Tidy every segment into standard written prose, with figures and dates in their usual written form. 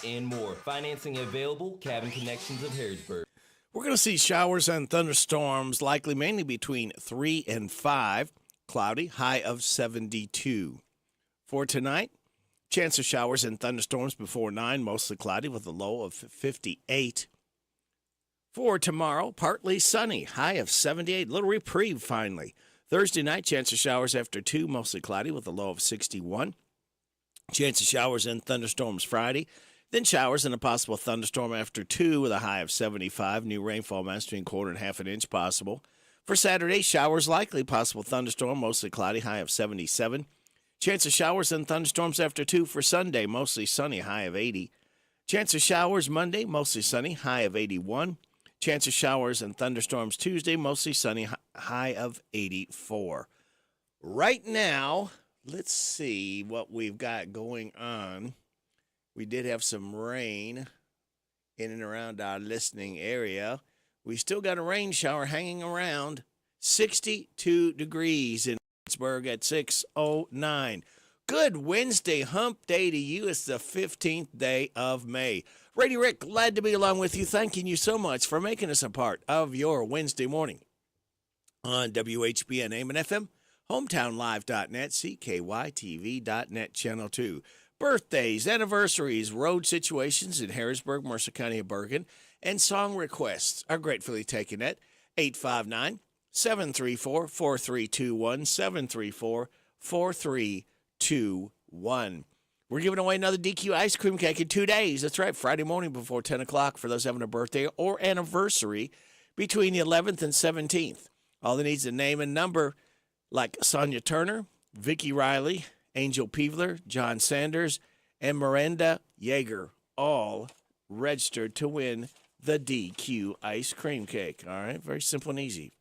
and more. Financing available, Cabin Connections of Harrisburg. We're going to see showers and thunderstorms likely mainly between 3 and 5. Cloudy, high of 72. For tonight, chance of showers and thunderstorms before 9, mostly cloudy with a low of 58. For tomorrow, partly sunny, high of 78. Little reprieve finally. Thursday night, chance of showers after 2, mostly cloudy with a low of 61. Chance of showers and thunderstorms Friday. Then showers and a possible thunderstorm after 2 with a high of 75. New rainfall amounts between quarter and half an inch possible. For Saturday, showers likely, possible thunderstorm, mostly cloudy, high of 77. Chance of showers and thunderstorms after 2 for Sunday, mostly sunny, high of 80. Chance of showers Monday, mostly sunny, high of 81. Chance of showers and thunderstorms Tuesday, mostly sunny, high of 84. Right now, let's see what we've got going on. We did have some rain in and around our listening area. We still got a rain shower hanging around. 62 degrees in Pittsburgh at 6:09. Good Wednesday hump day to you. It's the 15th day of May. Radio Rick, glad to be along with you. Thanking you so much for making us a part of your Wednesday morning on WHBN AM and FM, hometownlive.net, CKYTV.net, Channel 2. Birthdays, anniversaries, road situations in Harrisburg, Mercer County of Bergen, and song requests are gratefully taken at 859-734-4321, 734-4321. We're giving away another DQ ice cream cake in 2 days. That's right, Friday morning before 10 o'clock for those having a birthday or anniversary between the 11th and 17th. All they need is a name and number like Sonia Turner, Vicki Riley, Angel Peevler, John Sanders, and Miranda Yeager, all registered to win the DQ ice cream cake. All right, very simple and easy.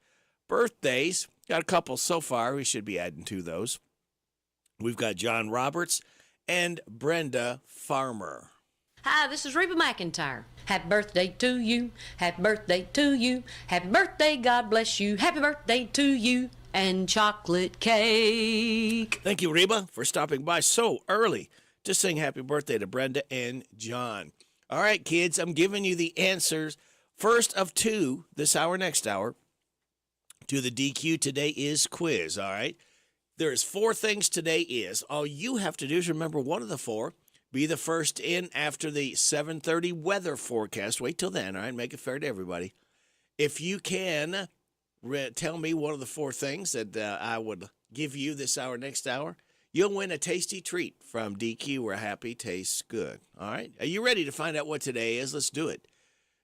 Birthdays, got a couple so far. We should be adding to those. We've got John Roberts and Brenda Farmer. Hi, this is Reba McEntire. Happy birthday to you. Happy birthday to you. Happy birthday, God bless you. Happy birthday to you. And chocolate cake. Thank you, Reba, for stopping by so early to sing happy birthday to Brenda and John. All right, kids, I'm giving you the answers. First of 2 this hour, next hour, to the DQ Today Is quiz, all right? There's 4 things today is. All you have to do is remember one of the 4. Be the first in after the 7:30 weather forecast. Wait till then, all right? Make it fair to everybody. If you can tell me one of the 4 things that I would give you this hour, next hour, you'll win a tasty treat from DQ where happy tastes good. All right? Are you ready to find out what today is? Let's do it.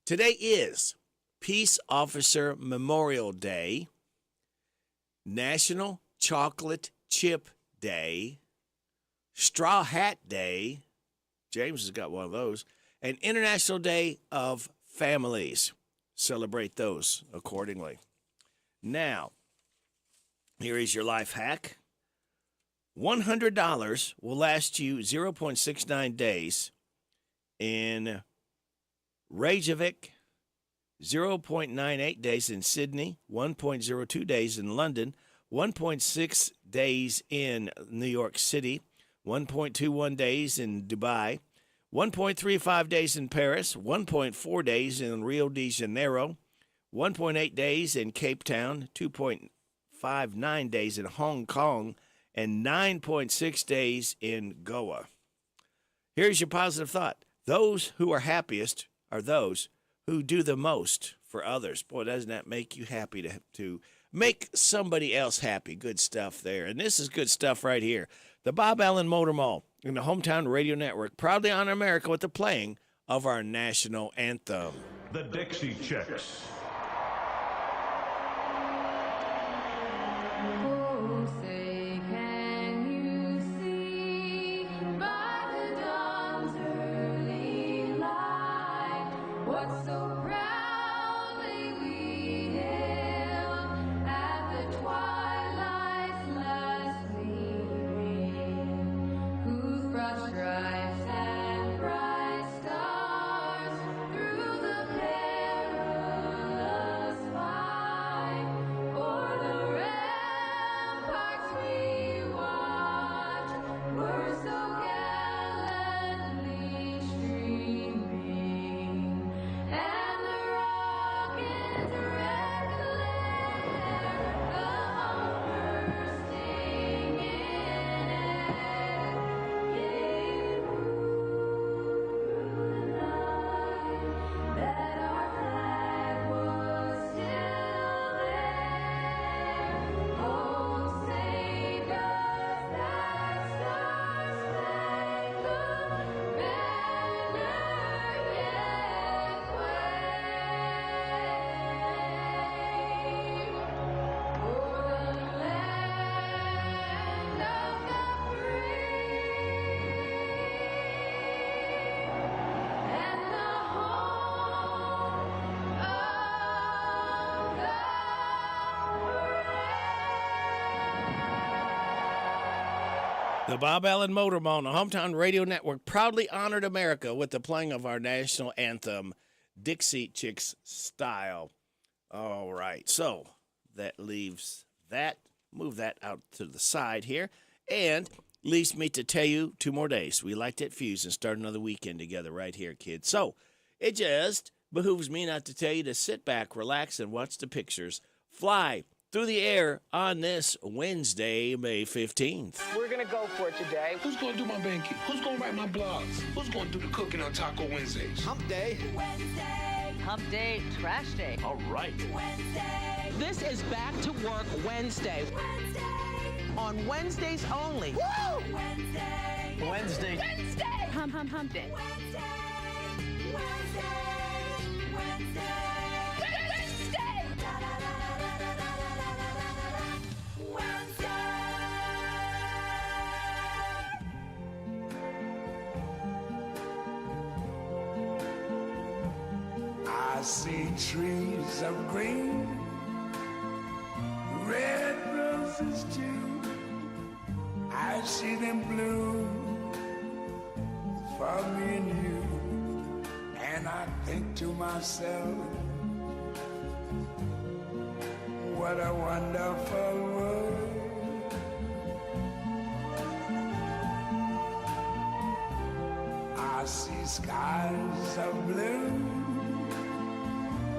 Today is Peace Officer Memorial Day, National Chocolate Chip Day, Straw Hat Day, James has got one of those, and International Day of Families. Celebrate those accordingly. Now, here is your life hack. $100 will last you 0.69 days in Reykjavik, 0.98 days in Sydney, 1.02 days in London, 1.6 days in New York City, 1.21 days in Dubai, 1.35 days in Paris, 1.4 days in Rio de Janeiro, 1.8 days in Cape Town, 2.59 days in Hong Kong, and 9.6 days in Goa. Here's your positive thought. Those who are happiest are those who do the most for others. Boy, doesn't that make you happy to make somebody else happy? Good stuff there. And this is good stuff right here. The Bob Allen Motor Mall and the Hometown Radio Network proudly honor America with the playing of our national anthem. The Dixie Chicks. Oh, say, can you see by the dawn's early light what so proudly we hailed at the twilight's last gleaming, whose broad stripes and bright stars through the perilous fight o'er the ramparts we watched were so gallantly streaming. The Bob Allen Motor Mall on the Hometown Radio Network proudly honored America with the playing of our national anthem, Dixie Chicks Style. All right, so that leaves that. Move that out to the side here. And leaves me to tell you 2 more days. We like to hit fuse and start another weekend together right here, kids. So it just behooves me not to tell you to sit back, relax, and watch the pictures fly through the air on this Wednesday, May 15th. We're going to go for it today. Who's going to do my banking? Who's going to write my blogs? Who's going to do the cooking on Taco Wednesdays? Hump Day. Hump Day, Trash Day. All right. This is Back to Work Wednesday. On Wednesdays only. Woo! Wednesday. Hump Day. I see trees of green, red roses too. I see them bloom for me and you. And I think to myself, what a wonderful world. I see skies of blue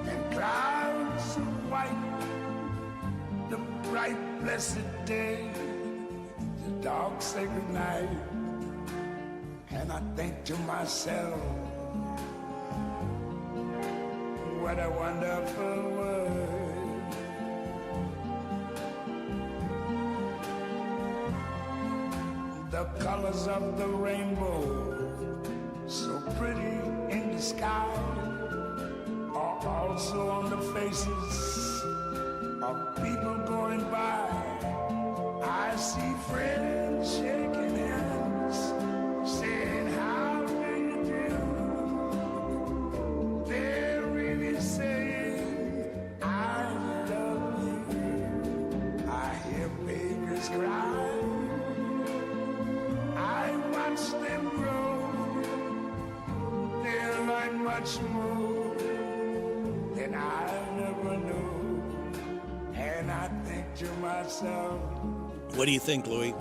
and clouds of white, the bright blessed day, the dark sacred night. And I think to myself, what a wonderful world. The colors of the rainbow, so pretty in the sky, are also on the faces of people going by. I see friends shaking hands, saying, how do you do? They're really saying, I love you. I hear babies cry. I watch them grow. They'll learn much more than I never knew. And I think to myself, What do you think, Louie?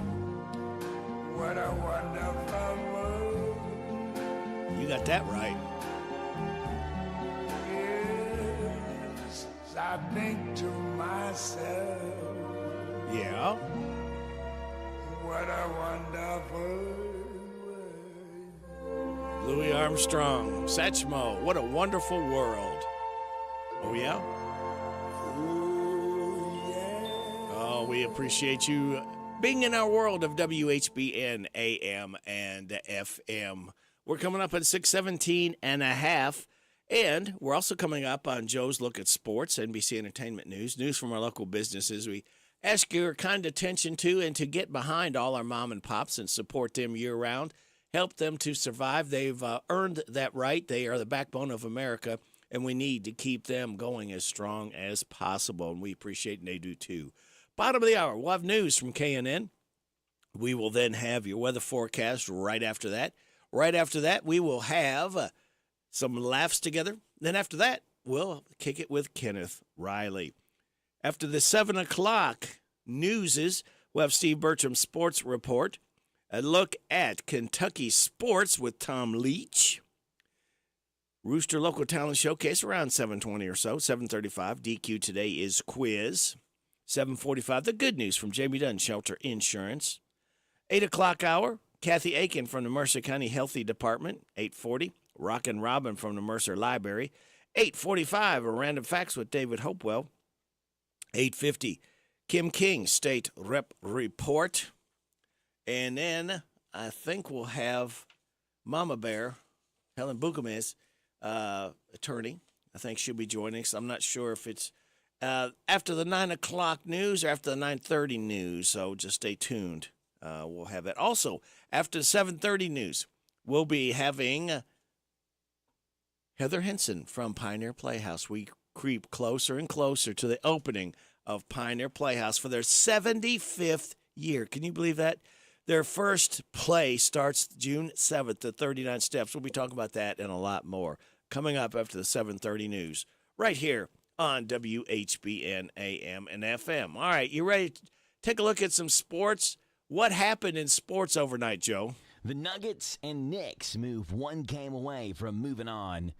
what a wonderful world. You got that right. Yes, I think to myself, Yeah. what a wonderful world. Louis Armstrong, Satchmo, what a wonderful world. Oh, yeah? Oh, yeah. Oh, we appreciate you being in our world of WHBN AM and FM. We're coming up at 6:17 and a half, and we're also coming up on Joe's Look at Sports, NBC Entertainment News from our local businesses. We ask your kind attention to and to get behind all our mom and pops and support them year-round, help them to survive. They've earned that right. They are the backbone of America, and we need to keep them going as strong as possible, and we appreciate and they do too. Bottom of the hour, we'll have news from KNN. We will then have your weather forecast right after that. Right after that, we will have some laughs together. Then after that, we'll kick it with Kenneth Riley. After the 7 o'clock newses, we'll have Steve Bertram's Sports Report, a look at Kentucky sports with Tom Leach. Rooster Local Talent Showcase around 7:20 or so, 7:35. DQ Today is quiz. 7:45, the good news from Jamie Dunn, Shelter Insurance. 8 o'clock hour, Kathy Aiken from the Mercer County Healthy Department. 8:40, Rockin' Robin from the Mercer Library. 8:45, a Random Facts with David Hopewell. 8:50, Kim King, State Rep Report. And then I think we'll have Mama Bear, Helen Bukamis, attorney. I think she'll be joining us. I'm not sure if it's after the 9 o'clock news or after the 9:30 news, so just stay tuned. We'll have that. Also, after the 7:30 news, we'll be having Heather Henson from Pioneer Playhouse. We creep closer and closer to the opening of Pioneer Playhouse for their 75th year. Can you believe that? Their first play starts June 7th at 39 Steps. We'll be talking about that and a lot more coming up after the 7:30 news right here on WHBN AM and FM. All right, you ready to take a look at some sports? What happened in sports overnight, Joe? The Nuggets and Knicks move one game away from moving on.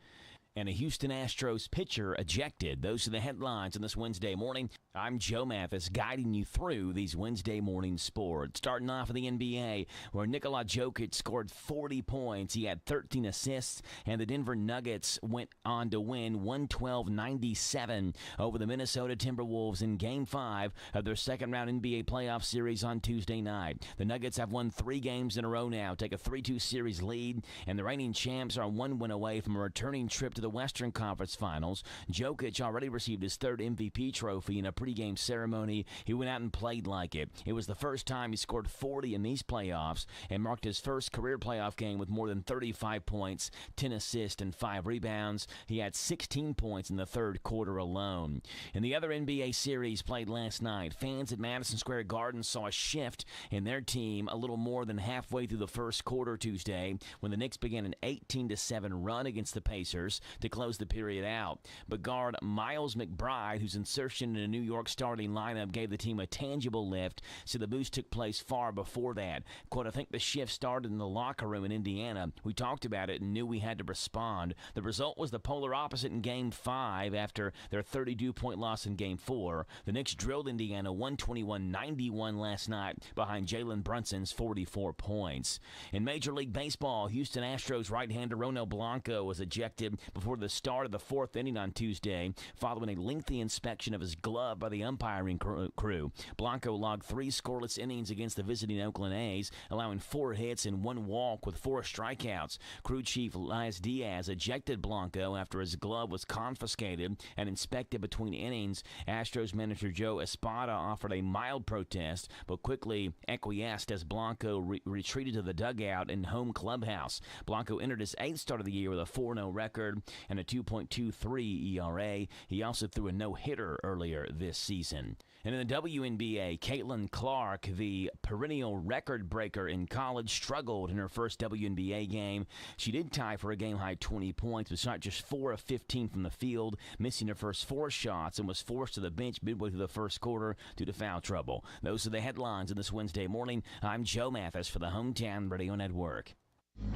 And a Houston Astros pitcher ejected. Those are the headlines on this Wednesday morning. I'm Joe Mathis, guiding you through these Wednesday morning sports. Starting off in the NBA, where Nikola Jokic scored 40 points. He had 13 assists, and the Denver Nuggets went on to win 112-97 over the Minnesota Timberwolves in Game 5 of their second-round NBA playoff series on Tuesday night. The Nuggets have won 3 games in a row now, take a 3-2 series lead, and the reigning champs are 1 win away from a returning trip to the Western Conference Finals. Jokic already received his 3rd MVP trophy in a pregame ceremony. He went out and played like it. It was the first time he scored 40 in these playoffs and marked his first career playoff game with more than 35 points, 10 assists, and 5 rebounds. He had 16 points in the 3rd quarter alone. In the other NBA series played last night, fans at Madison Square Garden saw a shift in their team a little more than halfway through the 1st quarter Tuesday when the Knicks began an 18-7 run against the Pacers to close the period out. But guard Miles McBride, whose insertion in a New York starting lineup gave the team a tangible lift, said the boost took place far before that. Quote, I think the shift started in the locker room in Indiana. We talked about it and knew we had to respond. The result was the polar opposite in Game 5 after their 32-point loss in Game 4. The Knicks drilled Indiana 121-91 last night behind Jalen Brunson's 44 points. In Major League Baseball, Houston Astros right-hander Ronel Blanco was ejected before the start of the 4th inning on Tuesday, following a lengthy inspection of his glove by the umpiring crew. Blanco logged 3 scoreless innings against the visiting Oakland A's, allowing 4 hits and 1 walk with 4 strikeouts. Crew chief Elias Diaz ejected Blanco after his glove was confiscated and inspected between innings. Astros manager Joe Espada offered a mild protest, but quickly acquiesced as Blanco retreated to the dugout and home clubhouse. Blanco entered his 8th start of the year with a 4-0 record and a 2.23 ERA. He also threw a no-hitter earlier this season. And in the WNBA, Caitlin Clark, the perennial record breaker in college, struggled in her first WNBA game. She did tie for a game-high 20 points, but shot just 4 of 15 from the field, missing her first 4 shots, and was forced to the bench midway through the 1st quarter due to foul trouble. Those are the headlines on this Wednesday morning. I'm Joe Mathis for the Hometown Radio Network.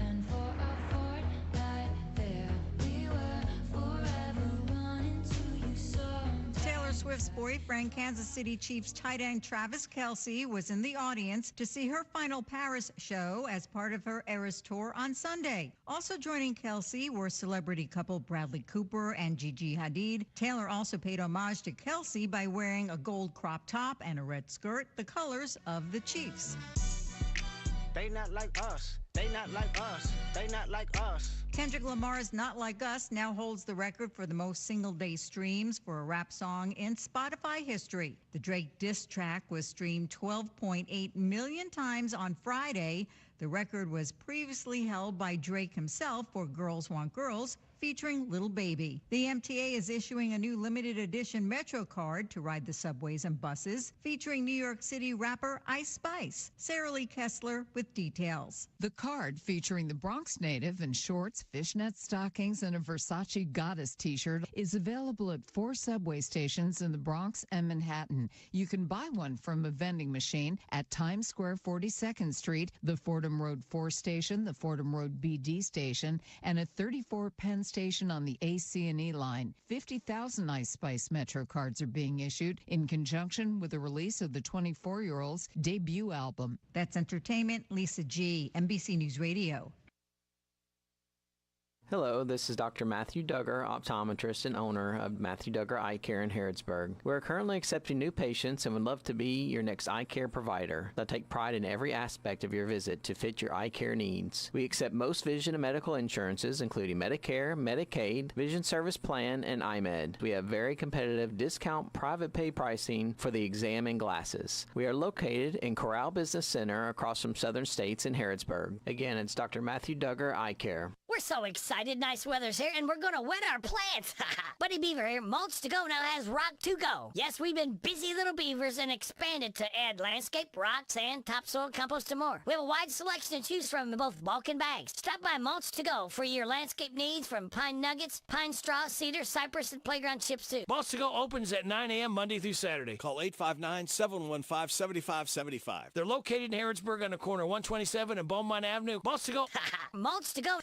And for a fortnight there we were, forever running to you so. Taylor Swift's boyfriend, Kansas City Chiefs tight end Travis Kelce, was in the audience to see her final Paris show as part of her Eras tour on Sunday. Also joining Kelce were celebrity couple Bradley Cooper and Gigi Hadid. Taylor also paid homage to Kelce by wearing a gold crop top and a red skirt, the colors of the Chiefs. They not like us. They not like us. They not like us. Kendrick Lamar's Not Like Us now holds the record for the most single-day streams for a rap song in Spotify history. The Drake diss track was streamed 12.8 million times on Friday. The record was previously held by Drake himself for Girls Want Girls, featuring Lil Baby. The MTA is issuing a new limited edition Metro card to ride the subways and buses, featuring New York City rapper Ice Spice. Sarah Lee Kessler with details. The card, featuring the Bronx native in shorts, fishnet stockings, and a Versace Goddess t-shirt, is available at 4 subway stations in the Bronx and Manhattan. You can buy one from a vending machine at Times Square 42nd Street, the Fordham Road 4 station, the Fordham Road BD station, and at 34 Penn station on the AC&E line. 50,000 Ice Spice Metro cards are being issued in conjunction with the release of the 24-year-old's debut album. That's entertainment. Lisa G., NBC News Radio. Hello, this is Dr. Matthew Duggar, optometrist and owner of Matthew Duggar Eye Care in Harrodsburg. We're currently accepting new patients and would love to be your next eye care provider. I take pride in every aspect of your visit to fit your eye care needs. We accept most vision and medical insurances, including Medicare, Medicaid, Vision Service Plan, and iMed. We have very competitive discount private pay pricing for the exam and glasses. We are located in Corral Business Center across from Southern States in Harrodsburg. Again, it's Dr. Matthew Duggar Eye Care. We're so excited. Nice weather's here, and we're gonna wet our plants. Buddy Beaver here, Mulch to Go now has Rock to Go. Yes, we've been busy little beavers and expanded to add landscape, rock, sand, topsoil, compost, and more. We have a wide selection to choose from in both bulk and bags. Stop by Mulch to Go for your landscape needs from pine nuggets, pine straw, cedar, cypress, and playground chips too. Mulch to Go opens at 9 a.m. Monday through Saturday. Call 859-715-7575. They're located in Harrodsburg on the corner of 127 and Beaumont Avenue. Mulch to Go. Mulch to Go.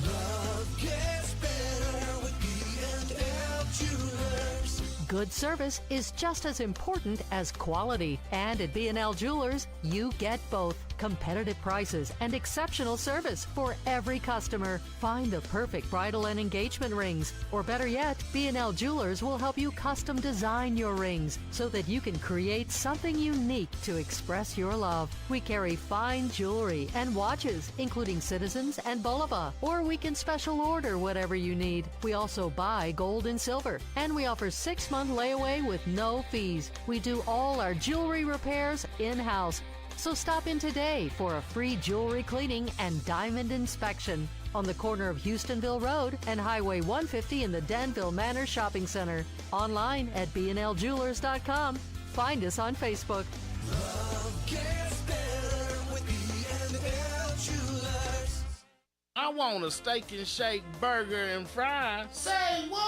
Love gets better with B&L Jewelers. Good service is just as important as quality. And at B&L Jewelers, you get both. Competitive prices and exceptional service for every customer. Find the perfect bridal and engagement rings. Or better yet, B&L Jewelers will help you custom design your rings so that you can create something unique to express your love. We carry fine jewelry and watches, including Citizens and Bulova. Or we can special order whatever you need. We also buy gold and silver. And we offer 6-month layaway with no fees. We do all our jewelry repairs in-house. So stop in today for a free jewelry cleaning and diamond inspection on the corner of Houstonville Road and Highway 150 in the Danville Manor Shopping Center. Online at bnljewelers.com. Find us on Facebook. Love gets better with B&L Jewelers. I want a steak and shake burger and fries. Say what?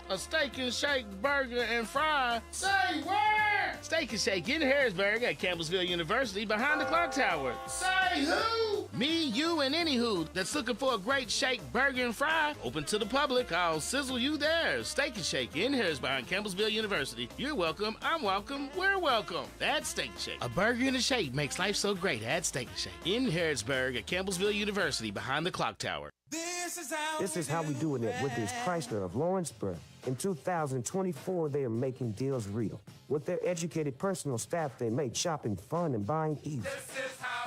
A steak and shake burger and fries. Say where? Steak and Shake in Harrisburg at Campbellsville University behind the clock tower. Say who? Me, you, and any who that's looking for a great shake, burger, and fry. Open to the public. I'll sizzle you there. Steak and Shake in Harrisburg behind Campbellsville University. You're welcome. I'm welcome. We're welcome. That's Steak and Shake. A burger and a shake makes life so great at Steak and Shake in Harrisburg at Campbellsville University behind the clock tower. This is how we doing it with this Chrysler of Lawrenceburg. In 2024, they are making deals real. With their educated personal staff, they make shopping fun and buying easy.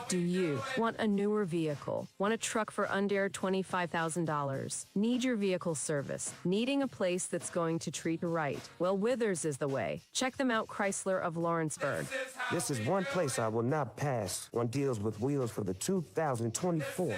Do you want a newer vehicle? Want a truck for under $25,000? Need your vehicle service? Needing a place that's going to treat you right? Well, Withers is the way. Check them out, Chrysler of Lawrenceburg. This is one place I will not pass on deals with wheels for the 2024.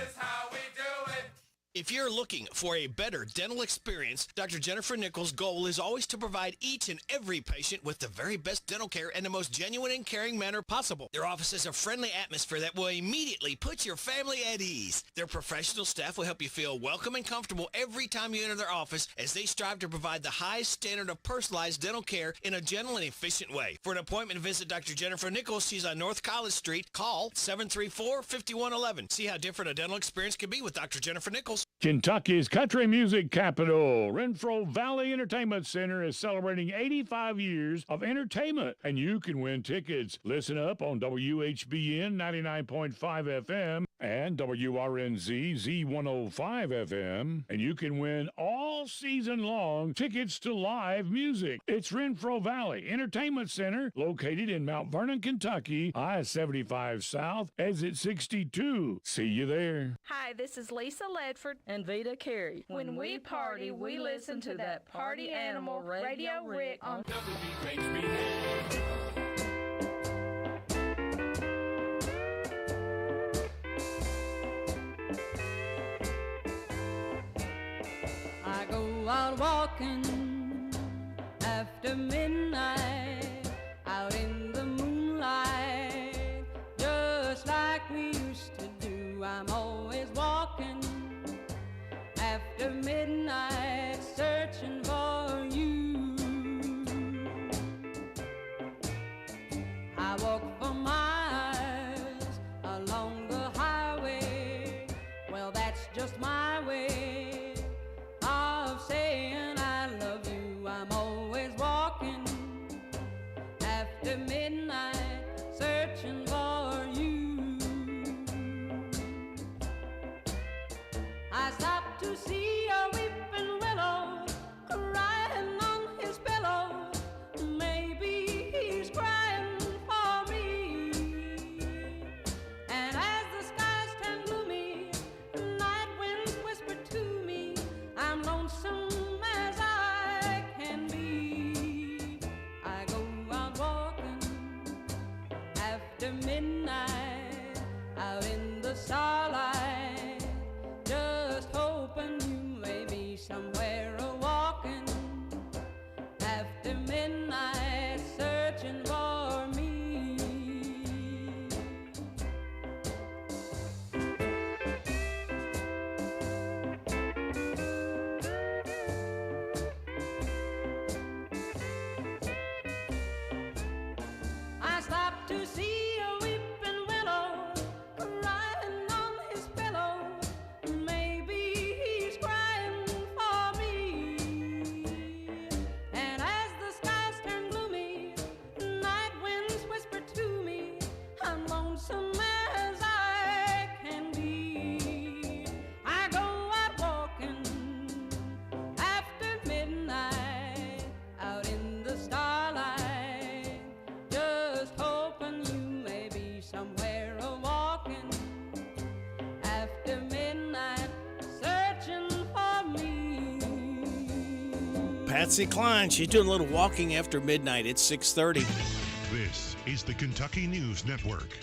If you're looking for a better dental experience, Dr. Jennifer Nichols' goal is always to provide each and every patient with the very best dental care in the most genuine and caring manner possible. Their office is a friendly atmosphere that will immediately put your family at ease. Their professional staff will help you feel welcome and comfortable every time you enter their office as they strive to provide the highest standard of personalized dental care in a gentle and efficient way. For an appointment, visit Dr. Jennifer Nichols. She's on North College Street. Call 734-5111. See how different a dental experience can be with Dr. Jennifer Nichols. Kentucky's country music capital, Renfro Valley Entertainment Center is celebrating 85 years of entertainment, and you can win tickets. Listen up on WHBN 99.5 FM and WRNZ Z105 FM, and you can win all season long tickets to live music. It's Renfro Valley Entertainment Center, located in Mount Vernon, Kentucky, I-75 South, exit 62. See you there. Hi, this is Lisa Ledford and Vita Carey. When we party, we listen to that Party Animal Radio Rick on WHBN. I go out walking after midnight, out in the moonlight, just like we used to do. I'm always walking after midnight, searching for you. I walk for miles along the highway. Well, that's just my way of saying I love you. I'm always walking after midnight, searching for you. I stopped to see a weeping willow crying on his pillow. Maybe he's crying for me. And as the skies turn gloomy, night winds whisper to me, I'm lonesome as I can be. I go out walking after midnight, out in the starlight, Patsy Cline. She's doing a little walking after midnight. It's 6:30. This is the Kentucky News Network.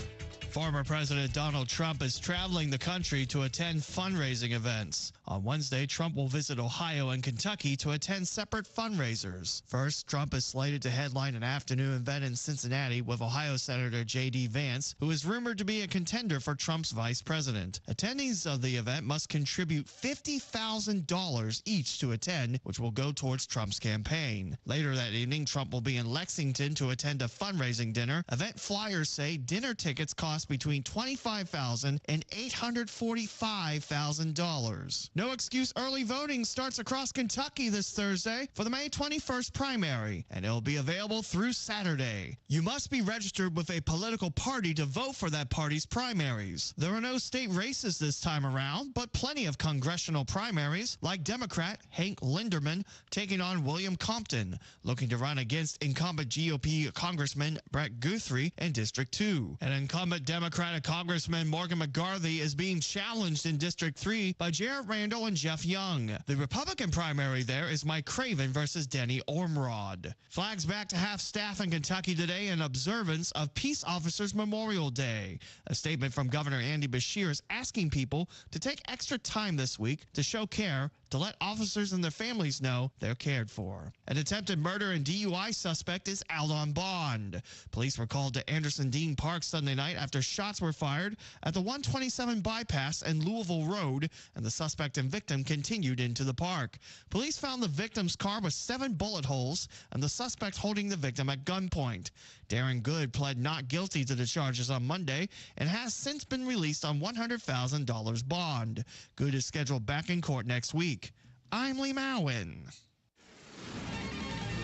Former President Donald Trump is traveling the country to attend fundraising events. On Wednesday, Trump will visit Ohio and Kentucky to attend separate fundraisers. First, Trump is slated to headline an afternoon event in Cincinnati with Ohio Senator J.D. Vance, who is rumored to be a contender for Trump's vice president. Attendees of the event must contribute $50,000 each to attend, which will go towards Trump's campaign. Later that evening, Trump will be in Lexington to attend a fundraising dinner. Event flyers say dinner tickets cost between $25,000 and $845,000. No excuse early voting starts across Kentucky this Thursday for the May 21st primary, and it'll be available through Saturday. You must be registered with a political party to vote for that party's primaries. There are no state races this time around, but plenty of congressional primaries, like Democrat Hank Linderman taking on William Compton, looking to run against incumbent GOP Congressman Brett Guthrie in District 2. An incumbent Democratic Congressman Morgan McCarthy is being challenged in District 3 by Jarrett Randall and Jeff Young. The Republican primary there is Mike Craven versus Denny Ormrod. Flags back to half staff in Kentucky today in observance of Peace Officers Memorial Day. A statement from Governor Andy Beshear is asking people to take extra time this week to show care, to let officers and their families know they're cared for. An attempted murder and DUI suspect is out on bond. Police were called to Anderson Dean Park Sunday night after shots were fired at the 127 bypass and Louisville Road, and the suspect and victim continued into the park. Police found the victim's car with 7 bullet holes and the suspect holding the victim at gunpoint. Darren Good pled not guilty to the charges on Monday and has since been released on $100,000 bond. Good is scheduled back in court next week. I'm Lee Mowen.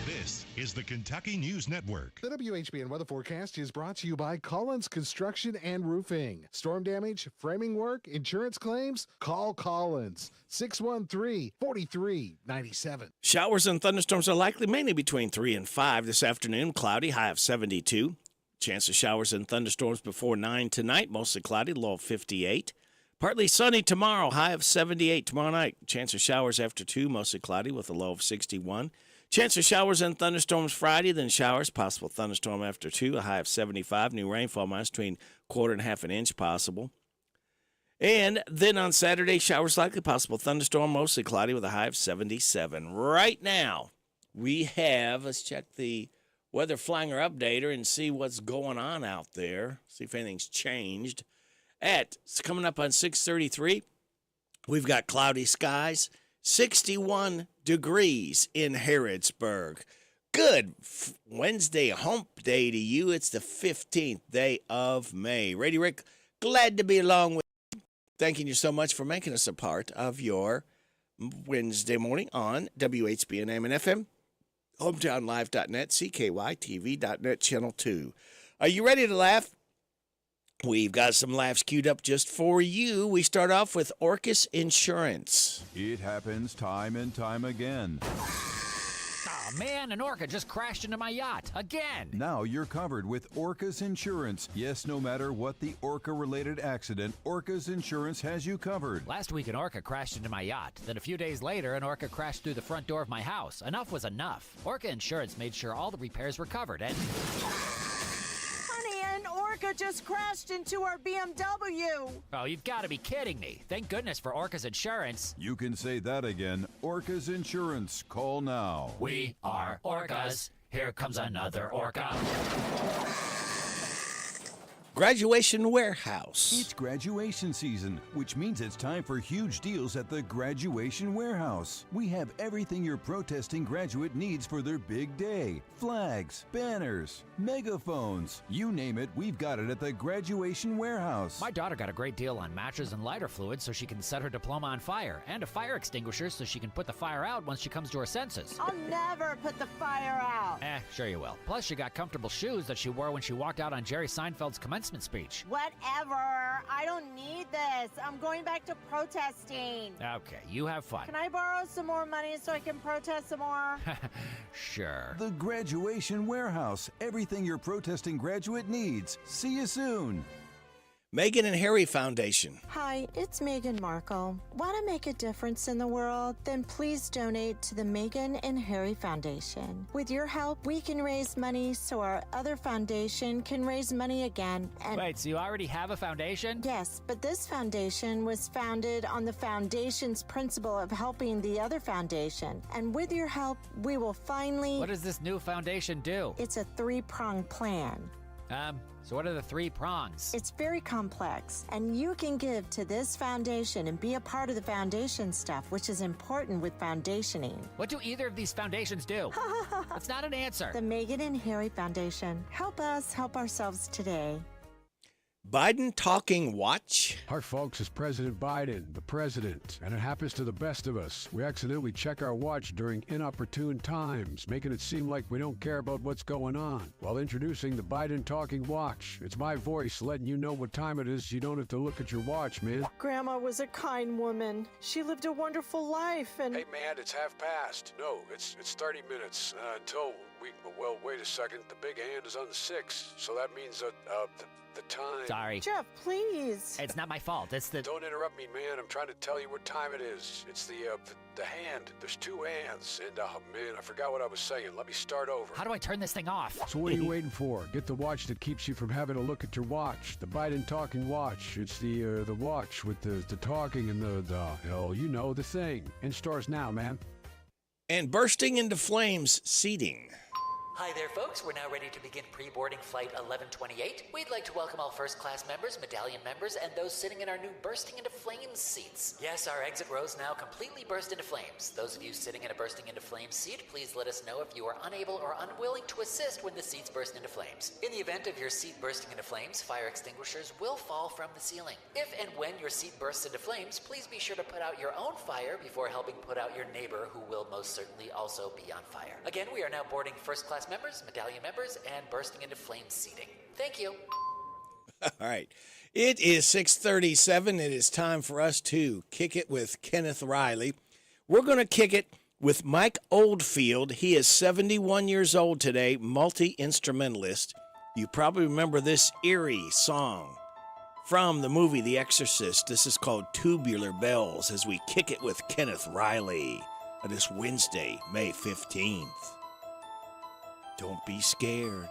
This is the Kentucky News Network. The WHBN weather forecast is brought to you by Collins Construction and Roofing. Storm damage, framing work, insurance claims? Call Collins. 613-4397. Showers and thunderstorms are likely mainly between 3 and 5 this afternoon. Cloudy, high of 72. Chance of showers and thunderstorms before 9 tonight. Mostly cloudy, low of 58. Partly sunny tomorrow, high of 78 tomorrow night. Chance of showers after 2, mostly cloudy with a low of 61. Chance of showers and thunderstorms Friday, then showers, possible thunderstorm after 2, a high of 75. New rainfall minus between quarter and half an inch possible. And then on Saturday, showers likely, possible thunderstorm, mostly cloudy with a high of 77. Right now, we have, let's check the Weather Flanger Updater and see what's going on out there, see if anything's changed. It's coming up on 6:33. We've got cloudy skies, 61 degrees in Harrodsburg. Good Wednesday hump day to you. It's the 15th day of May. Radio Rick, glad to be along with you. Thanking you so much for making us a part of your Wednesday morning on WHBN AM and FM, hometownlive.net, CKYTV.net, Channel 2. Are you ready to laugh? We've got some laughs queued up just for you. We start off with Orcus Insurance. It happens time and time again. Oh man, an orca just crashed into my yacht again. Now you're covered with Orcus Insurance. Yes, no matter what the orca-related accident, Orcus Insurance has you covered. Last week an orca crashed into my yacht. Then a few days later an orca crashed through the front door of my house. Enough was enough. Orca Insurance made sure all the repairs were covered and... Orca just crashed into our BMW. Oh, you've got to be kidding me. Thank goodness for Orca's Insurance. You can say that again. Orca's Insurance. Call now. We are Orcas. Here comes another orca. Graduation Warehouse. It's graduation season, which means it's time for huge deals at the Graduation Warehouse. We have everything your protesting graduate needs for their big day. Flags, banners, megaphones, you name it, we've got it at the Graduation Warehouse. My daughter got a great deal on matches and lighter fluid so she can set her diploma on fire, and a fire extinguisher so she can put the fire out once she comes to her senses. I'll never put the fire out. Sure you will. Plus, she got comfortable shoes that she wore when she walked out on Jerry Seinfeld's commencement speech. Whatever. I don't need this. I'm going back to protesting. Okay, you have fun. Can I borrow some more money so I can protest some more? Sure. The Graduation Warehouse. Everything your protesting graduate needs. See you soon. Meghan and Harry Foundation. Hi, it's Meghan Markle. Want to make a difference in the world? Then please donate to the Meghan and Harry Foundation. With your help, we can raise money so our other foundation can raise money again. And Wait, so you already have a foundation? yes, but this foundation was founded on the foundation's principle of helping the other foundation. And with your help, we will finally... What does this new foundation do? It's a three-pronged plan. So what are the 3 prongs? It's very complex, and you can give to this foundation and be a part of the foundation stuff, which is important with foundationing. What do either of these foundations do? That's not an answer. The Meghan and Harry Foundation. Help us help ourselves today. Biden talking watch. Hi, folks. It's President Biden, the president, and it happens to the best of us. We accidentally check our watch during inopportune times, making it seem like we don't care about what's going on. While introducing the Biden talking watch, it's my voice letting you know what time it is. You don't have to look at your watch, man. Grandma was a kind woman. She lived a wonderful life, and... Hey, man, it's half past. No, it's 30 minutes until we... Well, wait a second. The big hand is on the 6, so that means the time. Sorry. Jeff, please. It's not my fault. It's the... Don't interrupt me, man. I'm trying to tell you what time it is. It's the hand. There's 2 hands. And, man, I forgot what I was saying. Let me start over. How do I turn this thing off? So what are you waiting for? Get the watch that keeps you from having to look at your watch. The Biden talking watch. It's the watch with the talking and hell, you know, the thing. In stores now, man. And bursting into flames seating. Hi there, folks. We're now ready to begin pre-boarding Flight 1128. We'd like to welcome all first-class members, medallion members, and those sitting in our new Bursting into Flames seats. Yes, our exit rows now completely burst into flames. Those of you sitting in a Bursting into Flames seat, please let us know if you are unable or unwilling to assist when the seats burst into flames. In the event of your seat bursting into flames, fire extinguishers will fall from the ceiling. If and when your seat bursts into flames, please be sure to put out your own fire before helping put out your neighbor, who will most certainly also be on fire. Again, we are now boarding first-class members, medallion members, and bursting into flames seating. Thank you. All right. It is 6:37. It is time for us to kick it with Kenneth Riley. We're going to kick it with Mike Oldfield. He is 71 years old today, multi-instrumentalist. You probably remember this eerie song from the movie The Exorcist. This is called Tubular Bells as we kick it with Kenneth Riley on this Wednesday, May 15th. Don't be scared.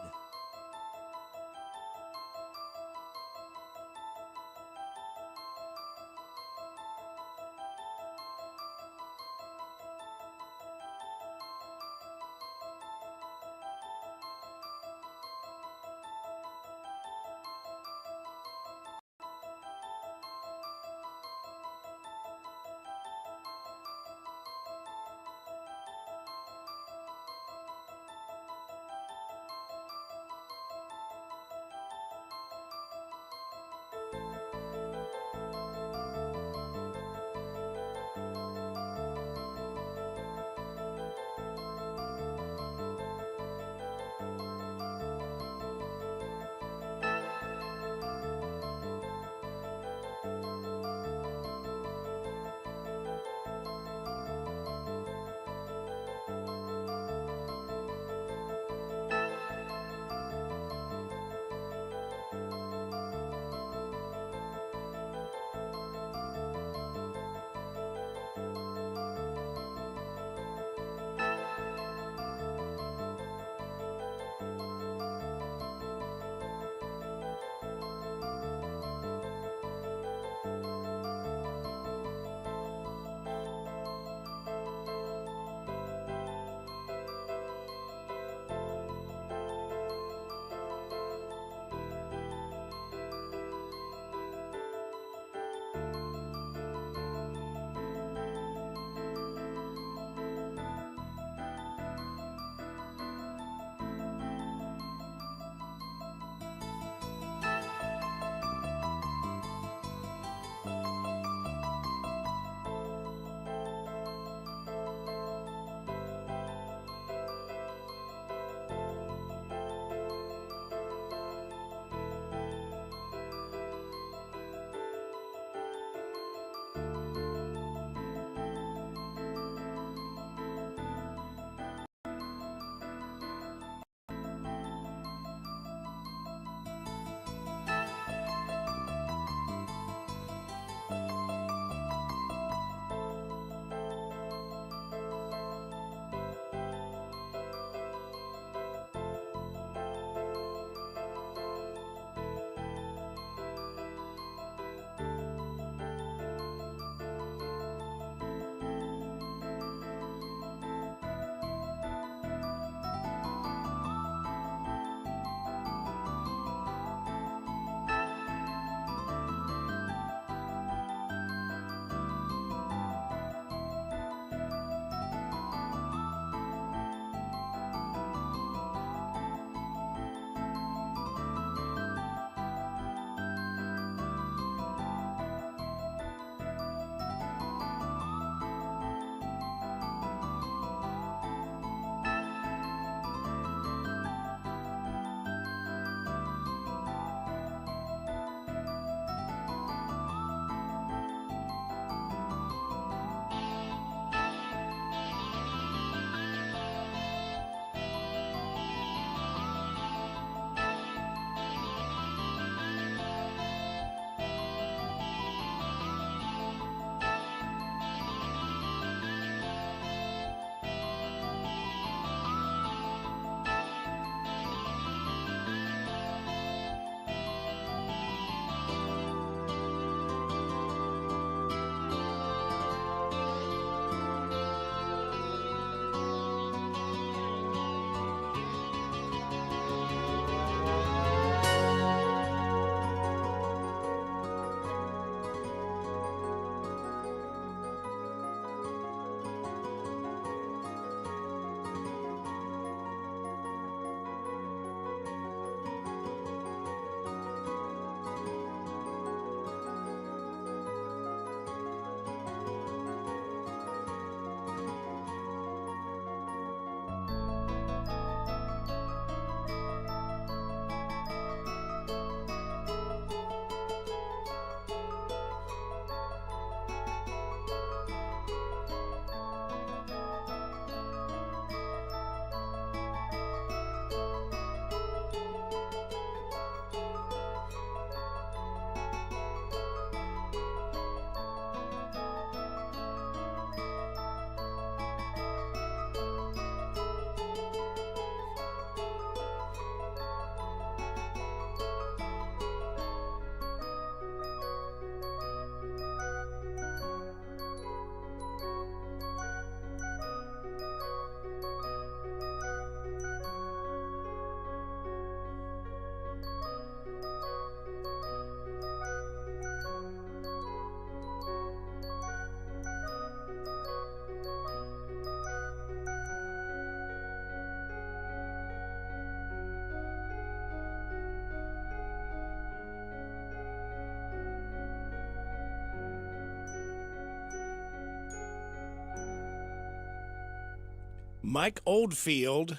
Mike Oldfield,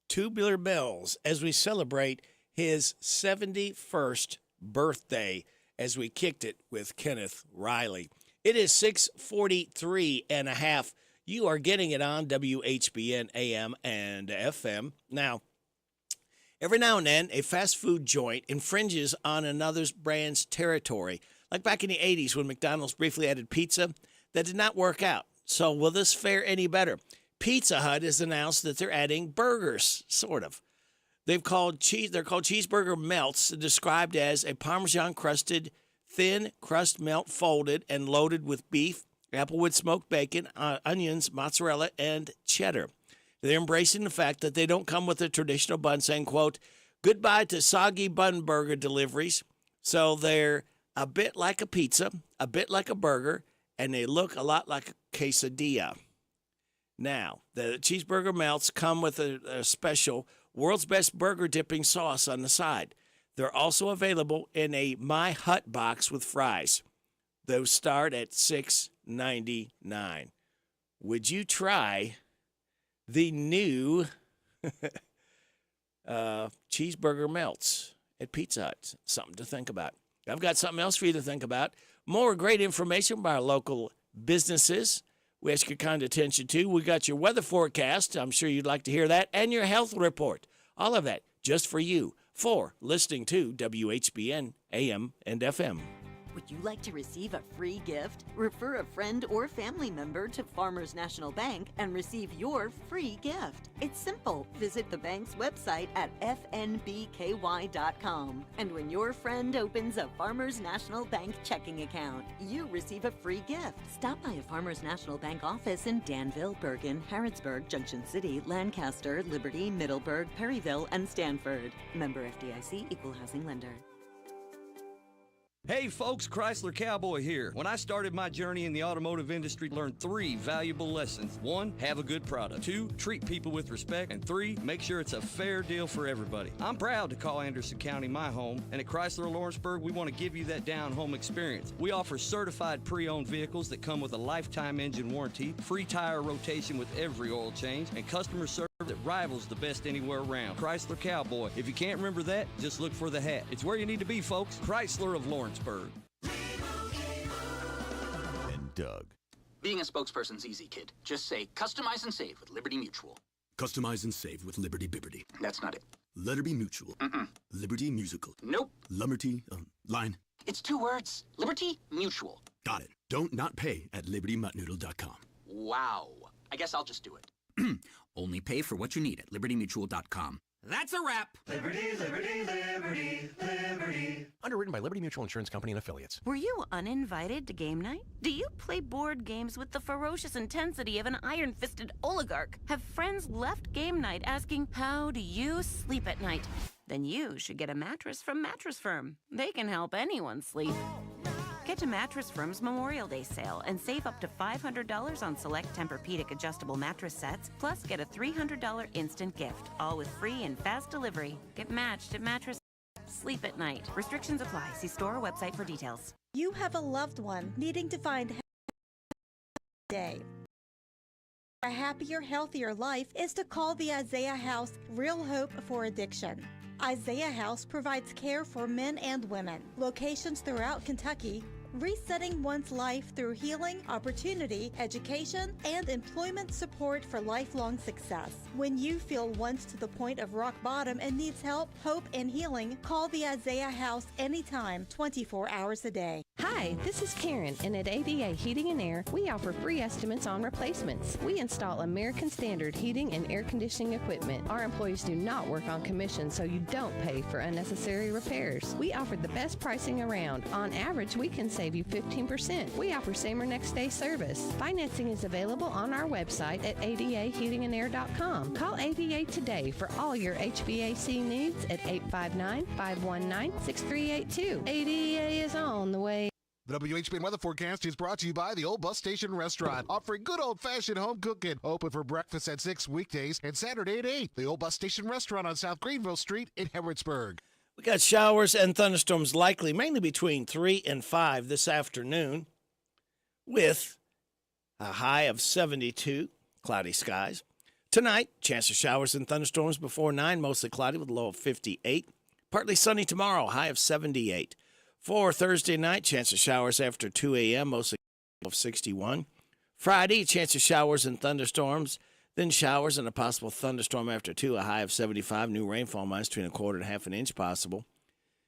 Tubular Bells, as we celebrate his 71st birthday as we kicked it with Kenneth Riley. It is 6:43 and a half. You are getting it on WHBN AM and FM. Now, every now and then, a fast food joint infringes on another brand's territory. Like back in the 80s when McDonald's briefly added pizza, that did not work out. So will this fare any better? Pizza Hut has announced that they're adding burgers, sort of. They're called cheeseburger melts, described as a Parmesan-crusted, thin crust melt folded and loaded with beef, applewood smoked bacon, onions, mozzarella, and cheddar. They're embracing the fact that they don't come with a traditional bun, saying, quote, goodbye to soggy bun burger deliveries. So they're a bit like a pizza, a bit like a burger, and they look a lot like a quesadilla. Now, the cheeseburger melts come with a special world's best burger dipping sauce on the side. They're also available in a My Hut box with fries. Those start at $6.99. Would you try the new cheeseburger melts at Pizza Hut? Something to think about. I've got something else for you to think about. More great information by our local businesses we ask your kind attention to. We got your weather forecast. I'm sure you'd like to hear that. And your health report. All of that just for you, for listening to WHBN AM and FM. Would you like to receive a free gift? Refer a friend or family member to Farmers National Bank and receive your free gift. It's simple. Visit the bank's website at fnbky.com. And when your friend opens a Farmers National Bank checking account, you receive a free gift. Stop by a Farmers National Bank office in Danville, Bergen, Harrodsburg, Junction City, Lancaster, Liberty, Middleburg, Perryville, and Stanford. Member FDIC, Equal Housing Lender. Hey folks, Chrysler Cowboy here. When I started my journey in the automotive industry, I learned 3 valuable lessons. 1, have a good product. 2, treat people with respect. And 3, make sure it's a fair deal for everybody. I'm proud to call Anderson County my home, and at Chrysler of Lawrenceburg, we want to give you that down-home experience. We offer certified pre-owned vehicles that come with a lifetime engine warranty, free tire rotation with every oil change, and customer service that rivals the best anywhere around. Chrysler Cowboy. If you can't remember that, just look for the hat. It's where you need to be, folks. Chrysler of Lawrenceburg. And Doug. Being a spokesperson's easy, kid. Just say, customize and save with Liberty Mutual. Customize and save with Liberty Bibberty. That's not it. Liberty Mutual. Liberty Musical. Nope. Lumberty, line. It's 2 words. Liberty Mutual. Got it. Don't not pay at libertymuttnoodle.com. Wow. I guess I'll just do it. Only pay for what you need at libertymutual.com. That's a wrap. Liberty, liberty, liberty, liberty. Underwritten by Liberty Mutual Insurance Company and Affiliates. Were you uninvited to game night? Do you play board games with the ferocious intensity of an iron-fisted oligarch? Have friends left game night asking, how do you sleep at night? Then you should get a mattress from Mattress Firm. They can help anyone sleep. Get to Mattress Firm's Memorial Day sale and save up to $500 on select Tempur-Pedic adjustable mattress sets, plus get a $300 instant gift, all with free and fast delivery. Get matched at Mattress. Sleep at night. Restrictions apply. See store or website for details. You have a loved one needing to find day. A happier, healthier life is to call the Isaiah House Real Hope for Addiction. Isaiah House provides care for men and women. Locations throughout Kentucky, resetting one's life through healing, opportunity, education, and employment support for lifelong success. When you feel once to the point of rock bottom and needs help, hope, and healing, call the Isaiah House anytime, 24 hours a day. Hi, this is Karen, and at ADA Heating and Air, we offer free estimates on replacements. We install American Standard heating and air conditioning equipment. Our employees do not work on commission, so you don't pay for unnecessary repairs. We offer the best pricing around. On average, we can save you 15%. We offer same or next day service. Financing is available on our website at adaheatingandair.com. Call ADA today for all your HVAC needs at 859-519-6382. ADA is on the way. The WHBN weather forecast is brought to you by the Old Bus Station Restaurant, offering good old-fashioned home cooking. Open for breakfast at 6 weekdays and Saturday at 8. The Old Bus Station Restaurant on South Greenville Street in Harrodsburg. We got showers and thunderstorms likely mainly between 3 and 5 this afternoon with a high of 72, cloudy skies. Tonight, chance of showers and thunderstorms before 9, mostly cloudy with a low of 58. Partly sunny tomorrow, high of 78. For Thursday night, chance of showers after 2 a.m., mostly of 61. Friday, chance of showers and thunderstorms, then showers and a possible thunderstorm after 2, a high of 75. New rainfall minus between a quarter and half an inch possible.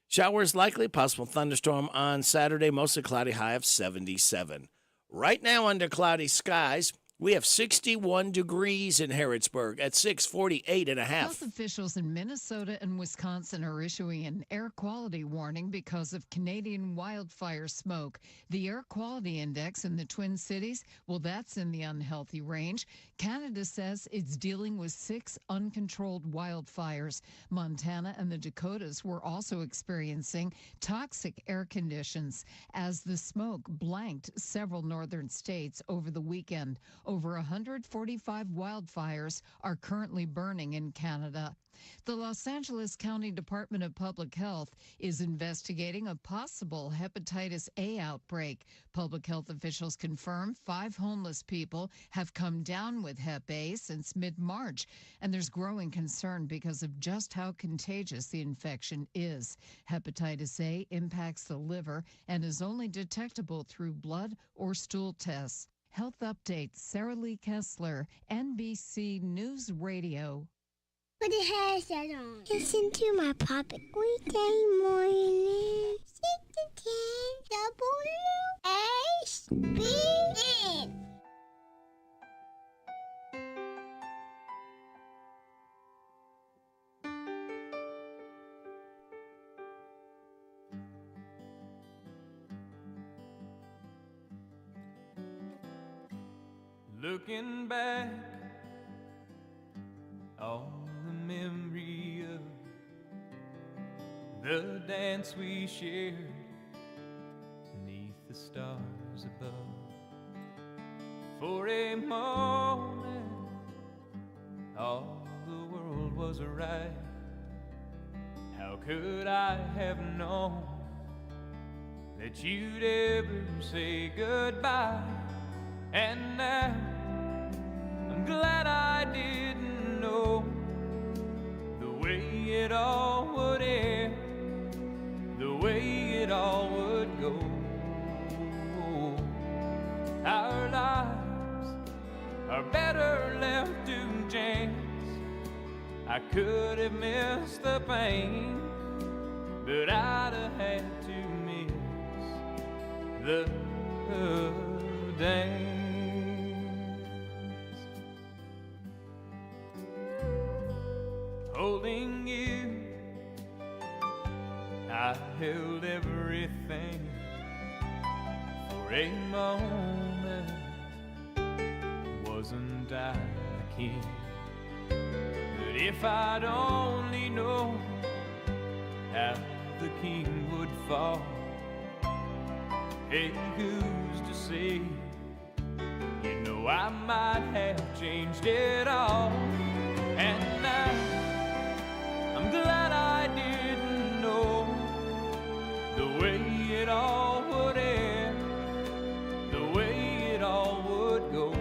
Showers likely, possible thunderstorm on Saturday, mostly cloudy, high of 77. Right now, under cloudy skies, we have 61 degrees in Harrodsburg at 648 and a half. Health officials in Minnesota and Wisconsin are issuing an air quality warning because of Canadian wildfire smoke. The air quality index in the Twin Cities, well, that's in the unhealthy range. Canada says it's dealing with 6 uncontrolled wildfires. Montana and the Dakotas were also experiencing toxic air conditions as the smoke blanked several northern states over the weekend. Over 145 wildfires are currently burning in Canada. The Los Angeles County Department of Public Health is investigating a possible hepatitis A outbreak. Public health officials confirm 5 homeless people have come down with Hep A since mid-March, and there's growing concern because of just how contagious the infection is. Hepatitis A impacts the liver and is only detectable through blood or stool tests. Health updates, Sarah Lee Kessler, NBC News Radio. Put the headset on. Listen to my puppet. Weekday morning. 6 to 10 WHBN. Looking back on the memory of the dance we shared beneath the stars above. For a moment, all the world was right. How could I have known that you'd ever say goodbye? And now I'm glad I didn't know the way it all would end, the way it all would go. Our lives are better left to chance. I could have missed the pain, but I'd have had to miss the dance. Holding you, I held everything for a moment. Wasn't I the king? But if I'd only known how the king would fall, hey, who's to say? You know I might have changed it all. And now I'm glad I didn't know the way it all would end, the way it all would go.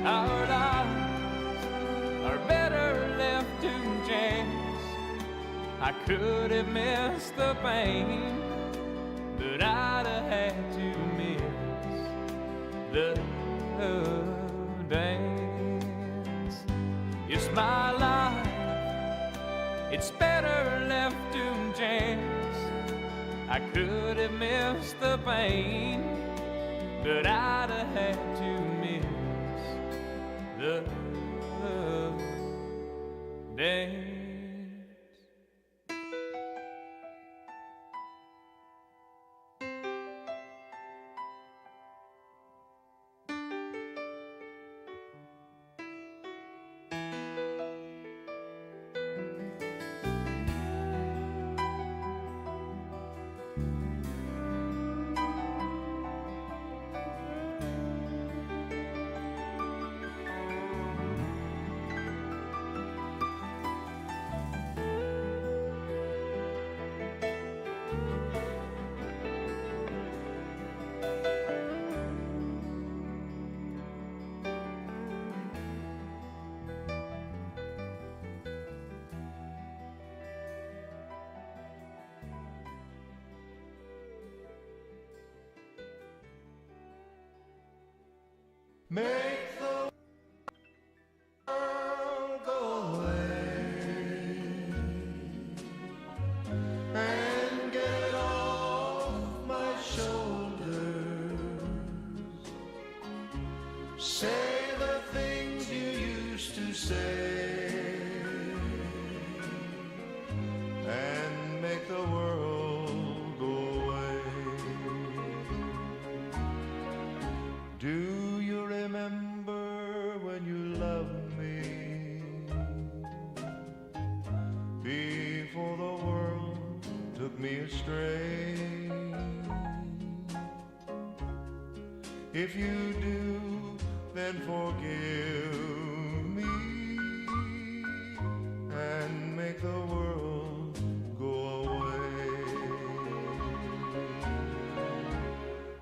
Our lives are better left to chance. I could have missed the pain, but I'd have had to miss the dance. It's my life, it's better left to chance. I could have missed the pain, but I'd have had to miss the dance. Make the world go away and get it off my shoulders. Say the things you used to say and make the world go away. Do you remember when you loved me before the world took me astray? If you do, then forgive me and make the world go away.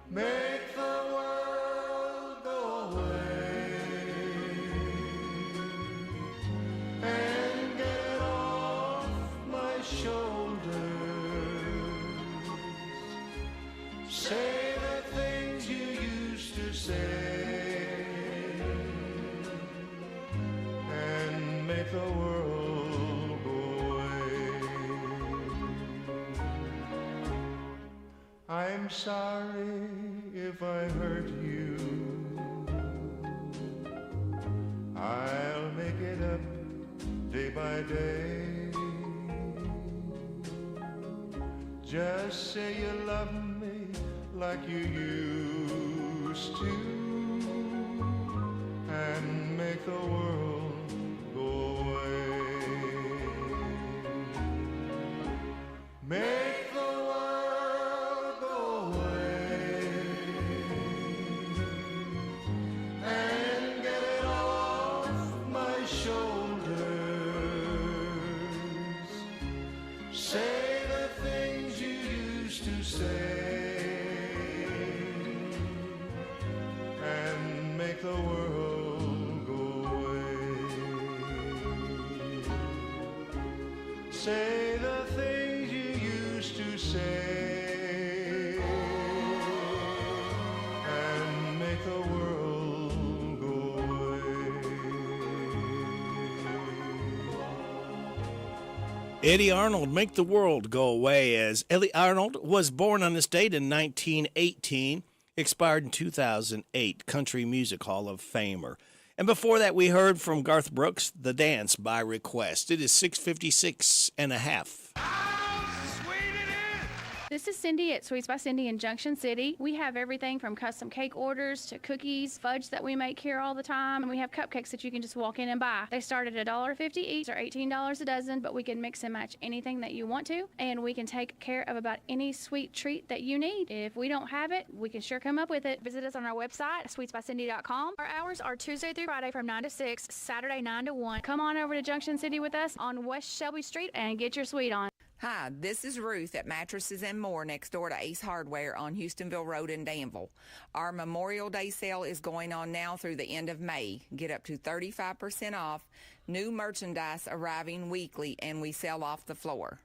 Make the world go away and get it off my shoulders. Say the things you used to say and make the world go away. I'm sorry if I hurt you. I'll make it up day by day. Just say you love me like you used to and make the world go away. Make the world go away and get it off my shoulders. Say the things you used to say and make the world go away. Say the things you used to say and make the world go away. Eddie Arnold, Make the World Go Away, as Eddie Arnold was born on this date in 1918, expired in 2008, Country Music Hall of Famer. And before that, we heard from Garth Brooks, The Dance by Request. It is 6:56 and a half. This is Cindy at Sweets by Cindy in Junction City. We have everything from custom cake orders to cookies, fudge that we make here all the time, and we have cupcakes that you can just walk in and buy. They start at $1.50 each or $18 a dozen, but we can mix and match anything that you want to, and we can take care of about any sweet treat that you need. If we don't have it, we can sure come up with it. Visit us on our website, sweetsbycindy.com. Our hours are Tuesday through Friday from 9 to 6, Saturday 9 to 1. Come on over to Junction City with us on West Shelby Street and get your sweet on. Hi, this is Ruth at Mattresses and More next door to Ace Hardware on Houstonville Road in Danville. Our Memorial Day sale is going on now through the end of May. Get up to 35% off, new merchandise arriving weekly, and we sell off the floor.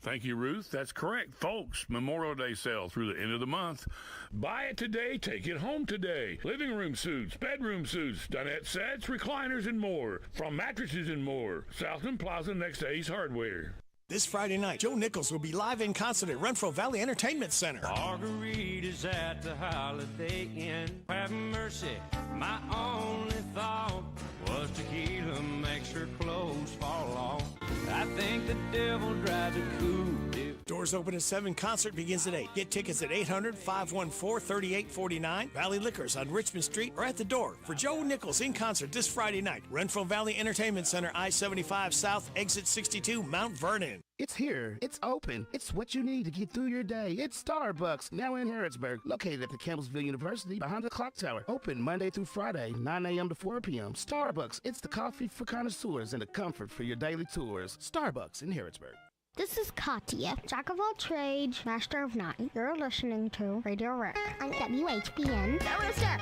Thank you, Ruth. That's correct, folks. Memorial Day sale through the end of the month. Buy it today, take it home today. Living room suits, bedroom suits, dinette sets, recliners, and more. From Mattresses and More, Southland Plaza next to Ace Hardware. This Friday night, Joe Nichols will be live in concert at Renfro Valley Entertainment Center. Margaritas at the Holiday Inn. Have mercy, my only thought was tequila makes her clothes fall off. I think the devil drives a coupe. Doors open at 7. Concert begins at 8. Get tickets at 800-514-3849. Valley Liquors on Richmond Street or at the door for Joe Nichols in concert this Friday night. Renfro Valley Entertainment Center, I-75 South, Exit 62, Mount Vernon. It's here. It's open. It's what you need to get through your day. It's Starbucks, now in Harrodsburg, located at the Campbellsville University behind the clock tower. Open Monday through Friday, 9 a.m. to 4 p.m. Starbucks, it's the coffee for connoisseurs and the comfort for your daily tours. Starbucks in Harrodsburg. This is Katya, Jack of all trades, master of none. You're listening to Radio Rick on WHBN. Go Rooster!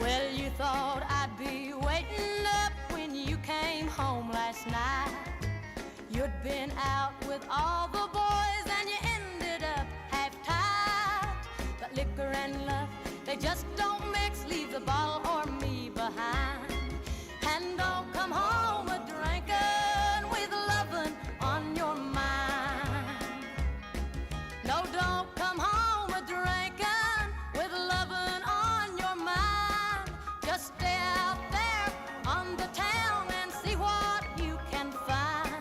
Well, you thought I'd be waiting up when you came home last night. You'd been out with all the boys and you ended up half-time No, don't come home a drinking with loving on your mind. Just stay out there on the town and see what you can find.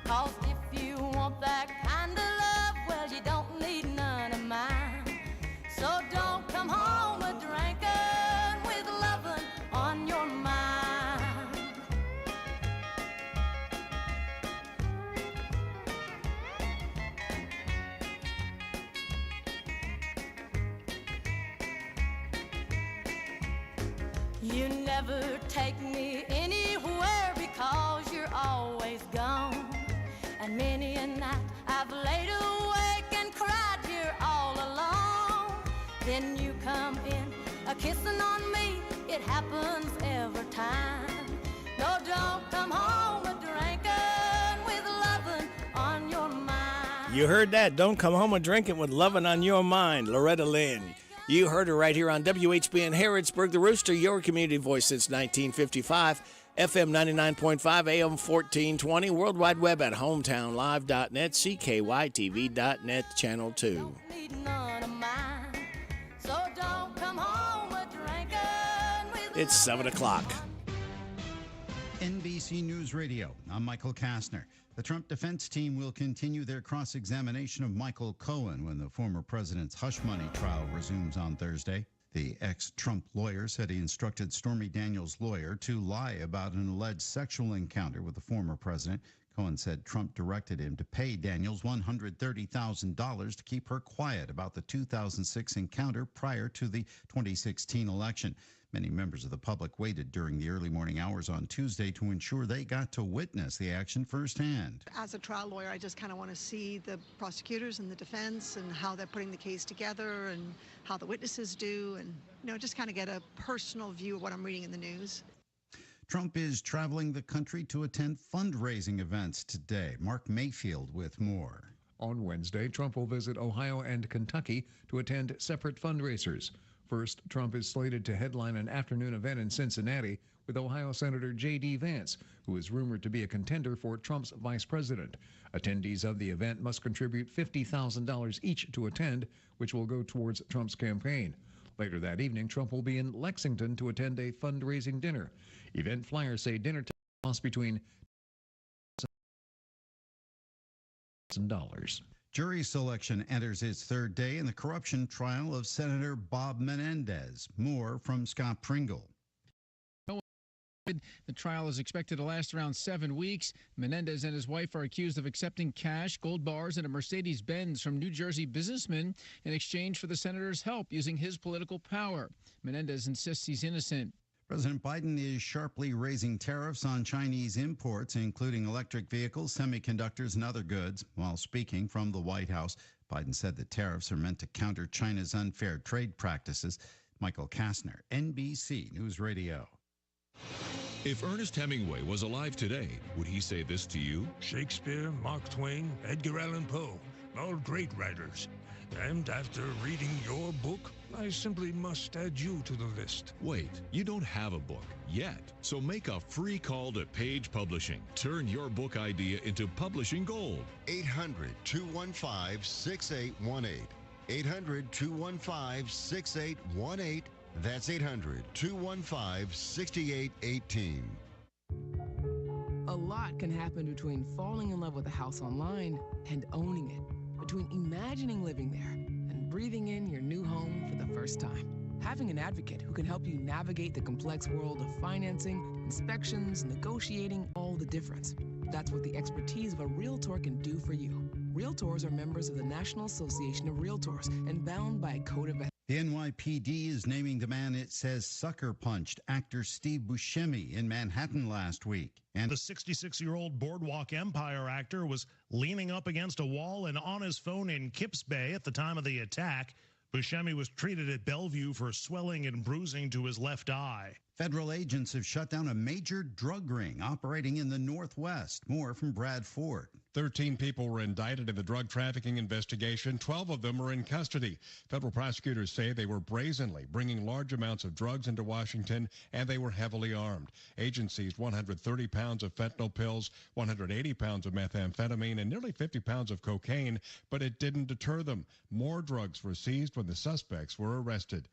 'Cause if you want that kind of love, well, you don't need none of mine. So don't come home a drinking with loving on your mind. You never take me anywhere because you're always gone. And many a night I've laid awake and cried here all alone. Then you come in a-kissing on me, it happens every time. No, don't come home a-drinking with loving on your mind. You heard that. Don't come home a drinking with loving on your mind. Loretta Lynn. You heard her right here on WHBN Harrodsburg, the Rooster, your community voice since 1955. FM 99.5, AM 1420, World Wide Web at hometownlive.net, CKYTV.net, Channel 2. So don't come home a-drinking with It's 7 o'clock. NBC News Radio, I'm Michael Kastner. The Trump defense team will continue their cross-examination of Michael Cohen when the former president's hush money trial resumes on Thursday. The ex-Trump lawyer said he instructed Stormy Daniels' lawyer to lie about an alleged sexual encounter with the former president. Cohen said Trump directed him to pay Daniels $130,000 to keep her quiet about the 2006 encounter prior to the 2016 election. Many members of the public waited during the early morning hours on Tuesday to ensure they got to witness the action firsthand. As a trial lawyer, I just kind of want to see the prosecutors and the defense and how they're putting the case together and how the witnesses do, and just kind of get a personal view of what I'm reading in the news. Trump is traveling the country to attend fundraising events today. Mark Mayfield with more. On Wednesday, Trump will visit Ohio and Kentucky to attend separate fundraisers. First, Trump is slated to headline an afternoon event in Cincinnati with Ohio Senator J.D. Vance, who is rumored to be a contender for Trump's vice president. Attendees of the event must contribute $50,000 each to attend, which will go towards Trump's campaign. Later that evening, Trump will be in Lexington to attend a fundraising dinner. Event flyers say dinner costs between $1,000. Jury selection enters its third day in the corruption trial of Senator Bob Menendez. More from Scott Pringle. The trial is expected to last around 7 weeks. Menendez and his wife are accused of accepting cash, gold bars, and a Mercedes-Benz from New Jersey businessmen in exchange for the senator's help using his political power. Menendez insists he's innocent. President Biden is sharply raising tariffs on Chinese imports, including electric vehicles, semiconductors, and other goods. While speaking from the White House, Biden said the tariffs are meant to counter China's unfair trade practices. Michael Kastner, NBC News Radio. If Ernest Hemingway was alive today, would he say this to you? Shakespeare, Mark Twain, Edgar Allan Poe, all great writers. And after reading your book, I simply must add you to the list. Wait, you don't have a book yet. So make a free call to Page Publishing. Turn your book idea into publishing gold. 800-215-6818. 800-215-6818. That's 800-215-6818. A lot can happen between falling in love with a house online and owning it, between imagining living there and breathing in your new home for the first time. Having an advocate who can help you navigate the complex world of financing, inspections, negotiating, all the difference. That's what the expertise of a Realtor can do for you. Realtors are members of the National Association of Realtors and bound by a code of ethics. The NYPD is naming the man it says sucker punched actor Steve Buscemi in Manhattan last week. And the 66-year-old Boardwalk Empire actor was leaning up against a wall and on his phone in Kips Bay at the time of the attack. Buscemi was treated at Bellevue for swelling and bruising to his left eye. Federal agents have shut down a major drug ring operating in the Northwest. More from Brad Ford. 13 people were indicted in the drug trafficking investigation. 12 of them are in custody. Federal prosecutors say they were brazenly bringing large amounts of drugs into Washington, and they were heavily armed. Agents seized 130 pounds of fentanyl pills, 180 pounds of methamphetamine, and nearly 50 pounds of cocaine, but it didn't deter them. More drugs were seized when the suspects were arrested.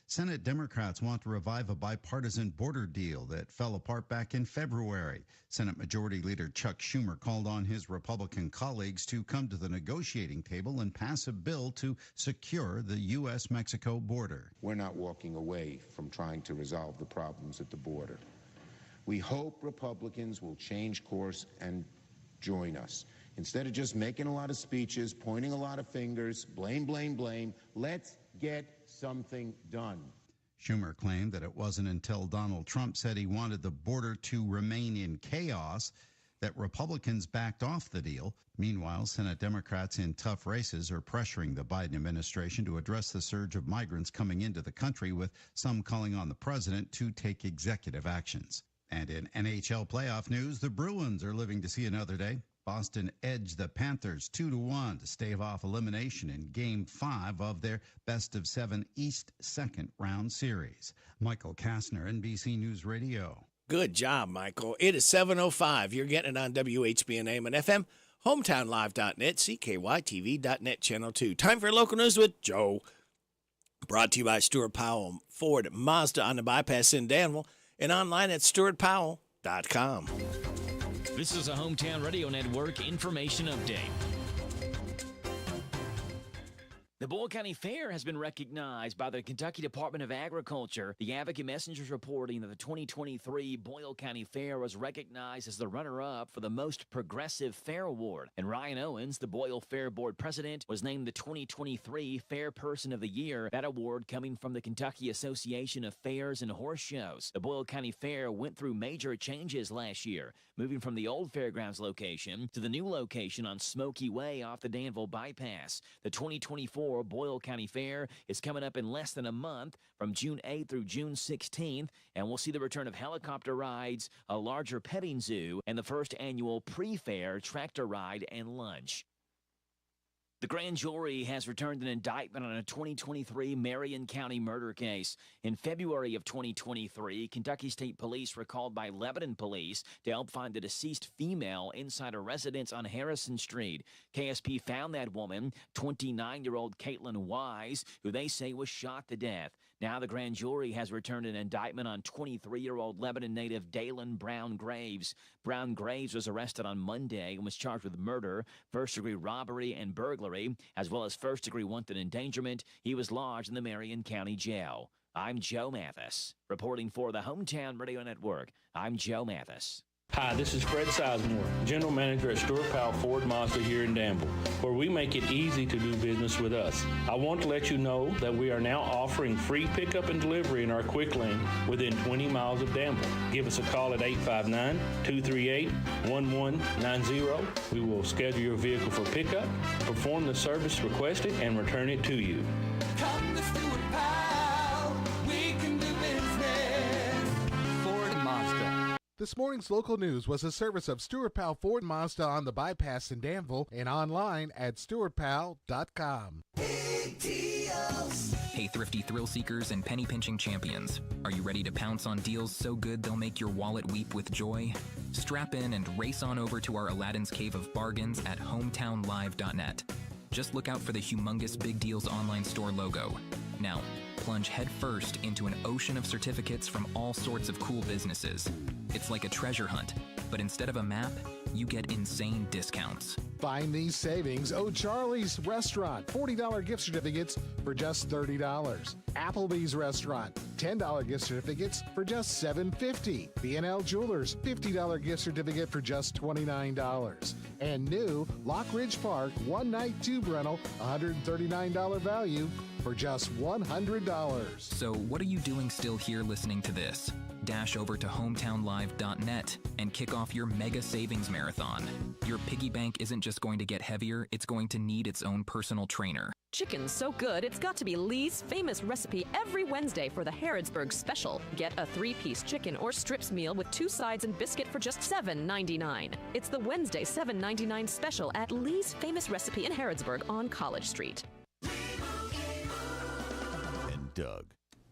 Senate Democrats want to revive a bipartisan border deal that fell apart back in February. Senate Majority Leader Chuck Schumer called on his Republican colleagues to come to the negotiating table and pass a bill to secure the U.S.-Mexico border. We're not walking away from trying to resolve the problems at the border. We hope Republicans will change course and join us. Instead of just making a lot of speeches, pointing a lot of fingers, blame, blame, blame, let's get something done. Schumer claimed that it wasn't until Donald Trump said he wanted the border to remain in chaos that Republicans backed off the deal. Meanwhile, Senate Democrats in tough races are pressuring the Biden administration to address the surge of migrants coming into the country, with some calling on the president to take executive actions. And in NHL playoff news, the Bruins are living to see another day. Boston edged the Panthers 2-1 to stave off elimination in Game 5 of their best-of-7 East second-round series. Michael Kastner, NBC News Radio. Good job, Michael. It is 7:05. You're getting it on WHBN AM and FM, hometownlive.net, CKYTV.net, Channel 2. Time for local news with Joe. Brought to you by Stuart Powell Ford Mazda on the bypass in Danville and online at stuartpowell.com. This is a Hometown Radio Network information update. The Boyle County Fair has been recognized by the Kentucky Department of Agriculture. The Advocate Messenger is reporting that the 2023 Boyle County Fair was recognized as the runner-up for the Most Progressive Fair Award. And Ryan Owens, the Boyle Fair Board president, was named the 2023 Fair Person of the Year, that award coming from the Kentucky Association of Fairs and Horse Shows. The Boyle County Fair went through major changes last year, moving from the old fairgrounds location to the new location on Smoky Way off the Danville Bypass. The 2024 Boyle County Fair is coming up in less than a month, from June 8th through June 16th, and we'll see the return of helicopter rides, a larger petting zoo, and the first annual pre-fair tractor ride and lunch. The grand jury has returned an indictment on a 2023 Marion County murder case. In February of 2023, Kentucky State Police were called by Lebanon Police to help find the deceased female inside a residence on Harrison Street. KSP found that woman, 29-year-old Caitlin Wise, who they say was shot to death. Now the grand jury has returned an indictment on 23-year-old Lebanon native Dalen Brown Graves. Brown Graves was arrested on Monday and was charged with murder, first-degree robbery, and burglary, as well as first-degree wanton endangerment. He was lodged in the Marion County Jail. I'm Joe Mathis, reporting for the Hometown Radio Network. I'm Joe Mathis. Hi, this is Fred Sizemore, General Manager at Stuart Powell Ford Mazda here in Danville, where we make it easy to do business with us. I want to let you know that we are now offering free pickup and delivery in our quick lane within 20 miles of Danville. Give us a call at 859-238-1190. We will schedule your vehicle for pickup, perform the service requested, and return it to you. Come to Stuart Powell, we can do business. Ford Mazda. This morning's local news was a service of Stuart Powell Ford Mazda on the bypass in Danville and online at stuartpowell.com. Hey, thrifty thrill seekers and penny pinching champions. Are you ready to pounce on deals so good they'll make your wallet weep with joy? Strap in and race on over to our Aladdin's Cave of Bargains at hometownlive.net. Just look out for the humongous Big Deals online store logo. Now, plunge headfirst into an ocean of certificates from all sorts of cool businesses. It's like a treasure hunt, but instead of a map, you get insane discounts. Find these savings. O'Charlie's Restaurant, $40 gift certificates for just $30. Applebee's Restaurant, $10 gift certificates for just $7.50. B&L Jewelers, $50 gift certificate for just $29. And new Lock Ridge Park, one-night tube rental, $139 value for just $100. So what are you doing still here listening to this? dash over to hometownlive.net and kick off your mega savings marathon. Your piggy bank isn't just going to get heavier, it's going to need its own personal trainer. Chicken's so good, it's got to be Lee's famous recipe every Wednesday for the Harrodsburg Special. Get a 3-piece chicken or strips meal with 2 sides and biscuit for just $7.99. It's the Wednesday $7.99 special at Lee's famous recipe in Harrodsburg on College Street. And Doug.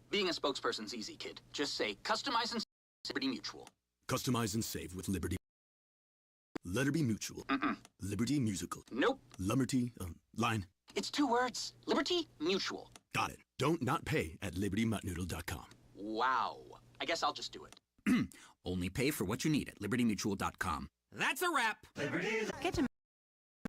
Being a spokesperson's easy, kid. Just say, customize and save Liberty Mutual. Customize and save with Liberty. Liberty Mutual. Liberty Musical. Nope. Lumberty, line. It's 2 words. Liberty Mutual. Got it. Don't not pay at libertymuttnoodle.com. Wow. I guess I'll just do it. Only pay for what you need at libertymutual.com. That's a wrap. Get to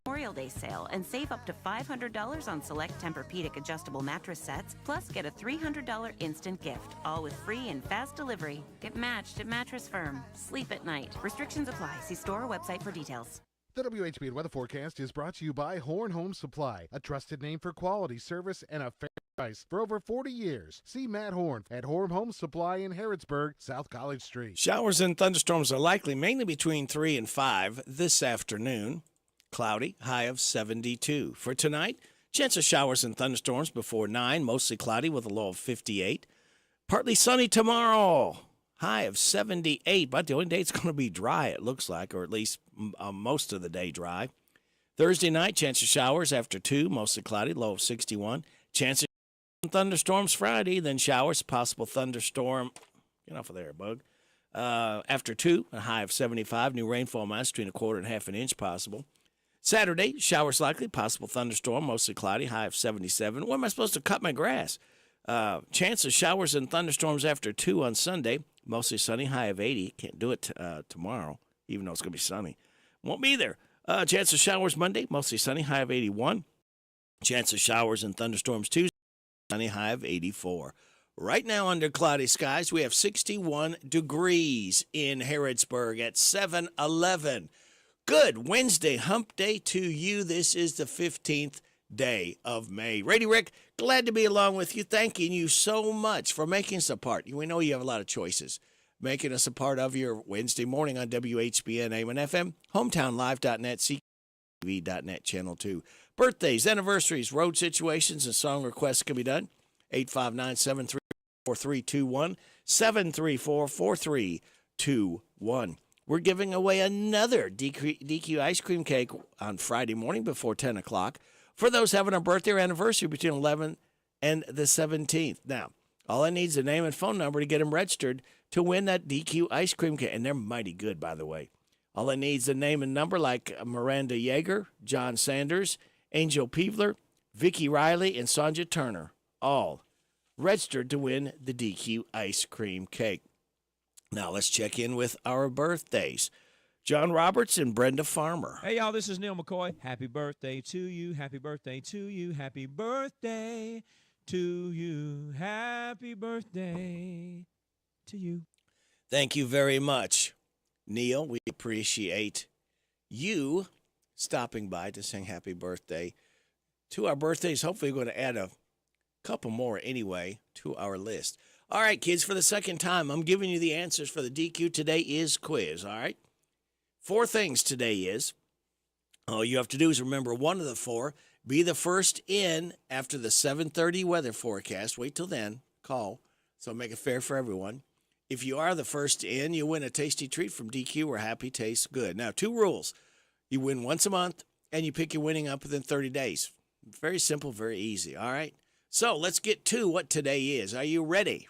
Memorial Day sale and save up to $500 on select Tempur-Pedic adjustable mattress sets, plus get a $300 instant gift, all with free and fast delivery. Get matched at Mattress Firm. Sleep at night. Restrictions apply. See store or website for details. The WHBN weather forecast is brought to you by Horn Home Supply, a trusted name for quality service and a fair price for over 40 years. See Matt Horn at Horn Home Supply in Harrodsburg, South College Street. Showers and thunderstorms are likely mainly between 3 and 5 this afternoon. Cloudy, high of 72. For tonight, chance of showers and thunderstorms before 9, mostly cloudy with a low of 58. Partly sunny tomorrow, high of 78, but the only day it's going to be dry, it looks like, or at least most of the day dry. Thursday night, chance of showers after 2, mostly cloudy, low of 61. Chance of thunderstorms Friday, then showers, possible thunderstorm. Get off of there, bug. After 2, a high of 75. New rainfall amounts between 1/4 and 1/2 inch possible. Saturday, showers likely, possible thunderstorm, mostly cloudy, high of 77. When am I supposed to cut my grass? Chance of showers and thunderstorms after 2 on Sunday, mostly sunny, high of 80. Can't do it tomorrow, even though it's going to be sunny. Won't be there. Chance of showers Monday, mostly sunny, high of 81. Chance of showers and thunderstorms Tuesday, sunny, high of 84. Right now, under cloudy skies, we have 61 degrees in Harrodsburg at 7-11. Good Wednesday hump day to you. This is the 15th day of May. Rady Rick, glad to be along with you. Thanking you so much for making us a part. We know you have a lot of choices. Making us a part of your Wednesday morning on WHBN AM and FM, hometownlive.net, CTV.net, Channel 2. Birthdays, anniversaries, road situations, and song requests can be done. 859-734-4321, 734-4321. We're giving away another DQ ice cream cake on Friday morning before 10 o'clock for those having a birthday or anniversary between 11 and the 17th. Now, all I need is a name and phone number to get them registered to win that DQ ice cream cake. And they're mighty good, by the way. All I need is a name and number like Miranda Yeager, John Sanders, Angel Peevler, Vicki Riley, and Sonja Turner. All registered to win the DQ ice cream cake. Now let's check in with our birthdays. John Roberts and Brenda Farmer. Hey, y'all, this is Neil McCoy. Happy birthday to you. Happy birthday to you. Happy birthday to you. Happy birthday to you. Thank you very much, Neil. We appreciate you stopping by to sing happy birthday to our birthdays. Hopefully, we're going to add a couple more anyway to our list. All right, kids, for the second time, I'm giving you the answers for the DQ Today Is quiz, all right? 4 things today is. All you have to do is remember one of the 4. Be the first in after the 7:30 weather forecast. Wait till then. Call. So make it fair for everyone. If you are the first in, you win a tasty treat from DQ where happy tastes good. Now, 2 rules. You win once a month, and you pick your winning up within 30 days. Very simple, very easy, all right? So let's get to what today is. Are you ready?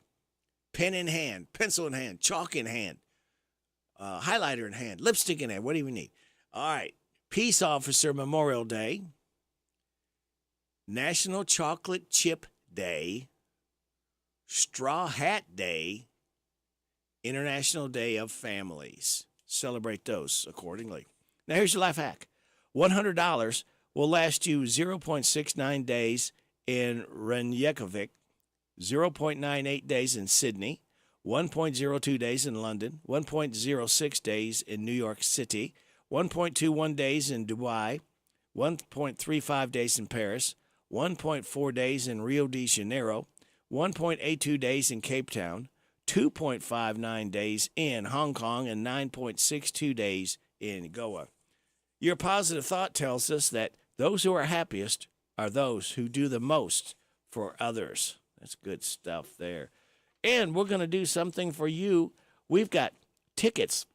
Pen in hand, pencil in hand, chalk in hand, highlighter in hand, lipstick in hand. What do you need? All right. Peace Officer Memorial Day, National Chocolate Chip Day, Straw Hat Day, International Day of Families. Celebrate those accordingly. Now, here's your life hack. $100 will last you 0.69 days in Reykjavik, 0.98 days in Sydney, 1.02 days in London, 1.06 days in New York City, 1.21 days in Dubai, 1.35 days in Paris, 1.4 days in Rio de Janeiro, 1.82 days in Cape Town, 2.59 days in Hong Kong and 9.62 days in Goa. Your positive thought tells us that those who are happiest are those who do the most for others. That's good stuff there. And we're going to do something for you. We've got tickets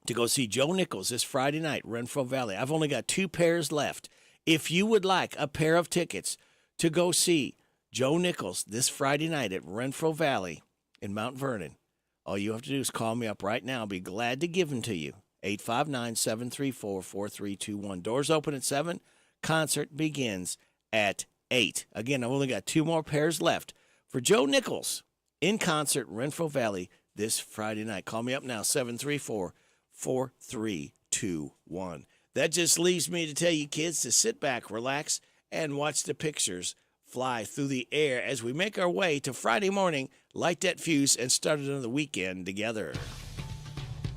to go see Joe Nichols this Friday night, Renfro Valley. I've only got 2 pairs left. If you would like a pair of tickets to go see Joe Nichols this Friday night at Renfro Valley in Mount Vernon, all you have to do is call me up right now. I'll be glad to give them to you. 859-734-4321. Doors open at 7. Concert begins at 8. Again, I've only got 2 more pairs left for Joe Nichols in concert, Renfro Valley, this Friday night. Call me up now, 734-4321. That just leaves me to tell you kids to sit back, relax, and watch the pictures fly through the air as we make our way to Friday morning, light that fuse, and start another weekend together.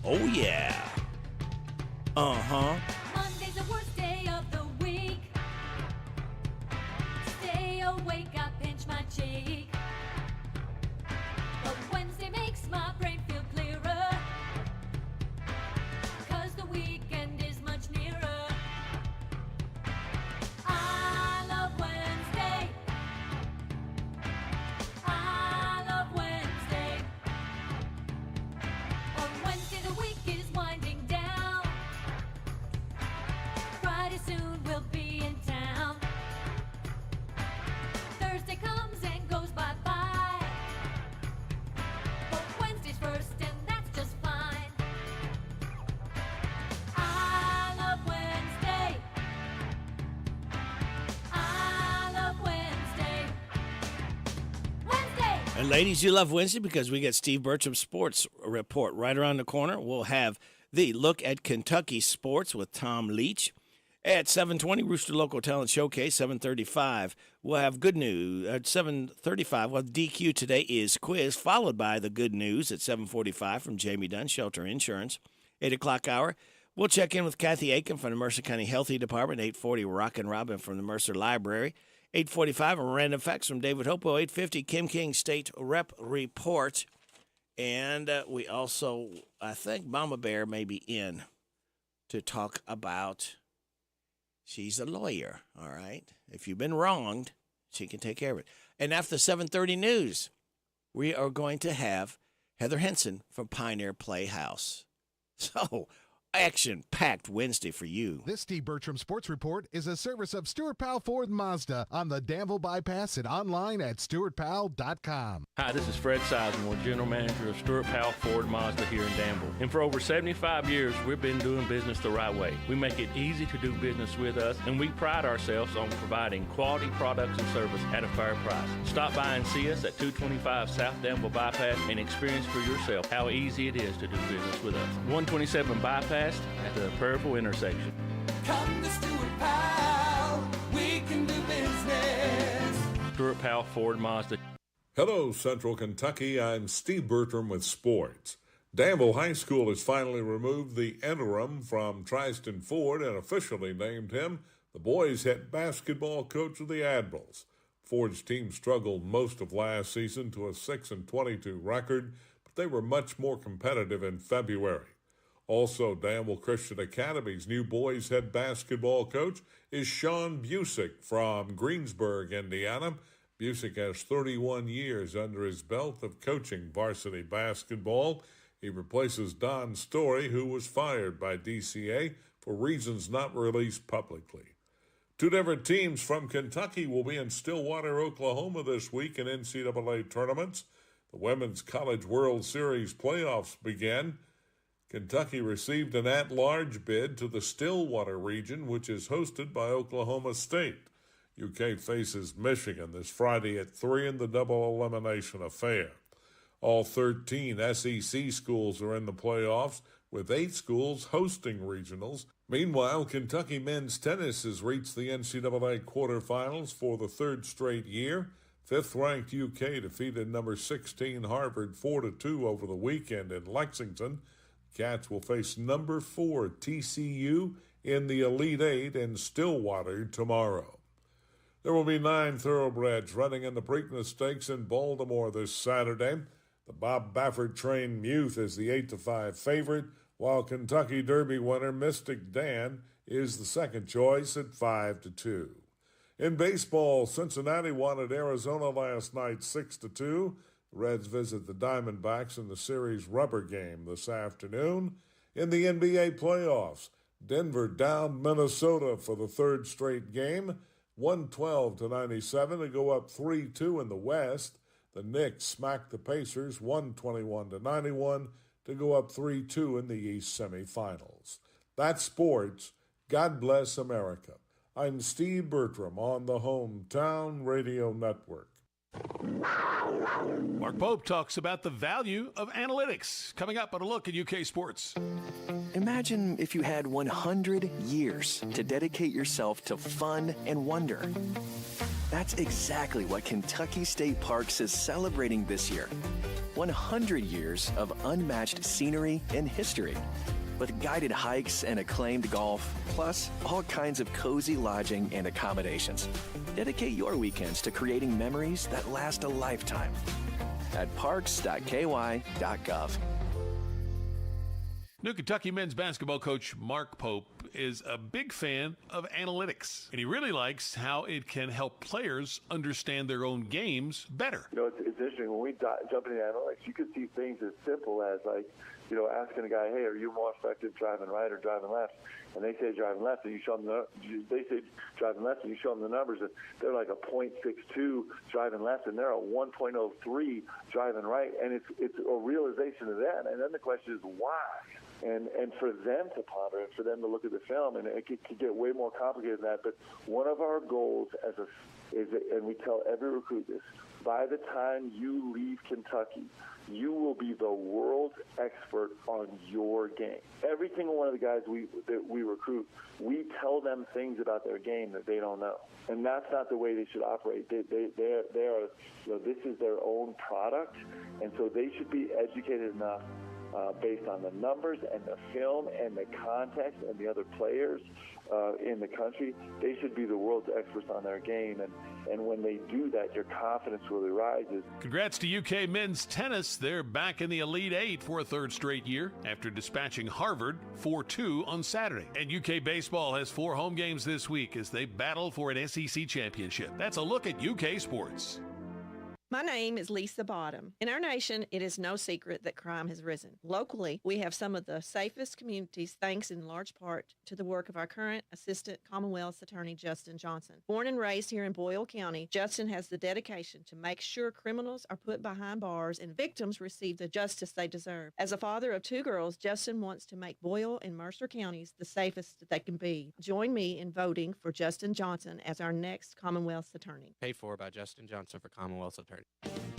Oh, yeah. Uh-huh. Monday's the worst day of the week. Stay awake, I pinch my cheek. But Wednesday makes my brain feel clearer, 'cause the weekend is much nearer. I love Wednesday. I love Wednesday. On Wednesday the week is winding down. Friday soon we'll be in town. Thursday comes and goes bye-bye. But Wednesday's first and that's just fine. I love Wednesday. I love Wednesday. Wednesday! And ladies, you love Wednesday because we got Steve Bertram's sports report right around the corner. We'll have the look at Kentucky sports with Tom Leach. At 7:20, Rooster Local Talent Showcase. 7:35, we'll have good news. At 7:35, well, DQ today is quiz, followed by the good news at 7:45 from Jamie Dunn, Shelter Insurance. 8 o'clock hour, we'll check in with Kathy Aiken from the Mercer County Healthy Department. 8:40, Rockin' Robin from the Mercer Library. 8:45, a random facts from David Hopo. 8:50, Kim King State Rep Report. And we also, I think Mama Bear may be in to talk about... She's a lawyer, all right? If you've been wronged, she can take care of it. And after 7:30 news, we are going to have Heather Henson from Pioneer Playhouse. So, action-packed Wednesday for you. This Steve Bertram Sports Report is a service of Stuart Powell Ford Mazda on the Danville Bypass and online at stuartpowell.com. Hi, this is Fred Sizemore, General Manager of Stuart Powell Ford Mazda here in Danville. And for over 75 years, we've been doing business the right way. We make it easy to do business with us, and we pride ourselves on providing quality products and service at a fair price. Stop by and see us at 225 South Danville Bypass and experience for yourself how easy it is to do business with us. 127 Bypass at the Purple intersection. Come to Stuart Powell, we can do business. Stuart Powell Ford Mazda. Hello, Central Kentucky. I'm Steve Bertram with sports. Danville High School has finally removed the interim from Tristan Ford and officially named him the boys' head basketball coach of the Admirals. Ford's team struggled most of last season to a 6-22 record, but they were much more competitive in February. Also, Danville Christian Academy's new boys' head basketball coach is Sean Busick from Greensburg, Indiana. Busick has 31 years under his belt of coaching varsity basketball. He replaces Don Story, who was fired by DCA for reasons not released publicly. 2 different teams from Kentucky will be in Stillwater, Oklahoma this week in NCAA tournaments. The Women's College World Series playoffs began. Kentucky received an at-large bid to the Stillwater region, which is hosted by Oklahoma State. UK faces Michigan this Friday at 3 in the double elimination affair. All 13 SEC schools are in the playoffs, with 8 schools hosting regionals. Meanwhile, Kentucky men's tennis has reached the NCAA quarterfinals for the 3rd straight year. 5th-ranked UK defeated number 16 Harvard 4-2 over the weekend in Lexington. Cats will face number 4 TCU in the Elite Eight in Stillwater tomorrow. There will be 9 thoroughbreds running in the Preakness Stakes in Baltimore this Saturday. The The Bob Baffert-trained Muth is the 8-5 favorite, while Kentucky Derby winner Mystic Dan is the second choice at 5-2. In baseball, Cincinnati won at Arizona last night 6-2. The Reds visit the Diamondbacks in the series rubber game this afternoon. In the NBA playoffs, Denver downed Minnesota for the third straight game, 112-97 to go up 3-2 in the West. The Knicks smacked the Pacers 121-91 to go up 3-2 in the East semifinals. That's sports. God bless America. I'm Steve Bertram on the Hometown Radio Network. Mark Pope talks about the value of analytics. Coming up on a look at UK sports. Imagine if you had 100 years to dedicate yourself to fun and wonder. That's exactly what Kentucky State Parks is celebrating this year. 100 years of unmatched scenery and history, with guided hikes and acclaimed golf, plus all kinds of cozy lodging and accommodations. Dedicate your weekends to creating memories that last a lifetime at parks.ky.gov. New Kentucky men's basketball coach Mark Pope is a big fan of analytics, and he really likes how it can help players understand their own games better. You know, it's interesting. When we jump into analytics, you can see things as simple as, like, you know, asking a guy, hey, are you more effective driving right or driving left? And they say driving left, and you show them they say driving left, and you show them the numbers, and they're like a .62 driving left, and they're a 1.03 driving right, and it's a realization of that. And then the question is why? And for them to ponder and for them to look at the film, and it could get way more complicated than that. But one of our goals and we tell every recruit this, by the time you leave Kentucky, you will be the world's expert on your game. Every single one of the guys that we recruit, we tell them things about their game that they don't know, and that's not the way they should operate. They are, you know, this is their own product, and so they should be educated enough based on the numbers and the film and the context and the other players in the country. They should be the world's experts on their game, and when they do that, your confidence really rises. Congrats to UK men's tennis. They're back in the Elite Eight for a third straight year after dispatching Harvard 4-2 on Saturday. And UK baseball has 4 home games this week as they battle for an SEC championship. That's a look at UK sports. My name is Lisa Bottom. In our nation, it is no secret that crime has risen. Locally, we have some of the safest communities thanks in large part to the work of our current Assistant Commonwealth's Attorney, Justin Johnson. Born and raised here in Boyle County, Justin has the dedication to make sure criminals are put behind bars and victims receive the justice they deserve. As a father of 2 girls, Justin wants to make Boyle and Mercer counties the safest that they can be. Join me in voting for Justin Johnson as our next Commonwealth's Attorney. Paid for by Justin Johnson for Commonwealth's Attorney.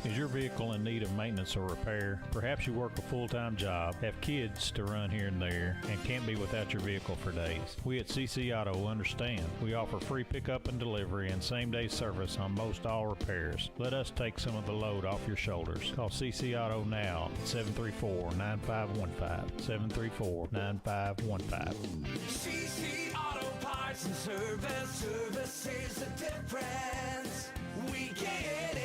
Is your vehicle in need of maintenance or repair? Perhaps you work a full-time job, have kids to run here and there, and can't be without your vehicle for days. We at CC Auto understand. We offer free pickup and delivery and same-day service on most all repairs. Let us take some of the load off your shoulders. Call CC Auto now at 734-9515. 734-9515. CC Auto Parts and Service is the difference. We get it.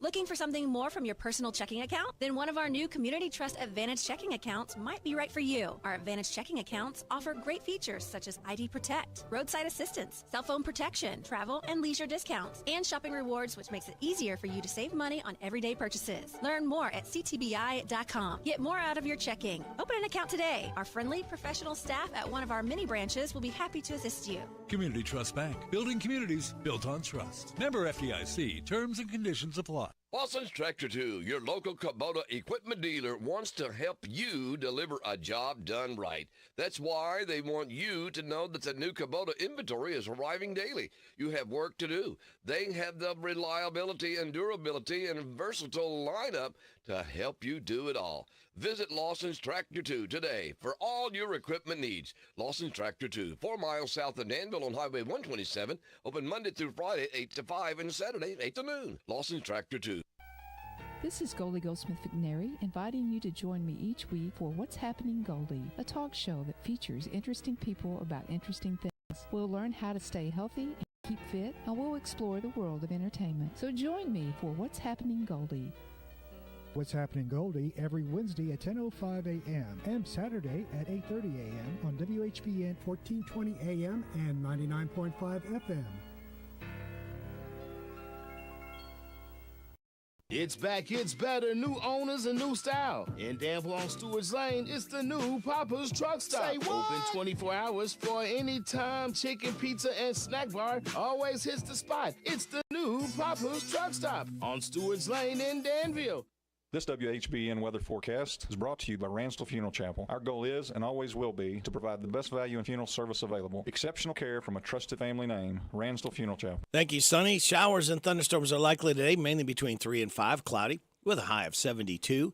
Looking for something more from your personal checking account? Then one of our new Community Trust Advantage checking accounts might be right for you. Our Advantage checking accounts offer great features such as ID Protect, roadside assistance, cell phone protection, travel and leisure discounts, and shopping rewards, which makes it easier for you to save money on everyday purchases. Learn more at ctbi.com. Get more out of your checking. Open an account today. Our friendly, professional staff at one of our many branches will be happy to assist you. Community Trust Bank. Building communities built on trust. Member FDIC. Terms and conditions apply. Lawson's Tractor 2, your local Kubota equipment dealer, wants to help you deliver a job done right. That's why they want you to know that the new Kubota inventory is arriving daily. You have work to do. They have the reliability and durability and versatile lineup to help you do it all. Visit Lawson's Tractor 2 today for all your equipment needs. Lawson's Tractor 2, 4 miles south of Danville on Highway 127, open Monday through Friday, 8 to 5, and Saturday, 8 to noon. Lawson's Tractor 2. This is Goldie Goldsmith McNary, inviting you to join me each week for What's Happening Goldie, a talk show that features interesting people about interesting things. We'll learn how to stay healthy and keep fit, and we'll explore the world of entertainment. So join me for What's Happening Goldie. What's Happening Goldie every Wednesday at 10:05 a.m. and Saturday at 8:30 a.m. on WHBN 1420 a.m. and 99.5 FM. It's back, it's better, new owners and new style. In Danville on Stewart's Lane, it's the new Papa's Truck Stop. Say what? Open 24 hours for anytime chicken, pizza, and snack bar. Always hits the spot. It's the new Papa's Truck Stop on Stewart's Lane in Danville. This WHBN weather forecast is brought to you by Ransdell Funeral Chapel. Our goal is and always will be to provide the best value in funeral service available. Exceptional care from a trusted family name, Ransdell Funeral Chapel. Thank you, Sonny. Showers and thunderstorms are likely today, mainly between 3 and 5, cloudy, with a high of 72.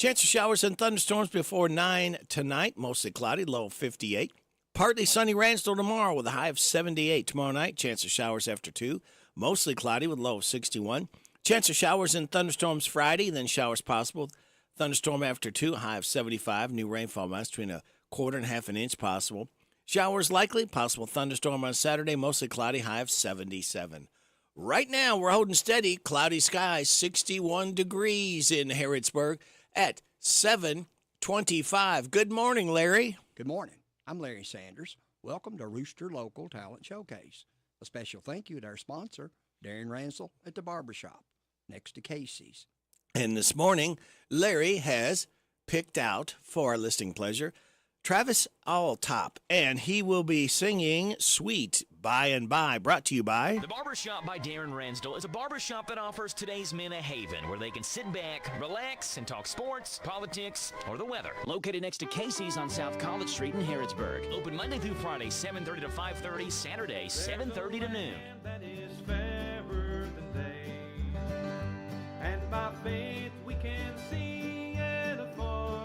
Chance of showers and thunderstorms before 9 tonight, mostly cloudy, low of 58. Partly sunny Ransdell tomorrow with a high of 78. Tomorrow night, chance of showers after 2, mostly cloudy with low of 61. Chance of showers and thunderstorms Friday, then showers possible. Thunderstorm after 2, a high of 75. New rainfall amounts between a quarter and half an inch possible. Showers likely, possible thunderstorm on Saturday, mostly cloudy, high of 77. Right now, we're holding steady, cloudy skies, 61 degrees in Harrodsburg at 7:25. Good morning, Larry. Good morning. I'm Larry Sanders. Welcome to Rooster Local Talent Showcase. A special thank you to our sponsor, Darren Ransdell at the Barbershop, next to Casey's. And this morning, Larry has picked out, for our listening pleasure, Travis Alltop, and he will be singing Sweet By and By, brought to you by... The Barbershop by Darren Ransdell is a barbershop that offers today's men a haven where they can sit back, relax, and talk sports, politics, or the weather. Located next to Casey's on South College Street in Harrodsburg. Open Monday through Friday, 7:30 to 5:30, Saturday, 7:30 to noon. That is fairer than day. And by faith we can see it afar.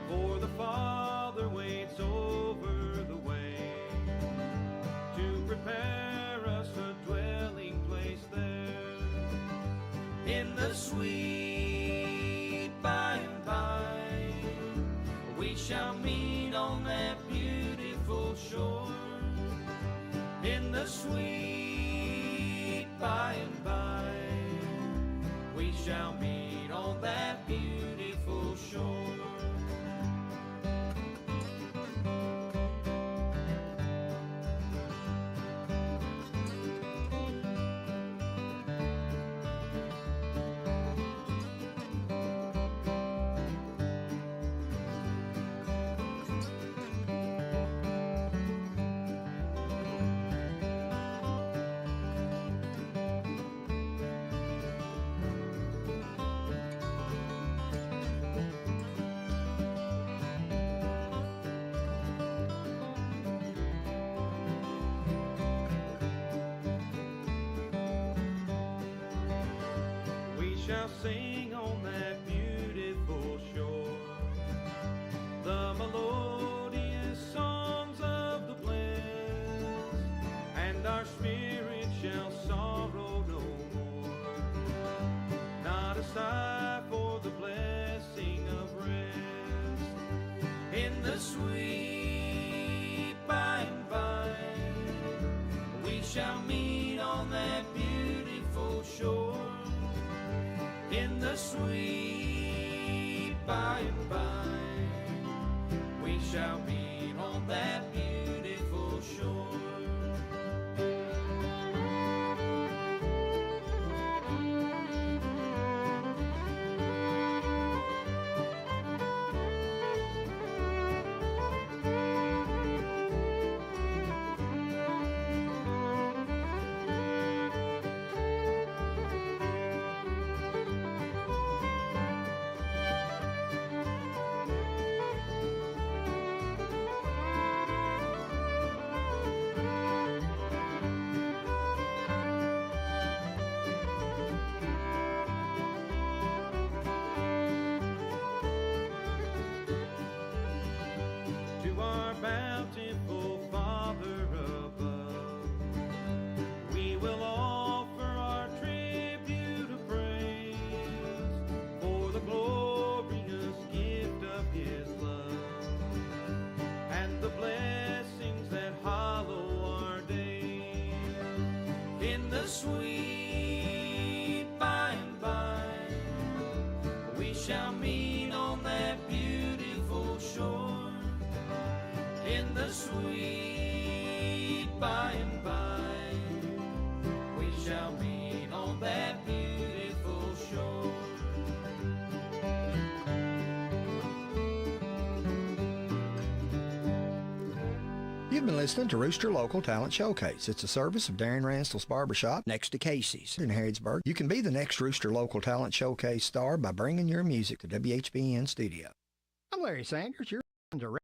For the Father waits over the way to prepare us a dwelling place there. In the sweet by and by, we shall meet on that beautiful shore. In the sweet by and by, we shall meet on that beautiful shore. Shall sing on that beautiful shore the melodious songs of the blessed, and our spirit shall sorrow no more. Not a sigh for the blessing of rest. In the sweet by and by, we shall meet on that beautiful shore. In the sweet by and by, we shall meet on that beautiful shore. on that beautiful shore. You've been listening to Rooster Local Talent Showcase. It's a service of Darren Ranstall's Barbershop next to Casey's in Harrodsburg. You can be the next Rooster Local Talent Showcase star by bringing your music to WHBN Studio. I'm Larry Sanders. You're directing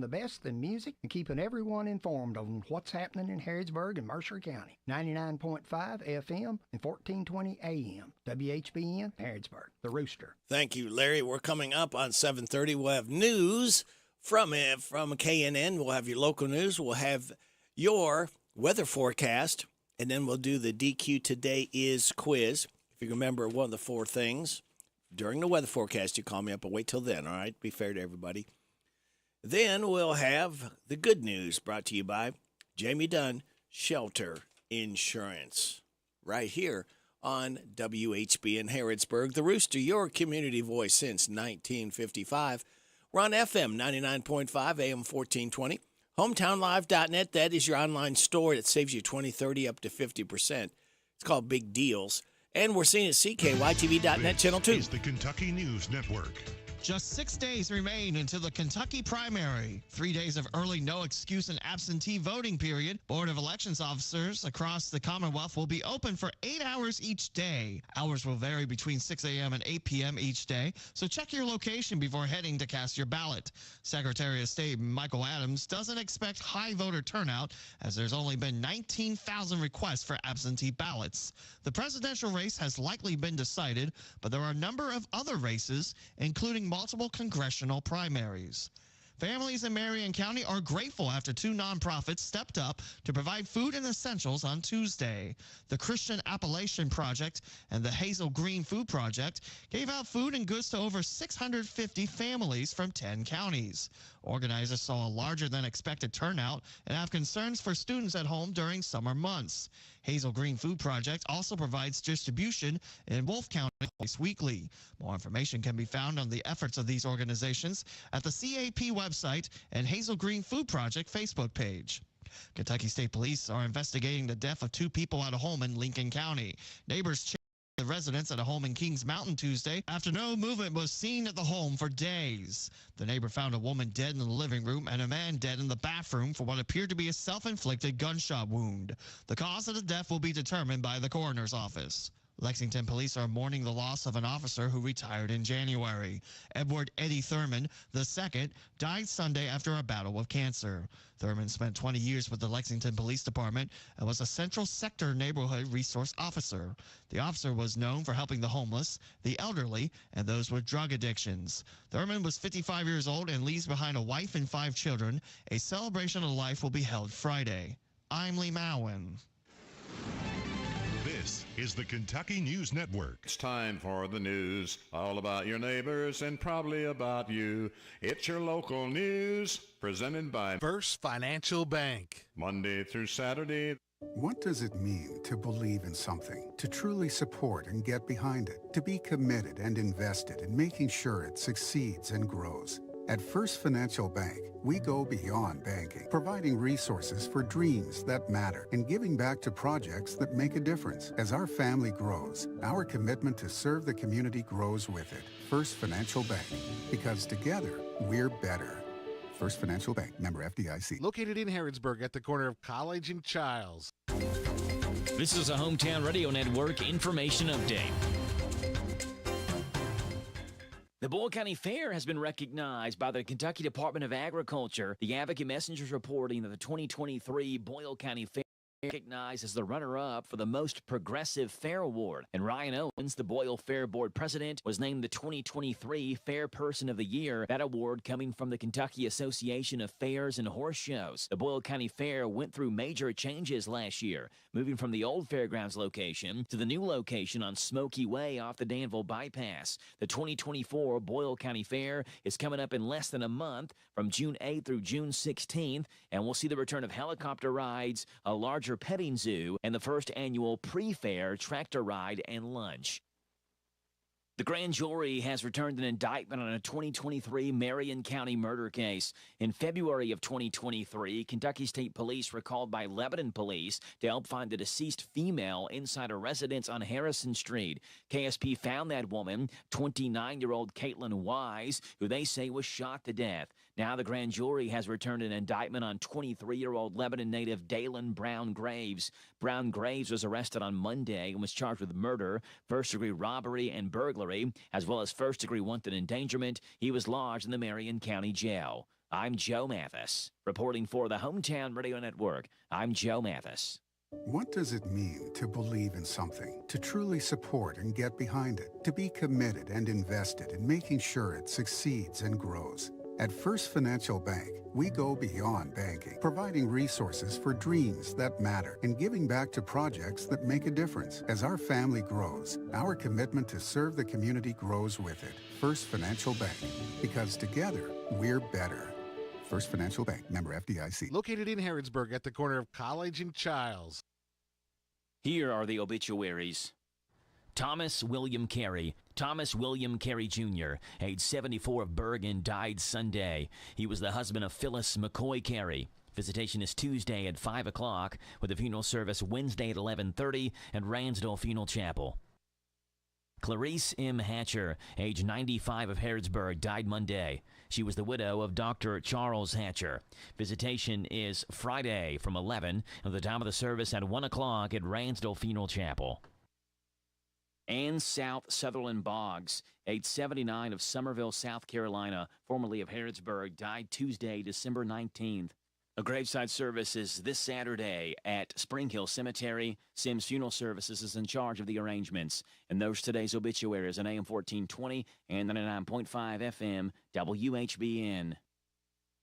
the best in music and keeping everyone informed on what's happening in Harrodsburg and Mercer County. 99.5 FM and 1420 AM. WHBN Harrodsburg, the Rooster. Thank you, Larry. We're coming up on 7:30. We'll have news from KNN. We'll have your local news. We'll have your weather forecast, and then we'll do the DQ Today Is quiz. If you remember one of the four things during the weather forecast, you call me up, but wait till then, all right? Be fair to everybody. Then we'll have the good news brought to you by Jamie Dunn Shelter Insurance right here on WHBN Harrodsburg. The Rooster, your community voice since 1955. We're on FM 99.5, AM 1420. HometownLive.net, that is your online store that saves you 20, 30, up to 50%. It's called Big Deals. And we're seeing at CKYTV.net, Channel 2. This is the Kentucky News Network. Just 6 days remain until the Kentucky primary. 3 days of early no excuse and absentee voting period. Board of Elections officers across the Commonwealth will be open for 8 hours each day. Hours will vary between 6 a.m. and 8 p.m. each day, so check your location before heading to cast your ballot. Secretary of State Michael Adams doesn't expect high voter turnout, as there's only been 19,000 requests for absentee ballots. The presidential race has likely been decided, but there are a number of other races, including multiple congressional primaries. Families in Marion County are grateful after two nonprofits stepped up to provide food and essentials on Tuesday. The Christian Appalachian Project and the Hazel Green Food Project gave out food and goods to over 650 families from 10 counties. Organizers saw a larger than expected turnout and have concerns for students at home during summer months. Hazel Green Food Project also provides distribution in Wolfe County twice weekly. More information can be found on the efforts of these organizations at the CAP website and Hazel Green Food Project Facebook page. Kentucky State Police are investigating the death of two people at a home in Lincoln County. Neighbors checked the residents at a home in Kings Mountain Tuesday after no movement was seen at the home for days. The neighbor found a woman dead in the living room and a man dead in the bathroom for what appeared to be a self-inflicted gunshot wound. The cause of the death will be determined by the coroner's office. Lexington police are mourning the loss of an officer who retired in January. Edward Eddie Thurman II died Sunday after a battle with cancer. Thurman spent 20 years with the Lexington Police Department and was a Central Sector Neighborhood Resource Officer. The officer was known for helping the homeless, the elderly, and those with drug addictions. Thurman was 55 years old and leaves behind a wife and 5 children. A celebration of life will be held Friday. I'm Lee Mowen. This is the Kentucky News Network. It's time for the news, all about your neighbors and probably about you. It's your local news, presented by First Financial Bank. Monday through Saturday. What does it mean to believe in something, to truly support and get behind it, to be committed and invested in making sure it succeeds and grows? At First Financial Bank, we go beyond banking, providing resources for dreams that matter and giving back to projects that make a difference. As our family grows, our commitment to serve the community grows with it. First Financial Bank, because together, we're better. First Financial Bank, member FDIC. Located in Harrodsburg at the corner of College and Childs. This is a Hometown Radio Network information update. The Boyle County Fair has been recognized by the Kentucky Department of Agriculture. The Advocate Messenger is reporting that the 2023 Boyle County Fair recognized as the runner-up for the Most Progressive Fair Award. And Ryan Owens, the Boyle Fair Board president, was named the 2023 Fair Person of the Year, that award coming from the Kentucky Association of Fairs and Horse Shows. The Boyle County Fair went through major changes last year, moving from the old fairgrounds location to the new location on Smoky Way off the Danville Bypass. The 2024 Boyle County Fair is coming up in less than a month, from June 8th through June 16th, and we'll see the return of helicopter rides, a larger petting zoo, and the first annual pre-fair tractor ride and lunch. The grand jury has returned an indictment on a 2023 Marion County murder case. In February of 2023, Kentucky State Police were called by Lebanon police to help find the deceased female inside a residence on Harrison Street. KSP found that woman, 29-year-old Caitlin Wise, who they say was shot to death. Now the grand jury has returned an indictment on 23-year-old Lebanon native Dalen Brown Graves. Brown Graves was arrested on Monday and was charged with murder, first-degree robbery, and burglary, as well as first-degree wanton endangerment. He was lodged in the Marion County Jail. I'm Joe Mathis, reporting for the Hometown Radio Network. I'm Joe Mathis. What does it mean to believe in something, to truly support and get behind it, to be committed and invested in making sure it succeeds and grows? At First Financial Bank, we go beyond banking, providing resources for dreams that matter and giving back to projects that make a difference. As our family grows, our commitment to serve the community grows with it. First Financial Bank, because together, we're better. First Financial Bank, member FDIC. Located in Harrodsburg at the corner of College and Childs. Here are the obituaries. Thomas William Carey. Thomas William Carey Jr., age 74 of Bergen, died Sunday. He was the husband of Phyllis McCoy Carey. Visitation is Tuesday at 5 o'clock, with a funeral service Wednesday at 11:30 at Ransdell Funeral Chapel. Clarice M. Hatcher, age 95 of Harrodsburg, died Monday. She was the widow of Dr. Charles Hatcher. Visitation is Friday from 11, and the time of the service at 1 o'clock at Ransdell Funeral Chapel. Ann South Sutherland Boggs, age 79 of Somerville, South Carolina, formerly of Harrodsburg, died Tuesday, December 19th. A graveside service is this Saturday at Spring Hill Cemetery. Sims Funeral Services is in charge of the arrangements. And those today's obituaries on AM 1420 and 99.5 FM WHBN.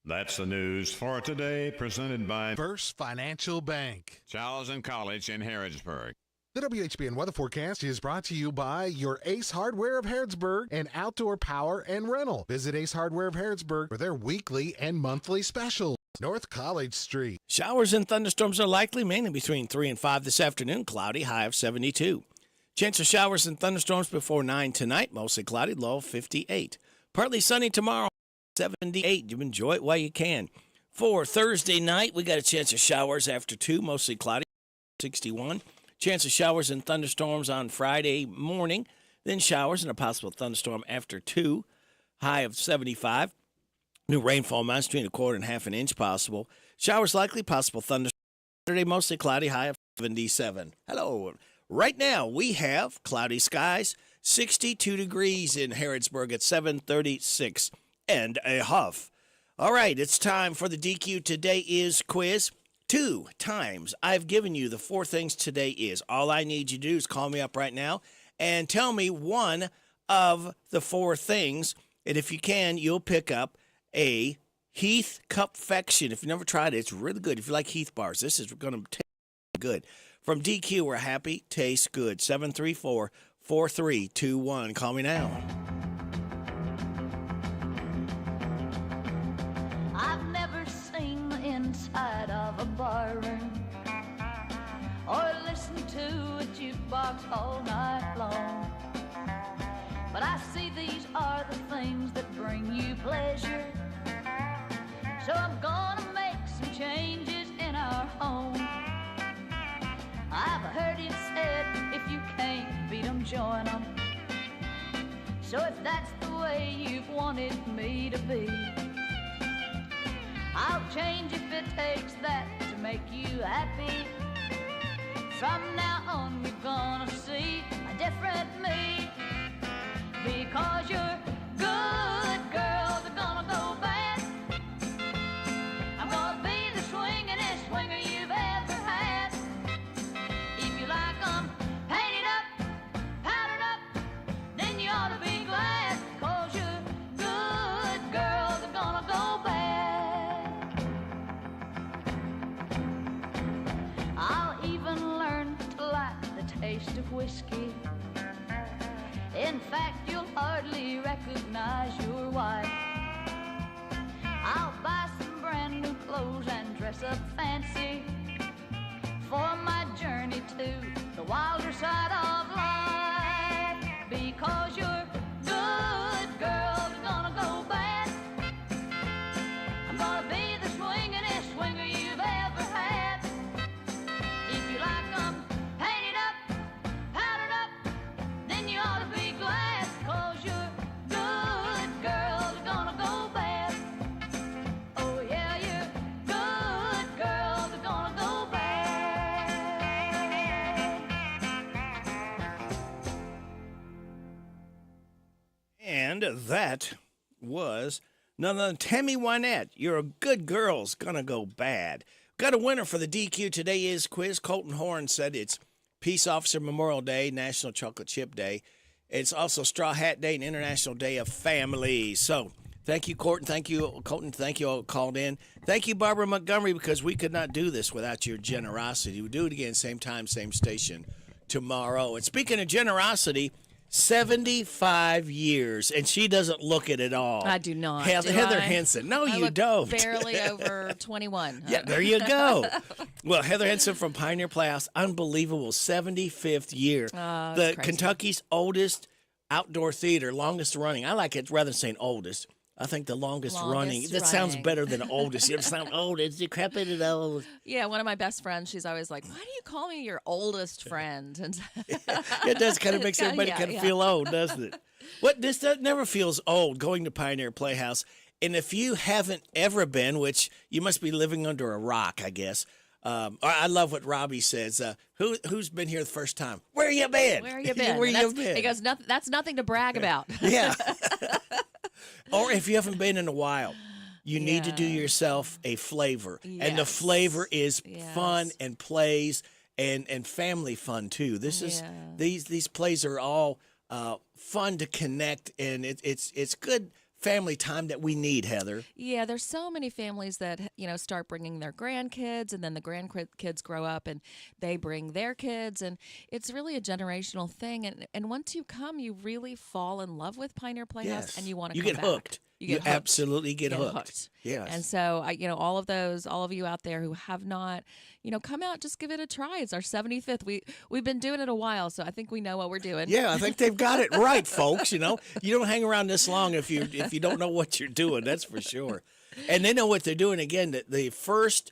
That's the news for today, presented by First Financial Bank. Charles and College in Harrodsburg. The WHBN weather forecast is brought to you by your Ace Hardware of Harrodsburg and Outdoor Power and Rental. Visit Ace Hardware of Harrodsburg for their weekly and monthly specials. North College Street. Showers and thunderstorms are likely, mainly between 3 and 5 this afternoon. Cloudy, high of 72. Chance of showers and thunderstorms before 9 tonight. Mostly cloudy, low of 58. Partly sunny tomorrow, 78. You enjoy it while you can. For Thursday night, we got a chance of showers after 2, mostly cloudy, 61. Chance of showers and thunderstorms on Friday morning, then showers and a possible thunderstorm after 2, high of 75. New rainfall amounts between a quarter and half an inch possible. Showers likely, possible thunderstorms Saturday, mostly cloudy, high of 77. Hello. Right now, we have cloudy skies, 62 degrees in Harrodsburg at 7:36 and a huff. All right, it's time for the DQ Today Is quiz. 2 times I've given you the 4 things today is. All I need you to do is call me up right now and tell me one of the 4 things. And if you can, you'll pick up a Heath Cupfection. If you've never tried it, it's really good. If you like Heath bars, this is going to taste good. From DQ, we're happy, tastes good. 734-4321. Call me now. I've never seen the inside of a bar room or listened to a jukebox all night long. But I see these are the things that bring you pleasure. So I'm gonna make some changes in our home. I've heard it said, if you can't beat 'em, join 'em. So if that's the way you've wanted me to be, I'll change if it takes that to make you happy. From now on, you're gonna see a different me. Because you're good girls are gonna go bad. I'm gonna be the swingin'est swinger you've ever had. If you like 'em painted up, powdered up, then you ought to be glad. Cause you're good girls are gonna go bad. I'll even learn to like the taste of whiskey. In fact, you'll hardly recognize your wife. I'll buy some brand new clothes and dress up fancy for my journey to the wilder side of life. Because you're And that was none other than Tammy Wynette. You're a good girl's gonna go bad. Got a winner for the DQ Today Is quiz. Colton Horn said it's Peace Officer Memorial Day, National Chocolate Chip Day. It's also Straw Hat Day and International Day of Family. So thank you, Colton. Thank you, Colton. Thank you all who called in. Thank you, Barbara Montgomery, because we could not do this without your generosity. We'll do it again, same time, same station tomorrow. And speaking of generosity, 75 years, and she doesn't look it at all. I do not. Heather Henson. No, you don't. Barely over 21. Yeah, there you go. Well, Heather Henson from Pioneer Playhouse, unbelievable 75th year. That's crazy. Kentucky's oldest outdoor theater, longest running. I like it rather than saying oldest. I think the longest running. That sounds better than oldest. You ever sound old? It's decrepit and old. Yeah, one of my best friends, she's always like, why do you call me your oldest friend? And It does kind of makes everybody kind of feel old, doesn't it? This never feels old, going to Pioneer Playhouse. And if you haven't ever been, which you must be living under a rock, I guess. I love what Robbie says. Who's been here the first time? Where you been? Where you been? Where you been? He goes, that's nothing to brag about. Yeah. Or if you haven't been in a while, you need to do yourself a flavor. And the flavor is fun and plays and family fun too. This is these plays are all fun to connect, and it's good family time that we need, Heather. Yeah, there's so many families that, start bringing their grandkids, and then the grandkids grow up and they bring their kids, and it's really a generational thing. And once you come, you really fall in love with Pioneer Playhouse, and you want to come back. Hooked. You get hooked. Absolutely get hooked. Yes. And so, all of you out there who have not, come out, just give it a try. It's our 75th. We've been doing it a while, so I think we know what we're doing. Yeah, I think they've got it right, folks. You don't hang around this long if you don't know what you're doing. That's for sure. And they know what they're doing. Again, the first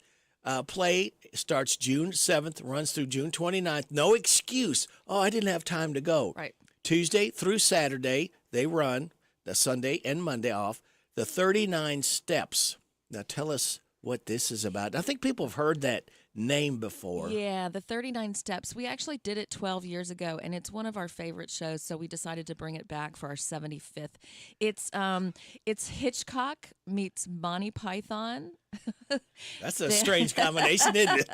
play starts June 7th, runs through June 29th. No excuse. Oh, I didn't have time to go. Right. Tuesday through Saturday, they run. The Sunday and Monday off, the 39 Steps. Now tell us what this is about. I think people have heard that name before. Yeah, the 39 Steps. We actually did it 12 years ago, and it's one of our favorite shows, so we decided to bring it back for our 75th. It's Hitchcock meets Monty Python. That's a strange combination, isn't it?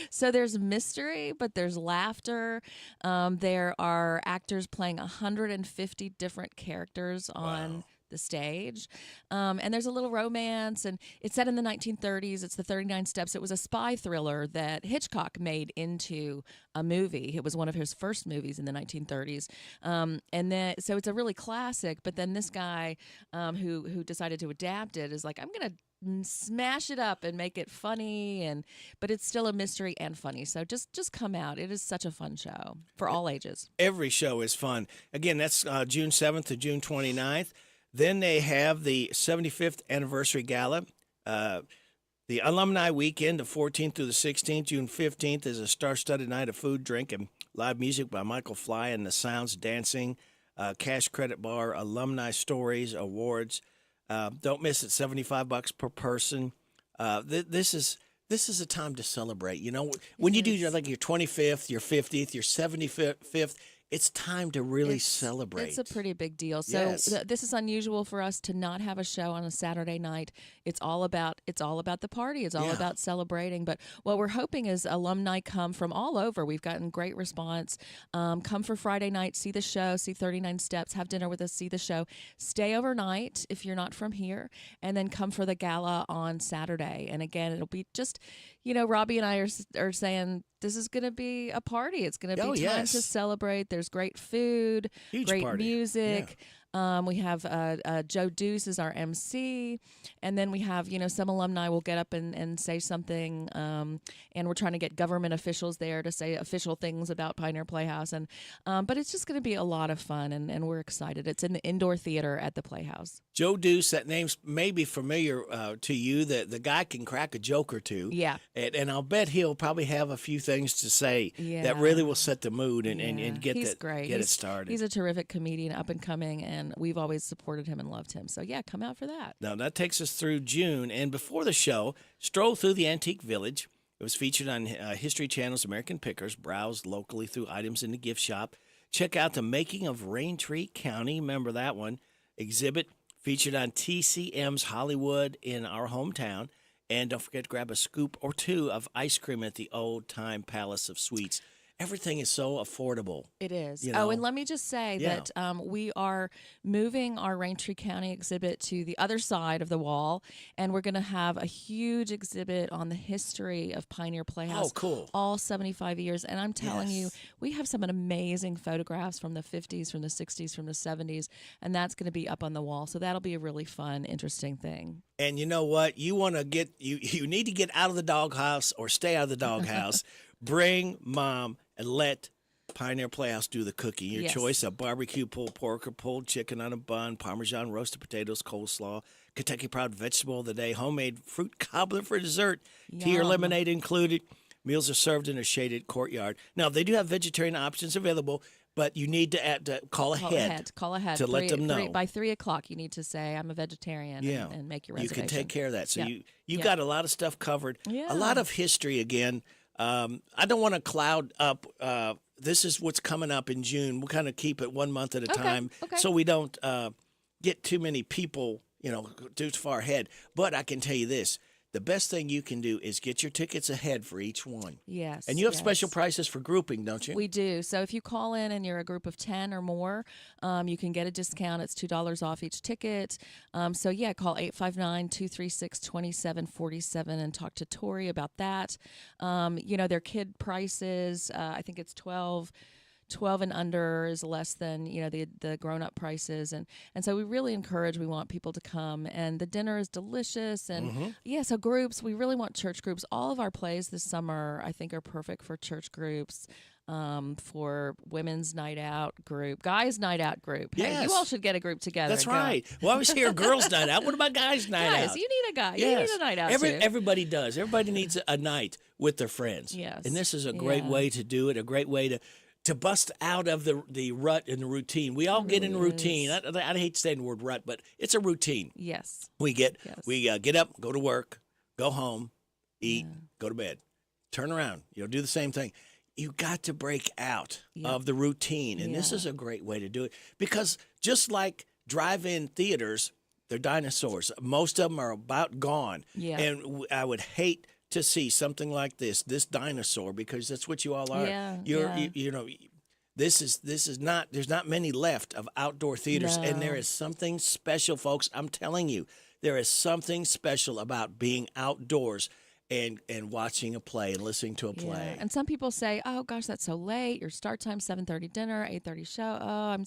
So there's mystery, but there's laughter. There are actors playing 150 different characters on the stage. And there's a little romance, and it's set in the 1930s. It's the 39 Steps. It was a spy thriller that Hitchcock made into a movie. It was one of his first movies in the 1930s. So it's a really classic, but then this guy who decided to adapt it is like, I'm going to smash it up and make it funny, but it's still a mystery and funny. So just come out. It is such a fun show for all ages. Every show is fun. Again, that's June 7th to June 29th. Then they have the 75th anniversary gala. The alumni weekend, the 14th through the 16th. June 15th is a star-studded night of food, drink, and live music by Michael Fly and the Sounds, dancing, cash credit bar, alumni stories, awards. Don't miss it. $75 per person. This is a time to celebrate. When you do your 25th, your 50th, your 75th, it's time to really celebrate. It's a pretty big deal. So this is unusual for us to not have a show on a Saturday night. It's all about the party. It's all about celebrating. But what we're hoping is alumni come from all over. We've gotten great response. Come for Friday night, see the show, see 39 Steps, have dinner with us, see the show. Stay overnight if you're not from here, and then come for the gala on Saturday. And again, it'll be just, Robbie and I are saying this is going to be a party. It's going to be time to celebrate. There's great food, great music. We have Joe Deuce is our MC, and then we have some alumni will get up and say something, and we're trying to get government officials there to say official things about Pioneer Playhouse, but it's just going to be a lot of fun, and we're excited. It's in the indoor theater at the Playhouse. Joe Deuce, that name's maybe familiar to you. The guy can crack a joke or two. Yeah, and I'll bet he'll probably have a few things to say that really will set the mood and get it started. He's a terrific comedian, up and coming, and we've always supported him and loved him. So, come out for that. Now, that takes us through June. And before the show, stroll through the Antique Village. It was featured on History Channel's American Pickers. Browse locally through items in the gift shop. Check out the making of Raintree County. Remember that one. exhibit featured on TCM's Hollywood in our hometown. And don't forget to grab a scoop or two of ice cream at the Old Time Palace of Sweets. Everything is so affordable. It is. You know? Oh, and let me just say that we are moving our Raintree County exhibit to the other side of the wall, and we're going to have a huge exhibit on the history of Pioneer Playhouse. Oh, cool. All 75 years. And I'm telling you, Yes. we have some amazing photographs from the 50s, from the 60s, from the 70s, and that's going to be up on the wall. So that'll be a really fun, interesting thing. And you know what? You want to get you need to get out of the doghouse or stay out of the doghouse. Bring mom and let Pioneer Playhouse do the cooking. Your Yes. choice of barbecue pulled pork or pulled chicken on a bun, Parmesan roasted potatoes, coleslaw, Kentucky Proud Vegetable of the Day, homemade fruit cobbler for dessert, tea or Yum. lemonade included. Meals are served in a shaded courtyard. Now, they do have vegetarian options available, but you need to call ahead. Call ahead. to let them know. By 3 o'clock, you need to say, I'm a vegetarian, and make your You reservation. can take care of that. So Yeah. you Yeah. got a lot of stuff covered. Yeah. A lot of history again. I don't want to cloud up. This is what's coming up in June. We'll kind of keep it 1 month at a time, so we don't get too many people, too far ahead. But I can tell you this: the best thing you can do is get your tickets ahead for each one. Yes. And you have yes. special prices for grouping, don't you? We do. So if you call in and you're a group of 10 or more, you can get a discount. It's $2 off each ticket. So, yeah, call 859-236-2747 and talk to Tori about that. Their kid prices, I think it's 12 and under is less than the grown-up prices, and so we really we want people to come, and the dinner is delicious, and so groups, we really want church groups. All of our plays this summer I think are perfect for church groups, for women's night out group, guys night out group. Hey, Yes. you all should get a group together. That's and go. right. Well, I always hear girls' night out. What about guys' night out? Guys, you need a guy. Yes. You need a night out too. Everybody does. Everybody needs a night with their friends. Yes. And this is a great way to do it, a great way to bust out of the rut and the routine. We all get in a routine. I hate saying the word rut, but it's a routine. Yes. We get up, go to work, go home, eat, go to bed, turn around, do the same thing. You got to break out of the routine, and this is a great way to do it, because just like drive-in theaters, they're dinosaurs. Most of them are about gone. Yeah. And I would hate to see something like this dinosaur, because that's what you all are. This is not, there's not many left of outdoor theaters, and there is something special, folks. I'm telling you, there is something special about being outdoors and watching a play and listening to a play. Yeah. And some people say, "Oh gosh, that's so late. Your start time 7:30 dinner, 8:30 show. Oh, I'm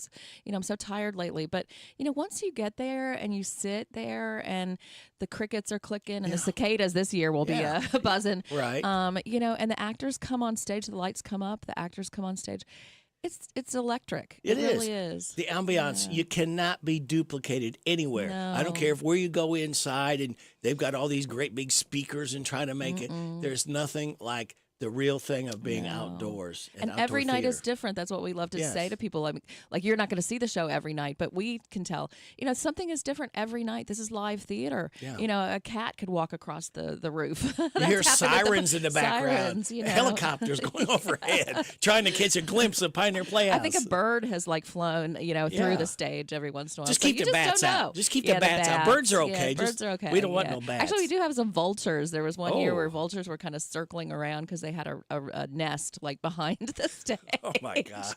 so tired lately." But once you get there and you sit there and the crickets are clicking and the cicadas this year will be buzzing, right? And the actors come on stage, the lights come up, the actors come on stage. It's electric. It really is. The ambiance, you cannot be duplicated anywhere. No. I don't care where you go inside and they've got all these great big speakers and trying to make it. There's nothing like the real thing of being outdoors. And every night is different. That's what we love to say to people. Like you're not going to see the show every night, but we can tell, something is different every night. This is live theater. Yeah. A cat could walk across the roof. You hear sirens in the background, Sirens, helicopters going overhead, trying to catch a glimpse of Pioneer Playhouse. I think a bird has flown, through the stage every once in a while. Just So keep you the bats don't out. know. Just keep the bats out. Birds are okay. Birds are okay. We don't want no bats. Actually, we do have some vultures. There was one year where vultures were kind of circling around because they had a nest behind the stage. Oh my gosh.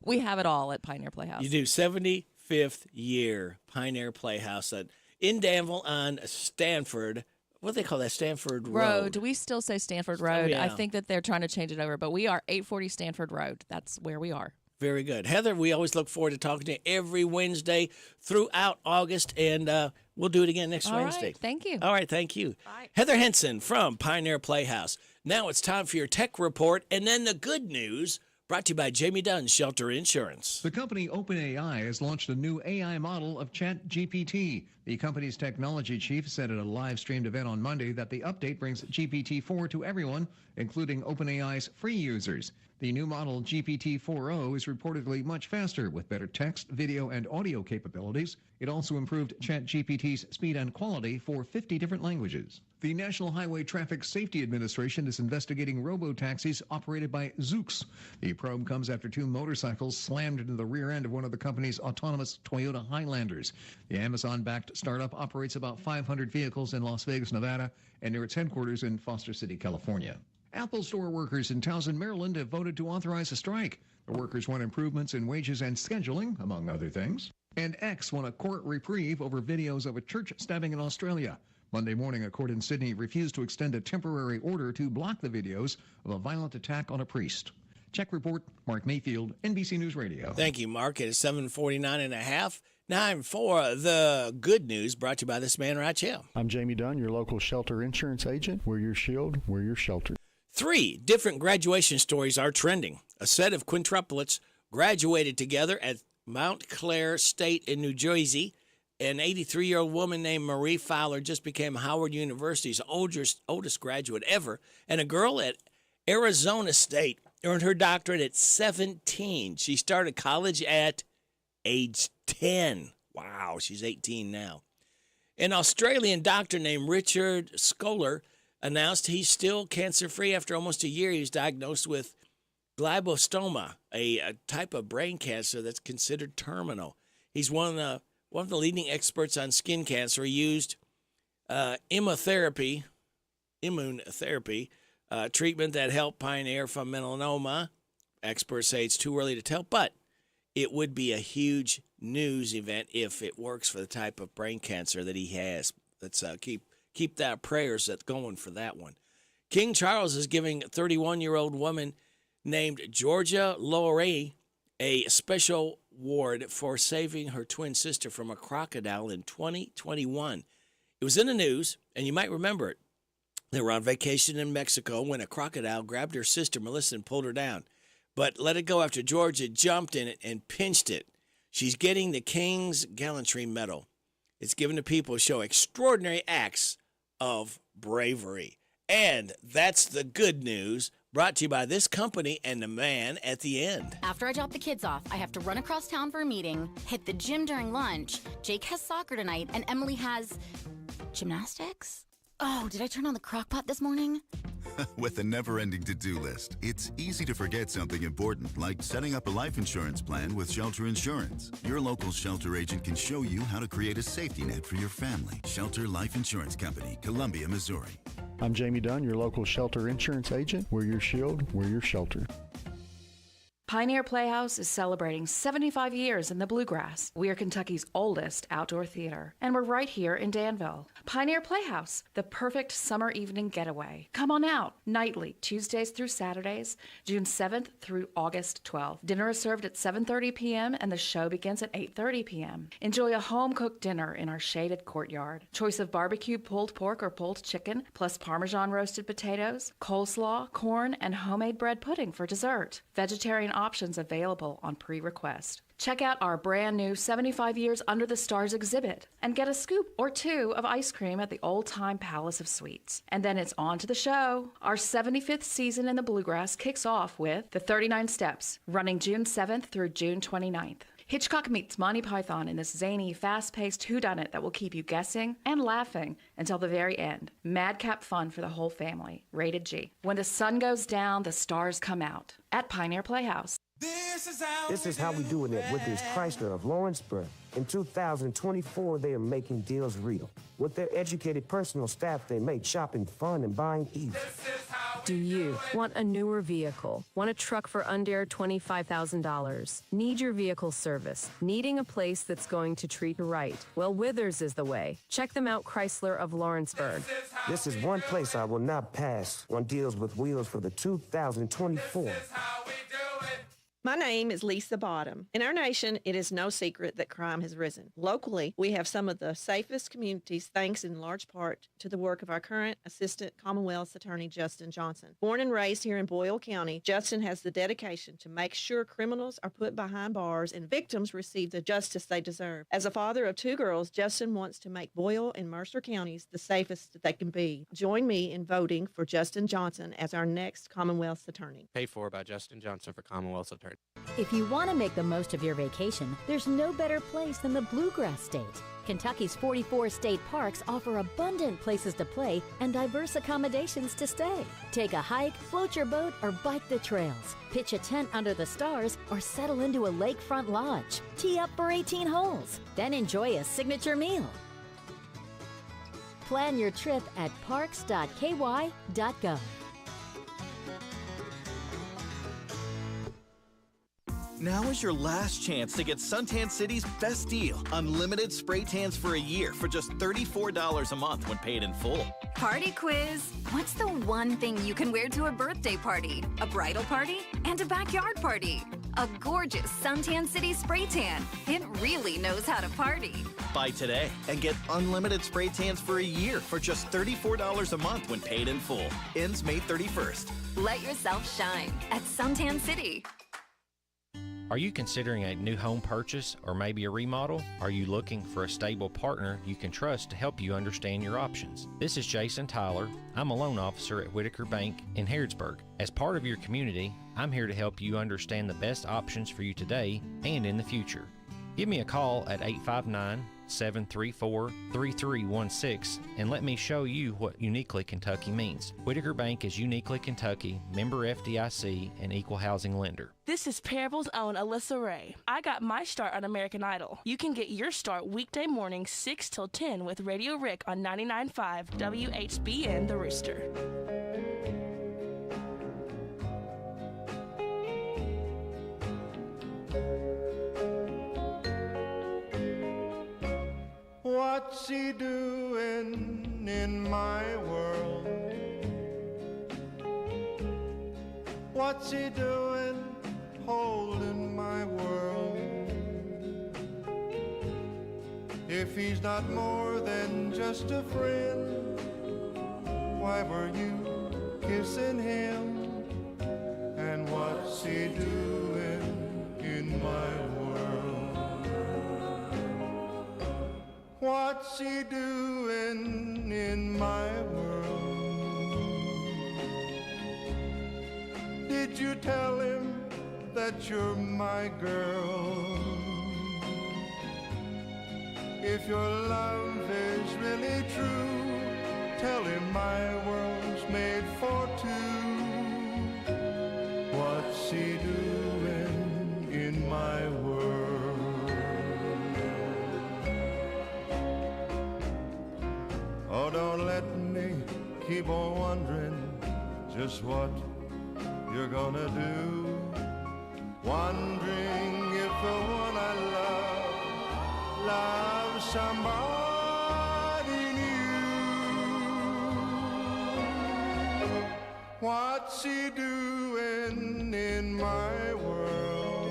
We have it all at Pioneer Playhouse. You do. 75th year Pioneer Playhouse in Danville on Stanford. What do they call that? Stanford Road. Do we still say Stanford Road? yeah. I think that they're trying to change it over, but we are 840 Stanford Road. That's where we are. Very good. Heather, we always look forward to talking to you every Wednesday throughout August, and we'll do it again next Wednesday. Right, thank you. All right, thank you. Bye. Heather Henson from Pioneer Playhouse. Now it's time for your tech report, and then the good news, brought to you by Jamie Dunn's Shelter Insurance. The company OpenAI has launched a new AI model of ChatGPT. The company's technology chief said at a live-streamed event on Monday that the update brings GPT-4 to everyone, including OpenAI's free users. The new model GPT-4o is reportedly much faster with better text, video, and audio capabilities. It also improved ChatGPT's speed and quality for 50 different languages. The National Highway Traffic Safety Administration is investigating robo-taxis operated by Zoox. The probe comes after 2 motorcycles slammed into the rear end of one of the company's autonomous Toyota Highlanders. The Amazon-backed startup operates about 500 vehicles in Las Vegas, Nevada, and near its headquarters in Foster City, California. Apple Store workers in Towson, Maryland have voted to authorize a strike. The workers want improvements in wages and scheduling, among other things. And X won a court reprieve over videos of a church stabbing in Australia. Monday morning, a court in Sydney refused to extend a temporary order to block the videos of a violent attack on a priest. Check report, Mark Mayfield, NBC News Radio. Thank you, Mark. It is 7:49.5. Time for the good news brought to you by this man right here. I'm Jamie Dunn, your local shelter insurance agent. We're your shield. We're your shelter. 3 different graduation stories are trending. A set of quintuplets graduated together at Mount Clair State in New Jersey. An 83-year-old woman named Marie Fowler just became Howard University's oldest graduate ever. And a girl at Arizona State earned her doctorate at 17. She started college at age 10. Wow, she's 18 now. An Australian doctor named Richard Scholar announced he's still cancer-free after almost a year. He was diagnosed with glioblastoma, a type of brain cancer that's considered terminal. He's one of the leading experts on skin cancer. He used immunotherapy treatment that helped pioneer from melanoma. Experts say it's too early to tell, but it would be a huge news event if it works for the type of brain cancer that he has. Let's keep that prayers that's going for that one. King Charles is giving a 31-year-old woman named Georgia Laurie a special award for saving her twin sister from a crocodile in 2021. It was in the news, and you might remember it. They were on vacation in Mexico when a crocodile grabbed her sister, Melissa, and pulled her down, but let it go after Georgia jumped in it and pinched it. She's getting the King's Gallantry Medal. It's given to people who show extraordinary acts of bravery. And that's the good news, brought to you by this company and the man at the end. After I drop the kids off, I have to run across town for a meeting, hit the gym during lunch. Jake has soccer tonight, and Emily has gymnastics? Oh, did I turn on the crock pot this morning? With a never-ending to-do list, it's easy to forget something important, like setting up a life insurance plan with Shelter Insurance. Your local Shelter agent can show you how to create a safety net for your family. Shelter Life Insurance Company, Columbia, Missouri. I'm Jamie Dunn, your local shelter insurance agent. We're your shield. We're your shelter. Pioneer Playhouse is celebrating 75 years in the Bluegrass. We are Kentucky's oldest outdoor theater, and we're right here in Danville. Pioneer Playhouse, the perfect summer evening getaway. Come on out, nightly, Tuesdays through Saturdays, June 7th through August 12th. Dinner is served at 7:30 p.m. and the show begins at 8:30 p.m. Enjoy a home-cooked dinner in our shaded courtyard. Choice of barbecue pulled pork or pulled chicken, plus Parmesan roasted potatoes, coleslaw, corn, and homemade bread pudding for dessert. Vegetarian options available on pre-request. Check out our brand new 75 Years Under the Stars exhibit and get a scoop or 2 of ice cream at the Old Time Palace of Sweets. And then it's on to the show. Our 75th season in the Bluegrass kicks off with The 39 Steps, running June 7th through June 29th. Hitchcock meets Monty Python in this zany, fast-paced whodunit that will keep you guessing and laughing until the very end. Madcap fun for the whole family. Rated G. When the sun goes down, the stars come out. At Pioneer Playhouse. This is how we doing it with this Chrysler of Lawrenceburg. In 2024, they are making deals real. With their educated personal staff, they make shopping fun and buying easy. Do you want a newer vehicle? Want a truck for under $25,000? Need your vehicle service? Needing a place that's going to treat you right? Well, Withers is the way. Check them out, Chrysler of Lawrenceburg. This is one place I will not pass on deals with wheels for the 2024. My name is Lisa Bottom. In our nation, it is no secret that crime has risen. Locally, we have some of the safest communities thanks in large part to the work of our current Assistant Commonwealth's Attorney, Justin Johnson. Born and raised here in Boyle County, Justin has the dedication to make sure criminals are put behind bars and victims receive the justice they deserve. As a father of 2 girls, Justin wants to make Boyle and Mercer counties the safest that they can be. Join me in voting for Justin Johnson as our next Commonwealth's Attorney. Paid for by Justin Johnson for Commonwealth's Attorney. If you want to make the most of your vacation, there's no better place than the Bluegrass State. Kentucky's 44 state parks offer abundant places to play and diverse accommodations to stay. Take a hike, float your boat, or bike the trails. Pitch a tent under the stars or settle into a lakefront lodge. Tee up for 18 holes, then enjoy a signature meal. Plan your trip at parks.ky.gov. Now is your last chance to get Suntan City's best deal. Unlimited spray tans for a year for just $34 a month when paid in full. Party quiz. What's the one thing you can wear to a birthday party, a bridal party, and a backyard party? A gorgeous Suntan City spray tan. It really knows how to party. Buy today and get unlimited spray tans for a year for just $34 a month when paid in full. Ends May 31st. Let yourself shine at Suntan City. Are you considering a new home purchase or maybe a remodel? Are you looking for a stable partner you can trust to help you understand your options? This is Jason Tyler. I'm a loan officer at Whitaker Bank in Harrodsburg. As part of your community, I'm here to help you understand the best options for you today and in the future. Give me a call at 859-734-3316 and let me show you what uniquely Kentucky means. Whitaker Bank is uniquely Kentucky, member FDIC, and equal housing lender. This is Parable's own Alyssa Ray. I got my start on American Idol. You can get your start weekday mornings 6 till 10 with Radio Rick on 99.5 WHBN The Rooster. What's he doing in my world? What's he doing holding my world? If he's not more than just a friend, why were you kissing him? And what's he doing in my world? What's he doing in my world? Did you tell him that you're my girl? If your love is really true, tell him my world's made for two. What's he doing in my world? Oh, don't let me keep on wondering just what you're gonna do. Wondering if the one I love loves somebody new. What's he doing in my world?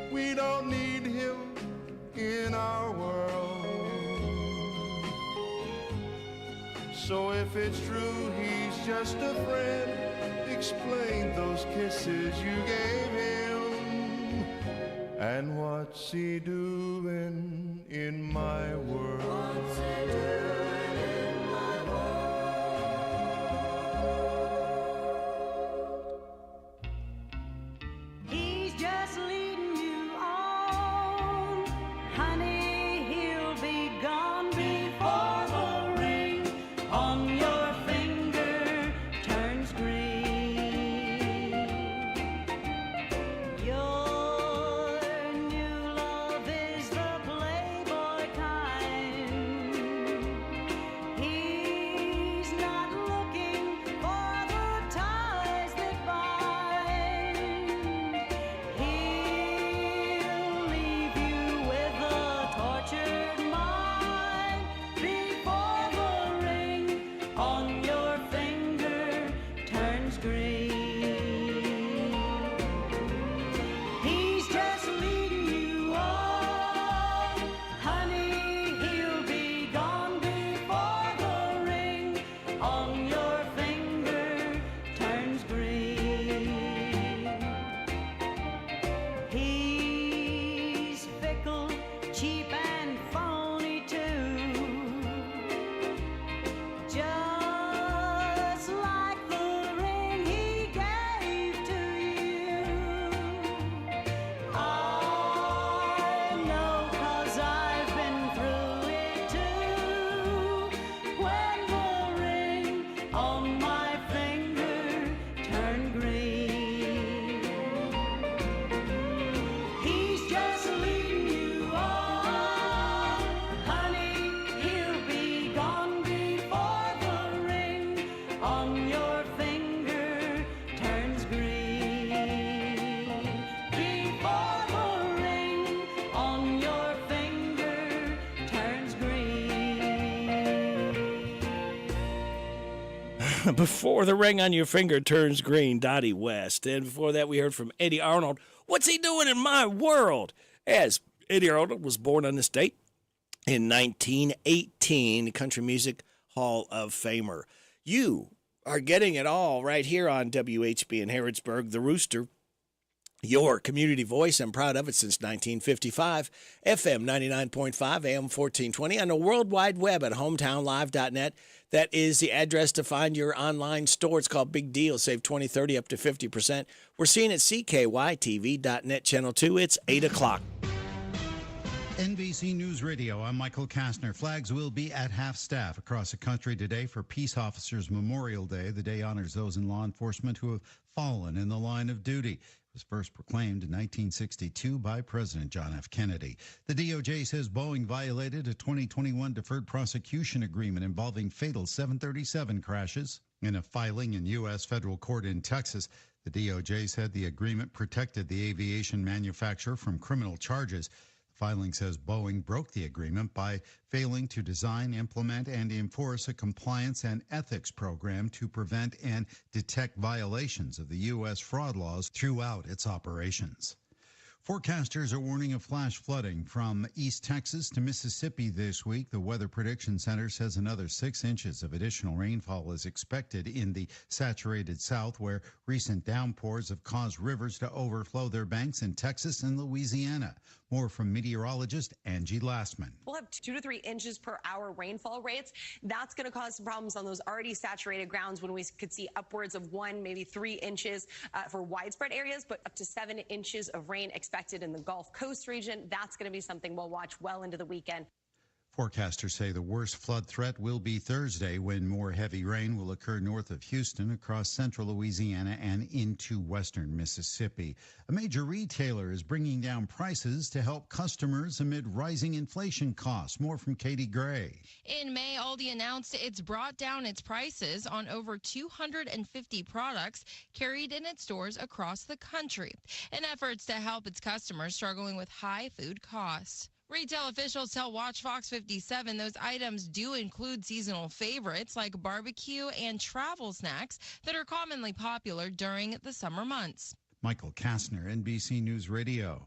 We don't need him in our world. So if it's true he's just a friend, explain those kisses you gave him. And what's he doing in my world? What's he doing in my world? He's just leading you on, honey, he'll be gone before the ring on your finger turns green. Your new love is the playboy kind. Before the ring on your finger turns green, Dottie West. And before that, we heard from Eddie Arnold. What's he doing in my world? As Eddie Arnold was born on this date in 1918, Country Music Hall of Famer. You are getting it all right here on WHB in Harrodsburg, The Rooster. Your community voice. I'm proud of it since 1955. FM 99.5, AM 1420 on the World Wide Web at hometownlive.net. That is the address to find your online store. It's called Big Deal. Save 20, 30, up to 50%. We're seeing at CKYTV.net Channel 2. It's 8 o'clock. NBC News Radio, I'm Michael Kastner. Flags will be at half-staff across the country today for Peace Officers Memorial Day. The day honors those in law enforcement who have fallen in the line of duty. It was first proclaimed in 1962 by President John F. Kennedy. The DOJ says Boeing violated a 2021 deferred prosecution agreement involving fatal 737 crashes. In a filing in U.S. federal court in Texas, the DOJ said the agreement protected the aviation manufacturer from criminal charges. Filing says Boeing broke the agreement by failing to design, implement, and enforce a compliance and ethics program to prevent and detect violations of the U.S. fraud laws throughout its operations. Forecasters are warning of flash flooding from East Texas to Mississippi this week. The Weather Prediction Center says another 6 inches of additional rainfall is expected in the saturated South, where recent downpours have caused rivers to overflow their banks in Texas and Louisiana. More from meteorologist Angie Lastman. We'll have 2 to 3 inches per hour rainfall rates. That's going to cause some problems on those already saturated grounds when we could see upwards of 1, maybe 3 inches for widespread areas, but up to 7 inches of rain expected in the Gulf Coast region. That's going to be something we'll watch well into the weekend. Forecasters say the worst flood threat will be Thursday, when more heavy rain will occur north of Houston, across central Louisiana, and into western Mississippi. A major retailer is bringing down prices to help customers amid rising inflation costs. More from Katie Gray. In May, Aldi announced it's brought down its prices on over 250 products carried in its stores across the country, in efforts to help its customers struggling with high food costs. Retail officials tell Watch Fox 57 those items do include seasonal favorites like barbecue and travel snacks that are commonly popular during the summer months. Michael Kastner, NBC News Radio.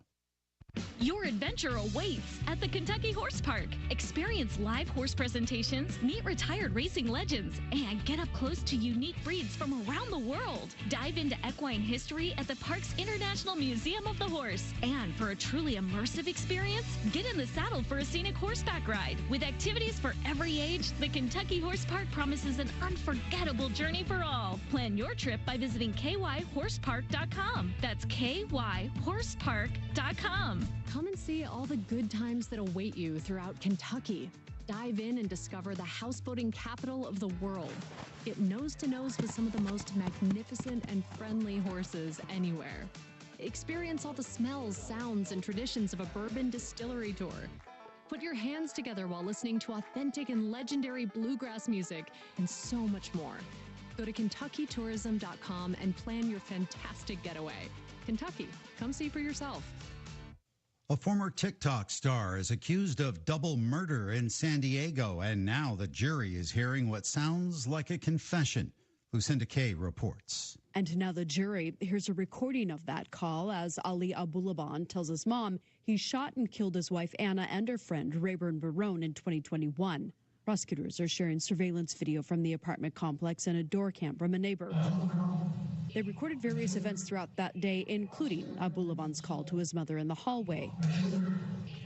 Your adventure awaits at the Kentucky Horse Park. Experience live horse presentations, meet retired racing legends, and get up close to unique breeds from around the world. Dive into equine history at the park's International Museum of the Horse. And for a truly immersive experience, get in the saddle for a scenic horseback ride. With activities for every age, the Kentucky Horse Park promises an unforgettable journey for all. Plan your trip by visiting kyhorsepark.com. That's kyhorsepark.com. Come and see all the good times that await you throughout Kentucky. Dive in and discover the houseboating capital of the world. Get nose-to-nose with some of the most magnificent and friendly horses anywhere. Experience all the smells, sounds, and traditions of a bourbon distillery tour. Put your hands together while listening to authentic and legendary bluegrass music, and so much more. Go to KentuckyTourism.com and plan your fantastic getaway. Kentucky, come see for yourself. A former TikTok star is accused of double murder in San Diego, and now the jury is hearing what sounds like a confession. Lucinda Kay reports. And now the jury hears a recording of that call as Ali Abulaban tells his mom he shot and killed his wife Anna and her friend Rayburn Barone in 2021. Prosecutors are sharing surveillance video from the apartment complex and a door cam from a neighbor. They recorded various events throughout that day, including Abulaban's call to his mother in the hallway.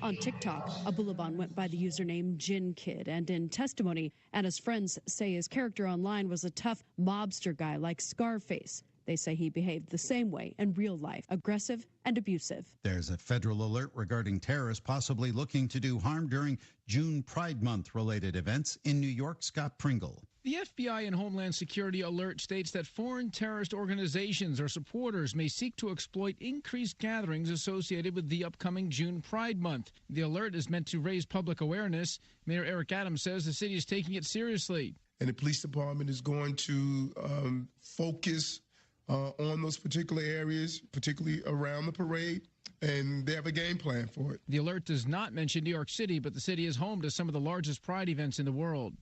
On TikTok, Abulaban went by the username Gin Kid, and in testimony, Anna's friends say his character online was a tough mobster guy like Scarface. They say he behaved the same way in real life, aggressive and abusive. There's a federal alert regarding terrorists possibly looking to do harm during June Pride Month related events. In New York, Scott Pringle. The FBI and Homeland Security alert states that foreign terrorist organizations or supporters may seek to exploit increased gatherings associated with the upcoming June Pride Month. The alert is meant to raise public awareness. Mayor Eric Adams says the city is taking it seriously. And the police department is going to focus on those particular areas, particularly around the parade, and they have a game plan for it. The alert does not mention New York City, but the city is home to some of the largest pride events in the world.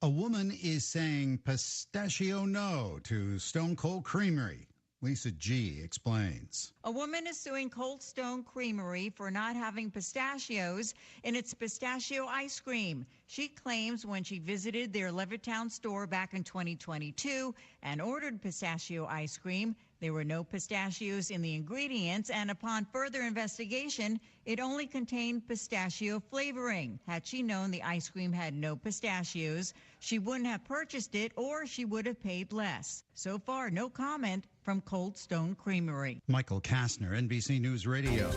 A woman is saying pistachio no to Stone Cold Creamery. Lisa G. explains. A woman is suing Cold Stone Creamery for not having pistachios in its pistachio ice cream. She claims when she visited their Levittown store back in 2022 and ordered pistachio ice cream, there were no pistachios in the ingredients, and upon further investigation, it only contained pistachio flavoring. Had she known the ice cream had no pistachios, she wouldn't have purchased it, or she would have paid less. So far, no comment from Cold Stone Creamery. Michael Kastner, NBC News Radio.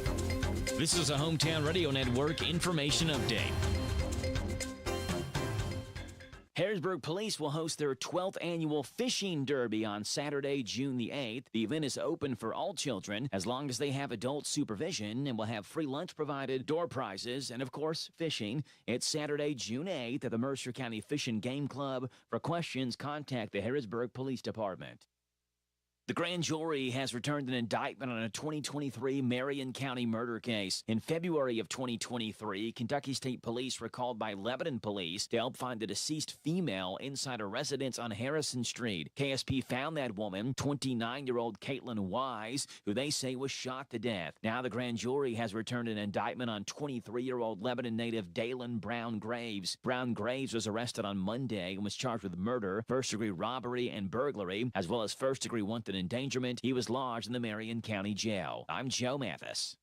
This is a Hometown Radio Network information update. Harrisburg Police will host their 12th annual Fishing Derby on Saturday, June the 8th. The event is open for all children as long as they have adult supervision and will have free lunch provided, door prizes, and of course, fishing. It's Saturday, June 8th at the Mercer County Fish and Game Club. For questions, contact the Harrisburg Police Department. The grand jury has returned an indictment on a 2023 Marion County murder case. In February of 2023, Kentucky State Police were called by Lebanon Police to help find the deceased female inside a residence on Harrison Street. KSP found that woman, 29-year-old Caitlin Wise, who they say was shot to death. Now the grand jury has returned an indictment on 23-year-old Lebanon native Dalen Brown Graves. Brown Graves was arrested on Monday and was charged with murder, first-degree robbery, and burglary, as well as first-degree wanted endangerment. He was lodged in the Marion County Jail. I'm Joe Mathis.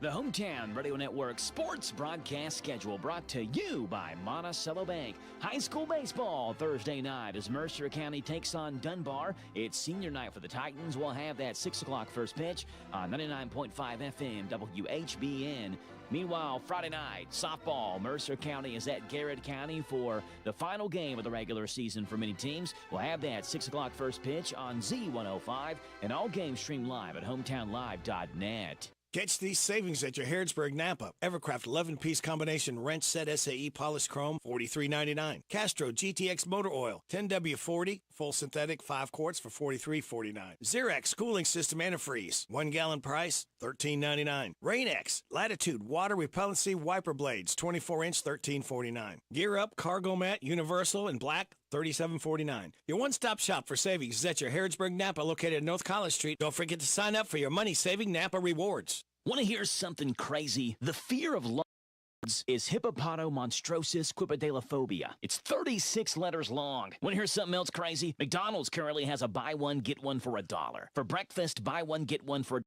The Hometown Radio Network sports broadcast schedule brought to you by Monticello Bank. High school baseball Thursday night as Mercer County takes on Dunbar. It's senior night for the Titans. We'll have that 6 o'clock first pitch on 99.5 FM WHBN. Meanwhile, Friday night, softball. Mercer County is at Garrett County for the final game of the regular season for many teams. We'll have that 6 o'clock first pitch on Z105, and all games streamed live at hometownlive.net. Catch these savings at your Harrodsburg Napa. Evercraft 11-piece combination wrench set SAE polished chrome, $43.99. Castro GTX motor oil, 10W40, full synthetic, 5 quarts for $43.49. Xerox cooling system antifreeze, 1 gallon price, $13.99. Rain-X Latitude water repellency wiper blades, 24-inch, $13.49. Gear Up cargo mat, universal in black, $37.49. Your one-stop shop for savings is at your Harrodsburg Napa, located at North College Street. Don't forget to sign up for your money-saving Napa rewards. Want to hear something crazy? The fear of lizards is hippopotomonstrosis quippedalophobia. It's 36 letters long. Want to hear something else crazy? McDonald's currently has a buy one, get one for $1. For breakfast, buy one, get one for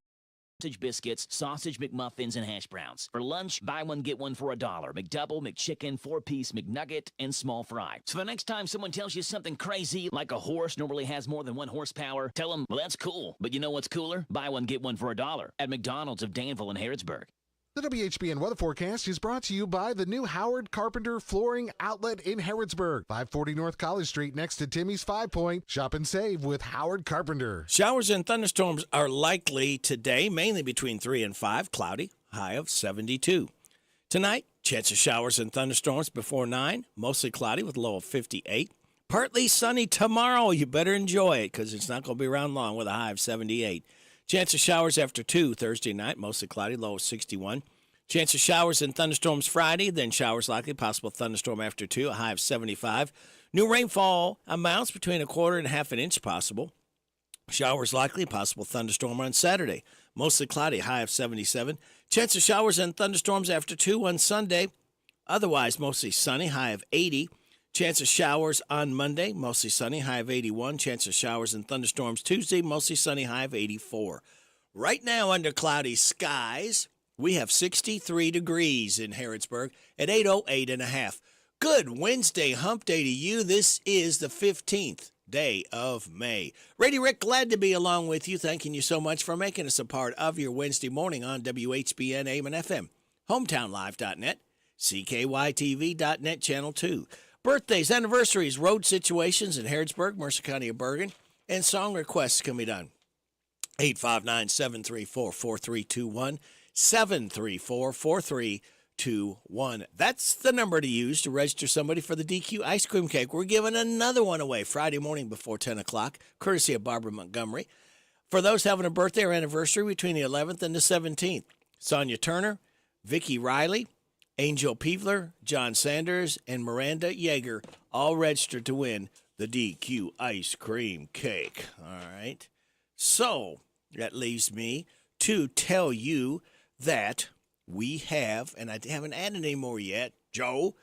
sausage biscuits, sausage McMuffins, and hash browns. For lunch, buy one, get one for $1. McDouble, McChicken, 4-piece McNugget, and small fry. So the next time someone tells you something crazy, like a horse normally has more than 1 horsepower, tell them, well, that's cool. But you know what's cooler? Buy one, get one for $1 at McDonald's of Danville and Harrodsburg. The WHBN weather forecast is brought to you by the new Howard Carpenter Flooring Outlet in Harrodsburg, 540 North College Street, next to Timmy's 5 Point. Shop and save with Howard Carpenter. Showers and thunderstorms are likely today, mainly between 3 and 5, cloudy, high of 72. Tonight, chance of showers and thunderstorms before 9, mostly cloudy with a low of 58. Partly sunny tomorrow. You better enjoy it because it's not going to be around long with a high of 78. Chance of showers after 2 Thursday night, mostly cloudy, low of 61. Chance of showers and thunderstorms Friday, then showers likely, possible thunderstorm after 2, a high of 75. New rainfall amounts between 1/4 and 1/2 inch possible. Showers likely, possible thunderstorm on Saturday, mostly cloudy, high of 77. Chance of showers and thunderstorms after 2 on Sunday, otherwise mostly sunny, high of 80. Chance of showers on Monday, mostly sunny, high of 81. Chance of showers and thunderstorms Tuesday, mostly sunny, high of 84. Right now, under cloudy skies, we have 63 degrees in Harrodsburg at 8:08.5. Good Wednesday hump day to you. This is the 15th day of May. Brady Rick, glad to be along with you. Thanking you so much for making us a part of your Wednesday morning on WHBN AM and FM, hometownlive.net, CKYTV.net, Channel 2. Birthdays, anniversaries, road situations in Harrodsburg, Mercer County of Bergen, and song requests can be done. 859-734-4321, 734-4321. That's the number to use to register somebody for the DQ ice cream cake. We're giving another one away Friday morning before 10 o'clock, courtesy of Barbara Montgomery. For those having a birthday or anniversary between the 11th and the 17th, Sonia Turner, Vicki Riley, Angel Peevler, John Sanders, and Miranda Yeager all registered to win the DQ ice cream cake. All right. So that leaves me to tell you that we have, and I haven't added any more yet, Joe,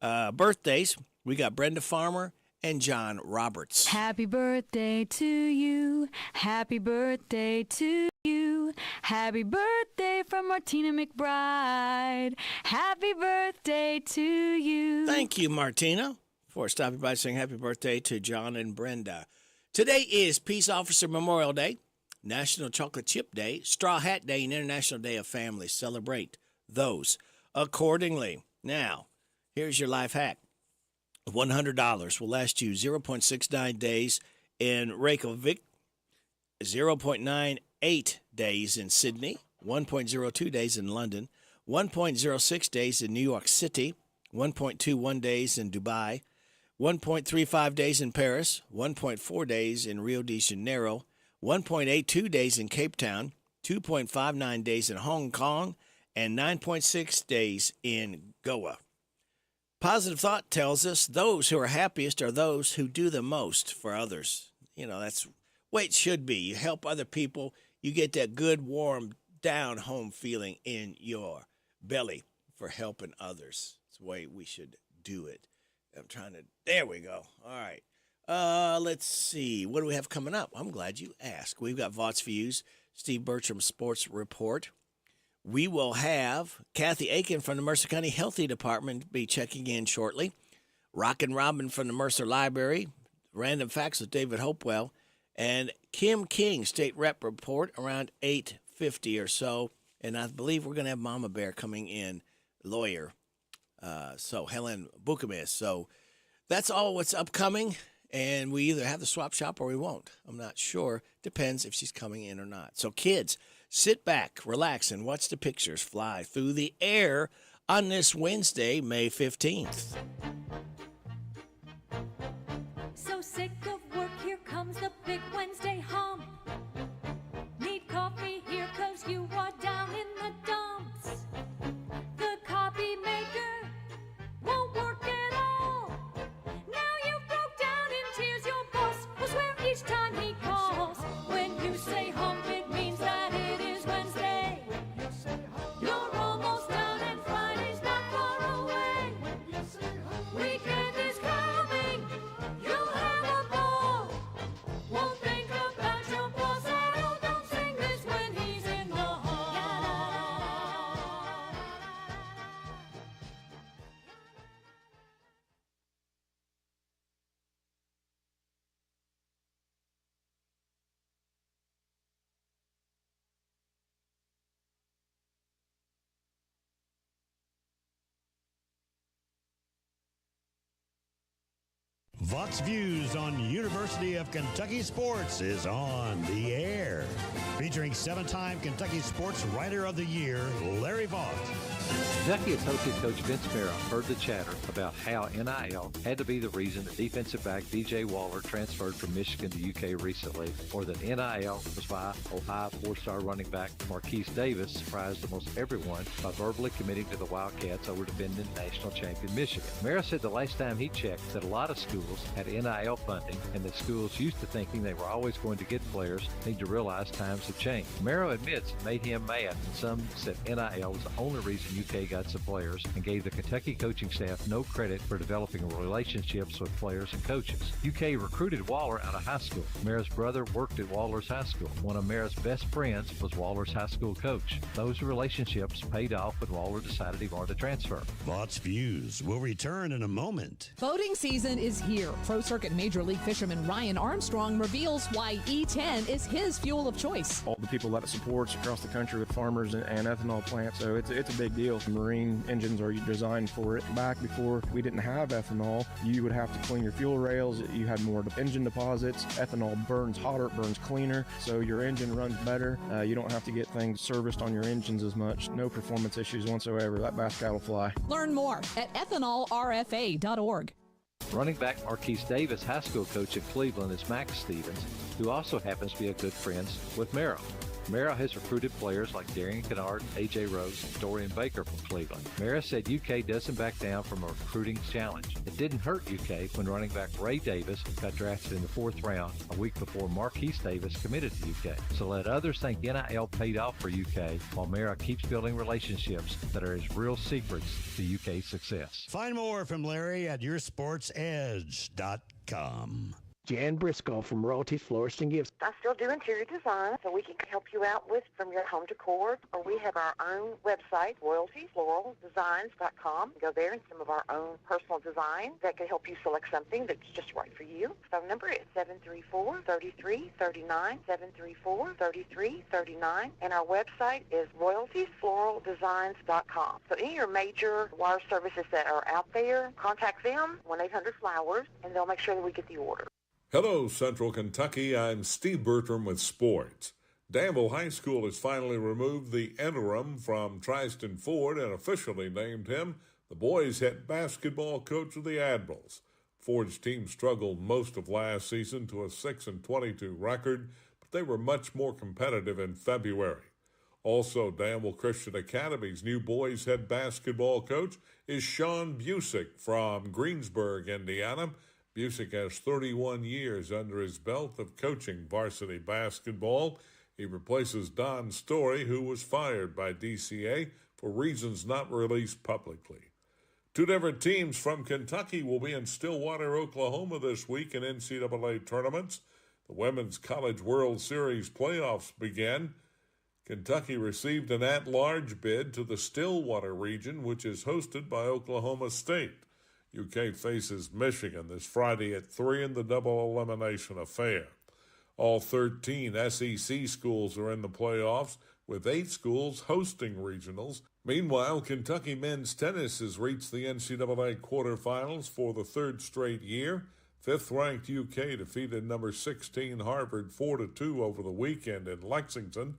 birthdays. We got Brenda Farmer and John Roberts. Happy birthday to you. Happy birthday to you. Happy birthday from Martina McBride. Happy birthday to you. Thank you, Martina, for stopping by saying happy birthday to John and Brenda. Today is Peace Officer Memorial Day, National Chocolate Chip Day, Straw Hat Day, and International Day of Families. Celebrate those accordingly. Now, here's your life hack. $100 will last you 0.69 days in Reykjavik, 0.98 days in Sydney, 1.02 days in London, 1.06 days in New York City, 1.21 days in Dubai, 1.35 days in Paris, 1.4 days in Rio de Janeiro, 1.82 days in Cape Town, 2.59 days in Hong Kong, and 9.6 days in Goa. Positive thought tells us those who are happiest are those who do the most for others. You know, that's the way it should be. You help other people, you get that good, warm, down home feeling in your belly for helping others. It's the way we should do it. There we go. All right. Let's see. What do we have coming up? I'm glad you asked. We've got Vaught's Views, Steve Bertram's Sports Report. We will have Kathy Aiken from the Mercer County Healthy Department be checking in shortly. Rockin' Robin from the Mercer Library. Random Facts with David Hopewell. And Kim King, State Rep Report, around 8:50 or so. And I believe we're going to have Mama Bear coming in, lawyer. So Helen Bukamis. So that's all what's upcoming. And we either have the swap shop or we won't. I'm not sure. Depends if she's coming in or not. So kids, sit back, relax, and watch the pictures fly through the air on this Wednesday, May 15th. So sick of work, here comes the big Wednesday hump. Need coffee here 'cause you are down in the dumps. The copy maker won't work at all. Now you broke down in tears, your boss will swear each time he calls. When you say hump, it means that it is Wednesday. You're almost done and Friday's not far away. Weekend is coming, you'll have a ball. Won't think about your boss at all. Don't sing this when he's in the hall. Vox Views on University of Kentucky Sports is on the air. Featuring 7-time Kentucky Sports Writer of the Year, Larry Vaught. Kentucky Associate Coach Vince Marrow heard the chatter about how NIL had to be the reason that defensive back DJ Waller transferred from Michigan to UK recently, or that NIL was why Ohio 4-star running back Marquise Davis surprised almost everyone by verbally committing to the Wildcats over defending national champion Michigan. Marrow said the last time he checked that a lot of schools had NIL funding and that schools used to thinking they were always going to get players need to realize times have changed. Marrow admits it made him mad, and some said NIL was the only reason UK got some players, and gave the Kentucky coaching staff no credit for developing relationships with players and coaches. UK recruited Waller out of high school. Marrow's brother worked at Waller's high school. One of Marrow's best friends was Waller's high school coach. Those relationships paid off when Waller decided he wanted to transfer. Vaught's Views will return in a moment. Boating season is here. Pro Circuit Major League fisherman Ryan Armstrong reveals why E10 is his fuel of choice. All the people that it supports across the country with farmers and ethanol plants, so it's a big deal. Marine engines are designed for it. Back before we didn't have ethanol, you would have to clean your fuel rails. You had more engine deposits. Ethanol burns hotter, it burns cleaner, so your engine runs better. You don't have to get things serviced on your engines as much. No performance issues whatsoever. That bass cat will fly. Learn more at ethanolrfa.org. Running back Marquise Davis, high school coach at Cleveland, is Max Stevens, who also happens to be a good friend with Marrow. Mara has recruited players like Darian Kennard, A.J. Rose, and Dorian Baker from Cleveland. Mara said UK doesn't back down from a recruiting challenge. It didn't hurt UK when running back Ray Davis got drafted in the 4th round a week before Marquise Davis committed to UK. So let others think NIL paid off for UK while Mara keeps building relationships that are his real secrets to UK success. Find more from Larry at yoursportsedge.com. Jan Briscoe from Royalties Florist and Gifts. I still do interior design, so we can help you out with from your home decor, or we have our own website, royaltiesfloraldesigns.com. Go there and some of our own personal design that can help you select something that's just right for you. Phone number is 734-3339, 734-3339, and our website is royaltiesfloraldesigns.com. So any of your major wire services that are out there, contact them, 1-800-FLOWERS, and they'll make sure that we get the order. Hello, Central Kentucky. I'm Steve Bertram with sports. Danville High School has finally removed the interim from Tristan Ford and officially named him the boys' head basketball coach of the Admirals. Ford's team struggled most of last season to a 6-22 record, but they were much more competitive in February. Also, Danville Christian Academy's new boys' head basketball coach is Sean Busick from Greensburg, Indiana. Busick has 31 years under his belt of coaching varsity basketball. He replaces Don Story, who was fired by DCA for reasons not released publicly. Two different teams from Kentucky will be in Stillwater, Oklahoma this week in NCAA tournaments. The Women's College World Series playoffs began. Kentucky received an at-large bid to the Stillwater region, which is hosted by Oklahoma State. UK faces Michigan this Friday at 3 in the double elimination affair. All 13 SEC schools are in the playoffs, with 8 schools hosting regionals. Meanwhile, Kentucky men's tennis has reached the NCAA quarterfinals for the 3rd straight year. 5th-ranked UK defeated number 16 Harvard 4-2 over the weekend in Lexington.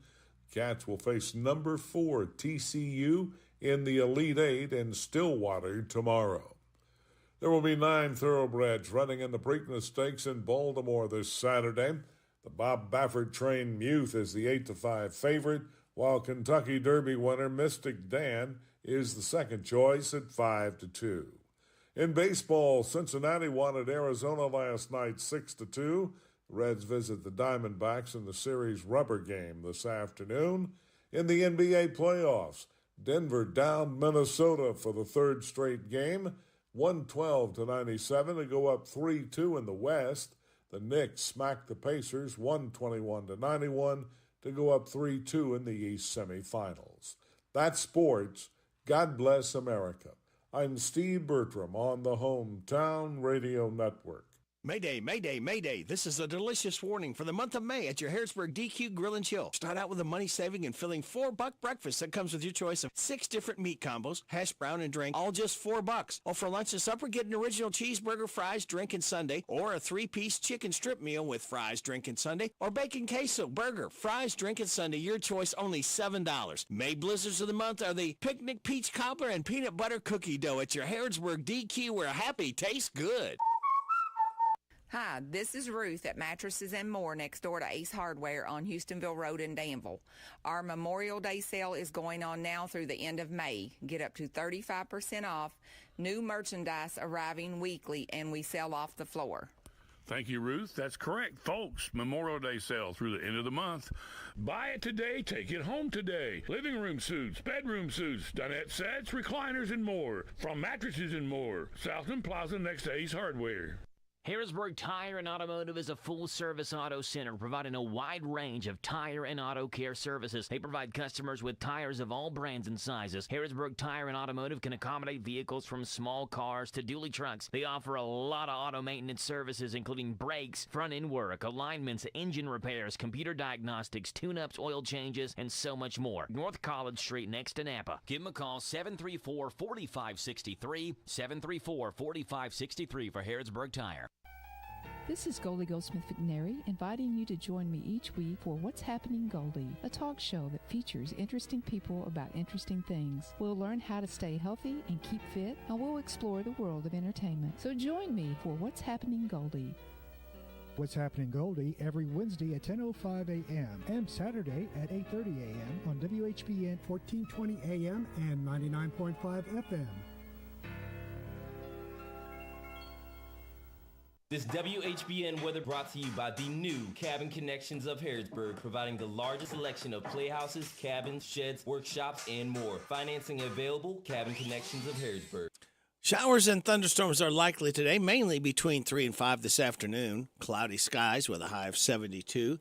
Cats will face number 4 TCU in the Elite Eight in Stillwater tomorrow. There will be 9 thoroughbreds running in the Preakness Stakes in Baltimore this Saturday. The Bob Baffert-trained Muth is the 8-5 favorite, while Kentucky Derby winner Mystic Dan is the second choice at 5-2. In baseball, Cincinnati won at Arizona last night 6-2. The Reds visit the Diamondbacks in the series rubber game this afternoon. In the NBA playoffs, Denver downed Minnesota for the 3rd straight game, 112-97 to go up 3-2 in the West. The Knicks smacked the Pacers 121-91 to go up 3-2 in the East semifinals. That's sports. God bless America. I'm Steve Bertram on the Hometown Radio Network. Mayday, mayday, mayday. This is a delicious warning for the month of May at your Harrisburg DQ Grill and Chill. Start out with a money-saving and filling $4 breakfast that comes with your choice of 6 different meat combos, hash brown and drink, all just $4. Or for lunch and supper, get an original cheeseburger, fries, drink, and sundae, or a 3-piece chicken strip meal with fries, drink, and sundae, or bacon queso, burger, fries, drink, and sundae. Your choice, only $7. May blizzards of the month are the picnic peach cobbler and peanut butter cookie dough at your Harrisburg DQ, where happy tastes good. Hi, this is Ruth at Mattresses and More next door to Ace Hardware on Houstonville Road in Danville. Our Memorial Day sale is going on now through the end of May. Get up to 35% off, new merchandise arriving weekly, and we sell off the floor. Thank you, Ruth. That's correct, folks. Memorial Day sale through the end of the month. Buy it today, take it home today. Living room suits, bedroom suits, dinette sets, recliners, and more. From Mattresses and More, Southland Plaza next to Ace Hardware. Harrisburg Tire and Automotive is a full-service auto center providing a wide range of tire and auto care services. They provide customers with tires of all brands and sizes. Harrisburg Tire and Automotive can accommodate vehicles from small cars to dually trucks. They offer a lot of auto maintenance services, including brakes, front-end work, alignments, engine repairs, computer diagnostics, tune-ups, oil changes, and so much more. North College Street next to Napa. Give them a call, 734-4563, 734-4563 for Harrisburg Tire. This is Goldie Goldsmith McNary, inviting you to join me each week for What's Happening Goldie, a talk show that features interesting people about interesting things. We'll learn how to stay healthy and keep fit, and we'll explore the world of entertainment. So join me for What's Happening Goldie. What's Happening Goldie every Wednesday at 10:05 a.m. and Saturday at 8:30 a.m. on WHBN 1420 a.m. and 99.5 FM. This WHBN weather brought to you by the new Cabin Connections of Harrodsburg, providing the largest selection of playhouses, cabins, sheds, workshops, and more. Financing available, Cabin Connections of Harrodsburg. Showers and thunderstorms are likely today, mainly between 3 and 5 this afternoon. Cloudy skies with a high of 72.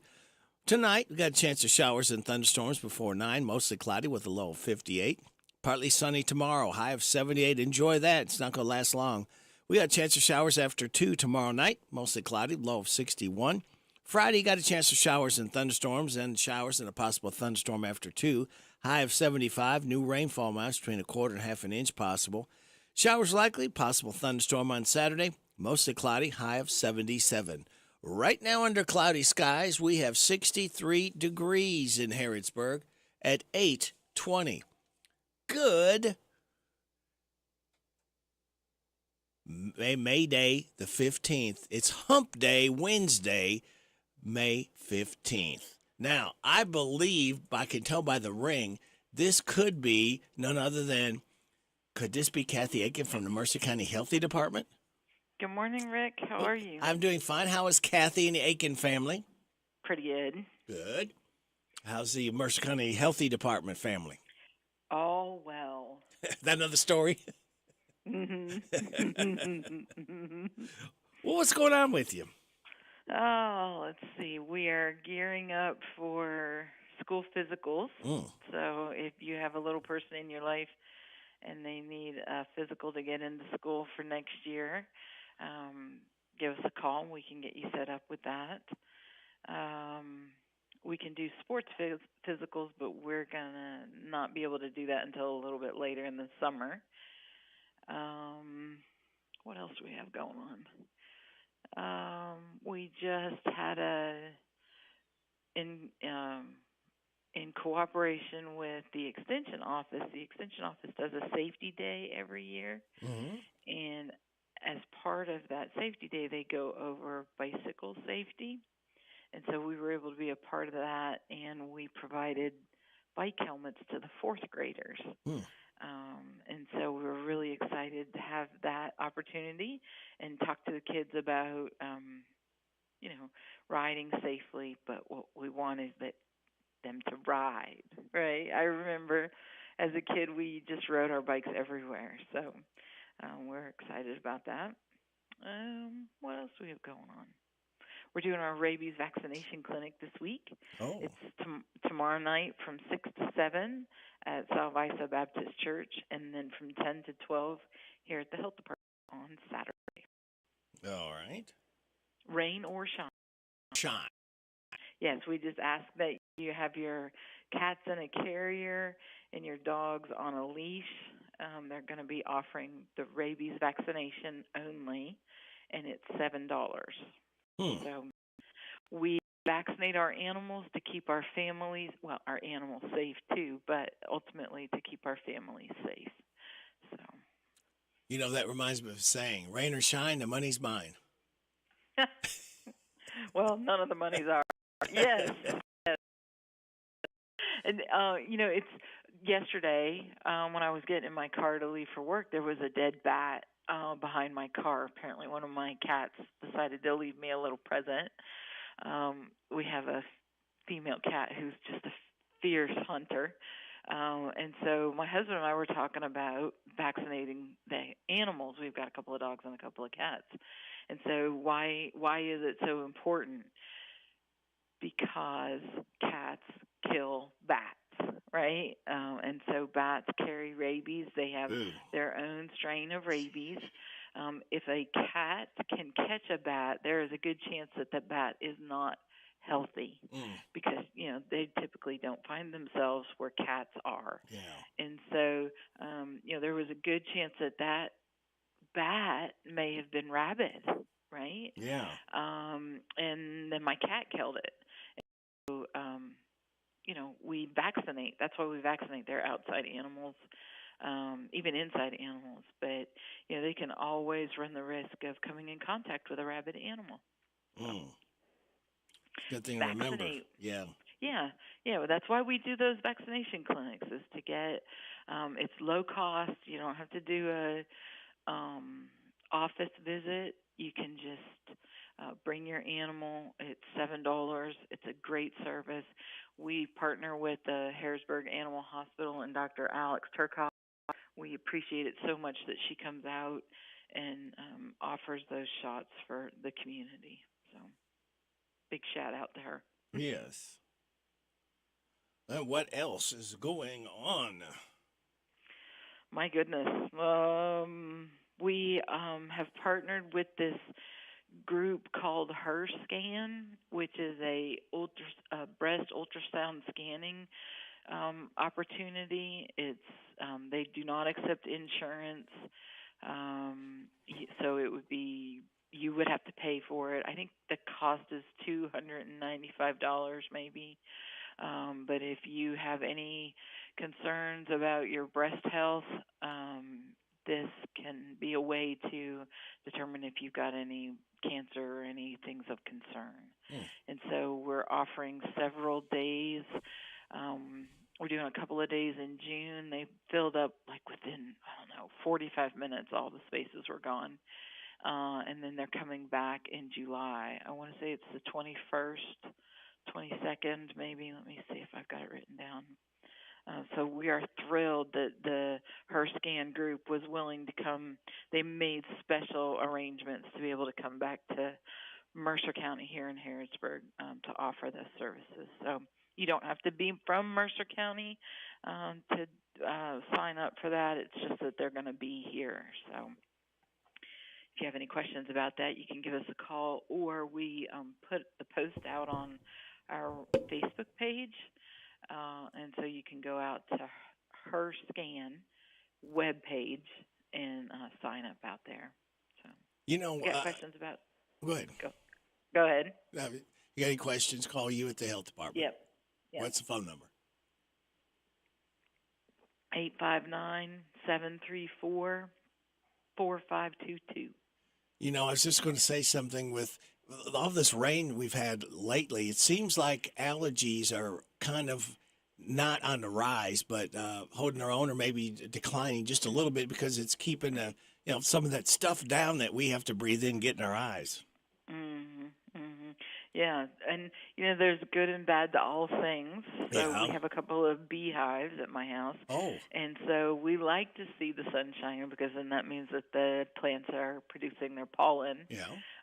Tonight, we got a chance of showers and thunderstorms before 9, mostly cloudy with a low of 58. Partly sunny tomorrow, high of 78. Enjoy that. It's not going to last long. We got a chance of showers after 2 tomorrow night, mostly cloudy, low of 61. Friday, got a chance of showers and thunderstorms, and showers and a possible thunderstorm after 2, high of 75. New rainfall amounts between a quarter and half an inch possible. Showers likely, possible thunderstorm on Saturday, mostly cloudy, high of 77. Right now under cloudy skies, we have 63 degrees in Harrodsburg at 8:20. Good. May Day the 15th. It's Hump Day Wednesday, May 15th. Now, I believe, I can tell by the ring, this could be none other than, could this be Kathy Aiken from the Mercer County Healthy Department? Good morning, Rick. How are you? I'm doing fine. How is Kathy and the Aiken family? Pretty good. Good. How's the Mercer County Healthy Department family? All well. That another story? Mm-hmm. Well, what's going on with you? Oh, let's see. We are gearing up for school physicals. So if you have a little person in your life and they need a physical to get into school for next year, give us a call and we can get you set up with that. We can do sports physicals, but we're going to not be able to do that until a little bit later in the summer. What else do we have going on? We just had in cooperation with the Extension Office does a safety day every year. Mm-hmm. And as part of that safety day, they go over bicycle safety. And so we were able to be a part of that, and we provided bike helmets to the fourth graders. And so we were really excited to have that opportunity and talk to the kids about, riding safely. But what we want is them to ride, right? I remember as a kid, we just rode our bikes everywhere. So we're excited about that. What else do we have going on? We're doing our rabies vaccination clinic this week. Oh. It's tomorrow night from 6 to 7 at Salvisa Baptist Church, and then from 10 to 12 here at the Health Department on Saturday. All right. Rain or shine. Shine. Yes, we just ask that you have your cats in a carrier and your dogs on a leash. They're going to be offering the rabies vaccination only, and it's $7. So we vaccinate our animals to keep our families, our animals safe too, but ultimately to keep our families safe. So, that reminds me of a saying, rain or shine, the money's mine. Well, none of the money's ours. Yes. And, it's yesterday when I was getting in my car to leave for work, there was a dead bat behind my car. Apparently one of my cats decided to leave me a little present. We have a female cat who's just a fierce hunter. And so my husband and I were talking about vaccinating the animals. We've got a couple of dogs and a couple of cats. And so why is it so important? Because cats kill bats, right? And so bats carry rabies. They have their own strain of rabies. If a cat can catch a bat, there is a good chance that the bat is not healthy because, they typically don't find themselves where cats are. Yeah. And so, there was a good chance that bat may have been rabid, right? Yeah. And then my cat killed it. So, we vaccinate. That's why we vaccinate. They're outside animals, even inside animals. But, they can always run the risk of coming in contact with a rabid animal. Good thing to remember. Vaccinate. Yeah. Yeah. Well, that's why we do those vaccination clinics, is to get. It's low cost. You don't have to do a office visit. You can just bring your animal. It's $7. It's a great service. We partner with the Harrisburg Animal Hospital and Dr. Alex Turcotte. We appreciate it so much that she comes out and offers those shots for the community. So, big shout out to her. Yes. And what else is going on? My goodness. We have partnered with this group called HerScan, which is a breast ultrasound scanning opportunity. It's they do not accept insurance, so it would be you would have to pay for it. I think the cost is $295 maybe. But if you have any concerns about your breast health, this can be a way to determine if you've got any cancer or any things of concern. And so we're offering several days. We're doing a couple of days in June. They filled up like within, 45 minutes, all the spaces were gone. And then they're coming back in July. I want to say it's the 21st, 22nd, maybe. Let me see if I've got it written down. So we are thrilled that the HerScan group was willing to come. They made special arrangements to be able to come back to Mercer County here in Harrisburg to offer those services. So you don't have to be from Mercer County to sign up for that. It's just that they're going to be here. So if you have any questions about that, you can give us a call, or we put the post out on our Facebook page. And so you can go out to HerScan webpage and sign up out there. So, you got questions about? Go ahead. Go ahead. You got any questions? Call you at the health department. Yep. What's the phone number? 859-734-4522. I was just going to say something with all this rain we've had lately. It seems like allergies are kind of not on the rise, but holding their own or maybe declining just a little bit because it's keeping some of that stuff down that we have to breathe in, get in our eyes. Yeah, and there's good and bad to all things. So we have a couple of beehives at my house. And so we like to see the sunshine because then that means that the plants are producing their pollen.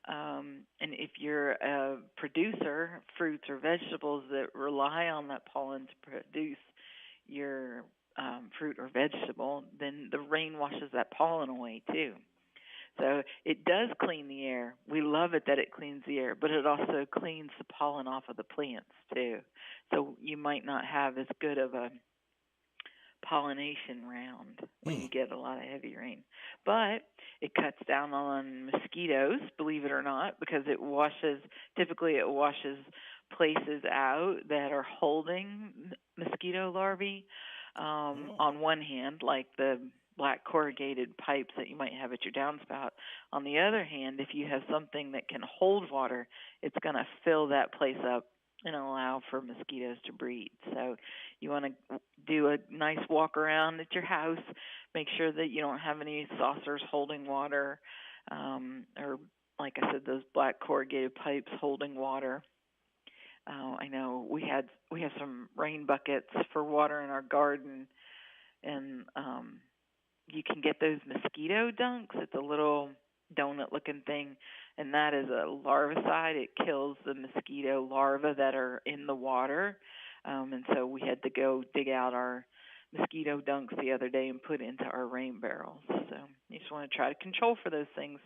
And if you're a producer, fruits or vegetables that rely on that pollen to produce your fruit or vegetable, then the rain washes that pollen away too. So it does clean the air. We love it that it cleans the air, but it also cleans the pollen off of the plants too. So you might not have as good of a pollination round when you get a lot of heavy rain. But it cuts down on mosquitoes, believe it or not, because typically it washes places out that are holding mosquito larvae. On one hand, like the black corrugated pipes that you might have at your downspout. On the other hand, if you have something that can hold water, it's going to fill that place up and allow for mosquitoes to breed. So you want to do a nice walk around at your house, make sure that you don't have any saucers holding water, or like I said, those black corrugated pipes holding water. I know we have some rain buckets for water in our garden, and you can get those mosquito dunks. It's a little donut-looking thing, and that is a larvicide. It kills the mosquito larvae that are in the water, and so we had to go dig out our mosquito dunks the other day and put into our rain barrels. So you just want to try to control for those things,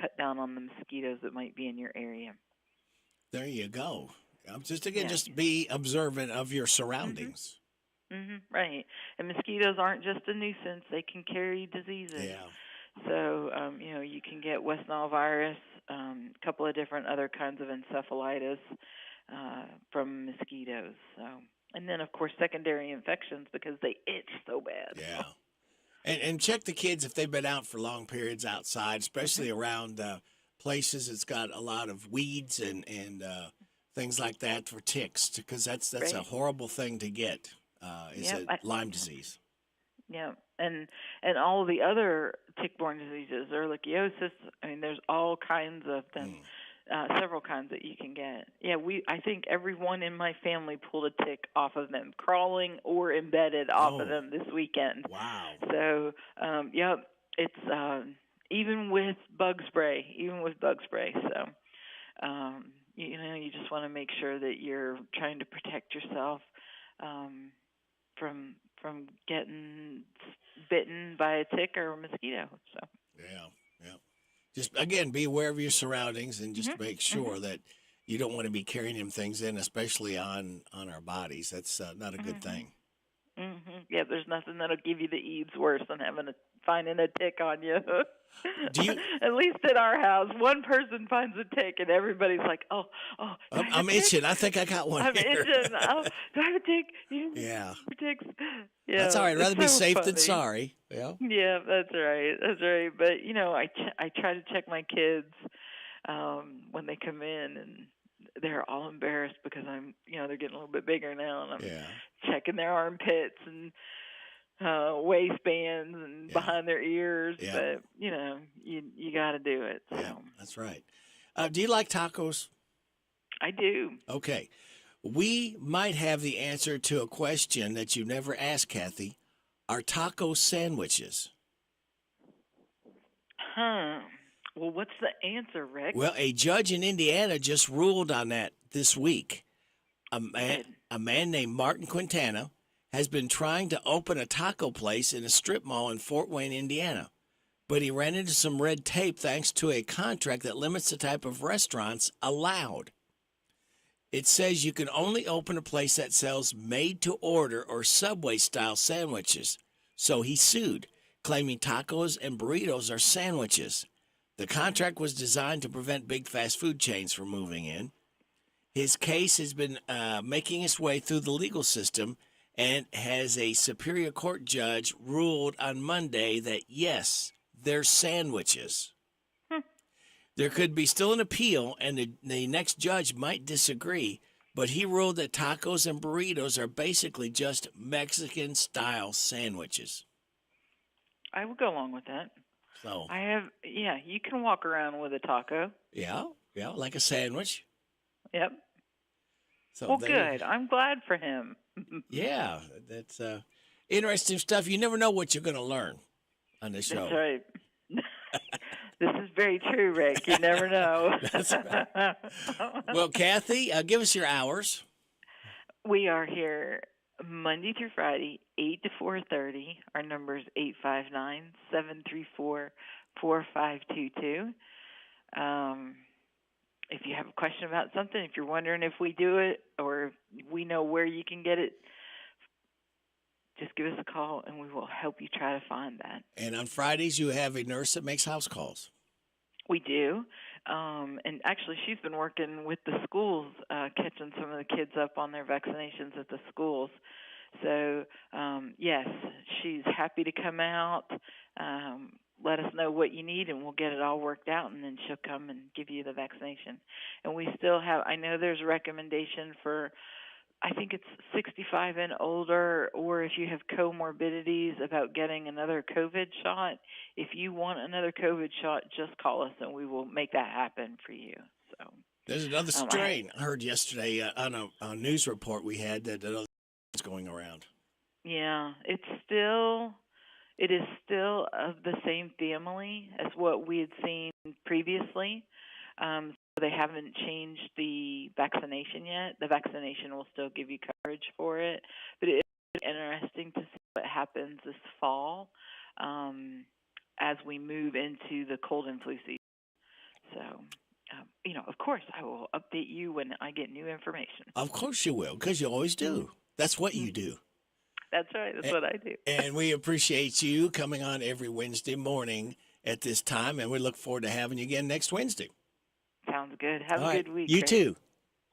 cut down on the mosquitoes that might be in your area. There you go. Just be observant of your surroundings. Right. And mosquitoes aren't just a nuisance. They can carry diseases. Yeah. So, you can get West Nile virus, a couple of different other kinds of encephalitis from mosquitoes. So, and then, of course, secondary infections because they itch so bad. Yeah. And check the kids if they've been out for long periods outside, especially around places that's got a lot of weeds and things like that for ticks, because that's Right. a horrible thing to get. Is Yep, it Lyme disease? Yeah, and all the other tick-borne diseases, ehrlichiosis. I mean, there's all kinds of them, several kinds that you can get. Yeah, I think everyone in my family pulled a tick off of them, crawling or embedded off of them this weekend. Wow. So, yep, it's even with bug spray. So, you just want to make sure that you're trying to protect yourself from getting bitten by a tick or a mosquito. So Yeah. Just again, be aware of your surroundings and just make sure that you don't want to be carrying them things in, especially on our bodies. That's not a good thing. Yeah, there's nothing that'll give you the eads worse than finding a tick on you. At least at our house, one person finds a tick and everybody's like, "Oh, I'm itching. I think I got one. I'm here. itching. Oh, do I have a tick? Yeah. Ticks. Yeah, That's all right. Rather it's be so safe than funny. sorry. Yeah. Yeah, that's right. But I try to check my kids when they come in, and they're all embarrassed because they're getting a little bit bigger now, and I'm checking their armpits and waistbands and behind their ears. Yeah. But you got to do it. So. Yeah, that's right. Do you like tacos? I do. Okay. We might have the answer to a question that you never asked, Kathy. Are taco sandwiches? Well, what's the answer, Rick? Well, a judge in Indiana just ruled on that this week. A man named Martin Quintana has been trying to open a taco place in a strip mall in Fort Wayne, Indiana. But he ran into some red tape thanks to a contract that limits the type of restaurants allowed. It says you can only open a place that sells made-to-order or Subway-style sandwiches. So he sued, claiming tacos and burritos are sandwiches. The contract was designed to prevent big fast food chains from moving in. His case has been making its way through the legal system, and has a Superior Court judge ruled on Monday that, yes, they're sandwiches. There could be still an appeal, and the next judge might disagree, but he ruled that tacos and burritos are basically just Mexican-style sandwiches. I would go along with that. So you can walk around with a taco. Yeah, like a sandwich. Yep. So well, good. I'm glad for him. Yeah, that's interesting stuff. You never know what you're going to learn on this show. That's right. This is very true, Rick. You never know. That's right. Well, Kathy, give us your hours. We are here Monday through Friday, 8 to 4:30. Our number is 859-734-4522. If you have a question about something, if you're wondering if we do it or we know where you can get it, just give us a call and we will help you try to find that. And on Fridays, you have a nurse that makes house calls. We do. And actually, she's been working with the schools, catching some of the kids up on their vaccinations at the schools. So, yes, she's happy to come out. Let us know what you need, and we'll get it all worked out, and then she'll come and give you the vaccination. And we still have, I know there's a recommendation for, I think it's 65 and older, or if you have comorbidities, about getting another COVID shot. If you want another COVID shot, just call us, and we will make that happen for you. So there's another strain. I heard yesterday on a news report we had that another is going around. Yeah, it is still of the same family as what we had seen previously. So they haven't changed the vaccination yet. The vaccination will still give you coverage for it. But it is interesting to see what happens this fall as we move into the cold and flu season. So, of course, I will update you when I get new information. Of course you will, because you always do. That's what you do. That's right. That's what I do. And we appreciate you coming on every Wednesday morning at this time, and we look forward to having you again next Wednesday. Sounds good. Have a good week. You Chris. too.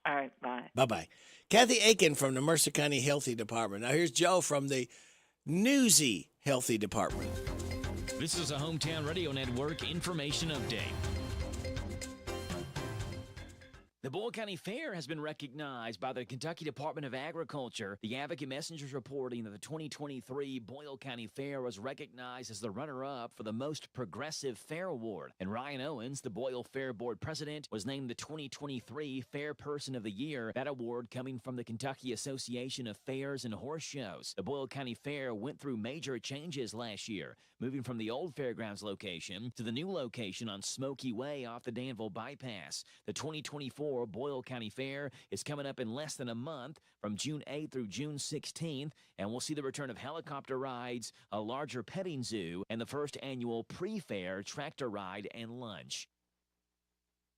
All right. Bye. Bye-bye. Kathy Aiken from the Mercer County Healthy Department. Now here's Joe from the Newsy Healthy Department. This is a Hometown Radio Network information update. The Boyle County Fair has been recognized by the Kentucky Department of Agriculture. The Advocate Messenger is reporting that the 2023 Boyle County Fair was recognized as the runner-up for the Most Progressive Fair Award. And Ryan Owens, the Boyle Fair Board President, was named the 2023 Fair Person of the Year, that award coming from the Kentucky Association of Fairs and Horse Shows. The Boyle County Fair went through major changes last year, moving from the old fairgrounds location to the new location on Smoky Way off the Danville Bypass. The 2024 Boyle County Fair is coming up in less than a month from June 8th through June 16th, and we'll see the return of helicopter rides, a larger petting zoo, and the first annual pre-fair tractor ride and lunch.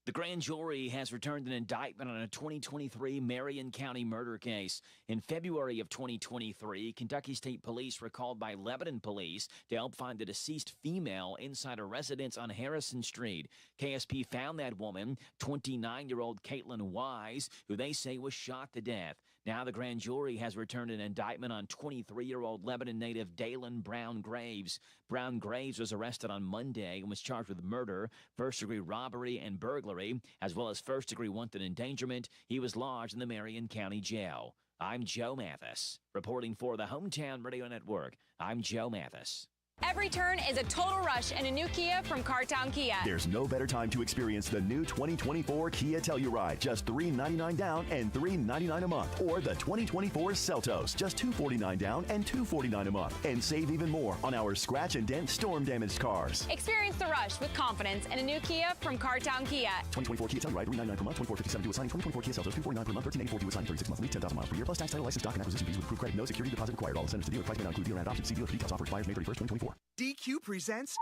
The grand jury has returned an indictment on a 2023 Marion County murder case. In February of 2023, Kentucky State Police were called by Lebanon Police to help find the deceased female inside a residence on Harrison Street. KSP found that woman, 29-year-old Caitlin Wise, who they say was shot to death. Now the grand jury has returned an indictment on 23-year-old Lebanon native Dalen Brown Graves. Brown Graves was arrested on Monday and was charged with murder, first-degree robbery, and burglary, as well as first-degree wanton endangerment. He was lodged in the Marion County Jail. I'm Joe Mathis, reporting for the Hometown Radio Network. I'm Joe Mathis. Every turn is a total rush in a new Kia from Cartown Kia. There's no better time to experience the new 2024 Kia Telluride. Just $399 down and $399 a month. Or the 2024 Seltos. Just $249 down and $249 a month. And save even more on our scratch and dent storm damaged cars. Experience the rush with confidence in a new Kia from Cartown Kia. 2024 Kia Telluride, $399 per month, $2457 due assign. 2024 Kia Seltos, $249 per month, $1384 due assign. 36 months lease, 10,000 miles per year, plus tax, title, license, doc, and acquisition fees with approved credit. No security deposit required. All incentives to dealer. Price may not include dealer and adoption. See dealer for details. Offer expires May 31st, 2024. DQ presents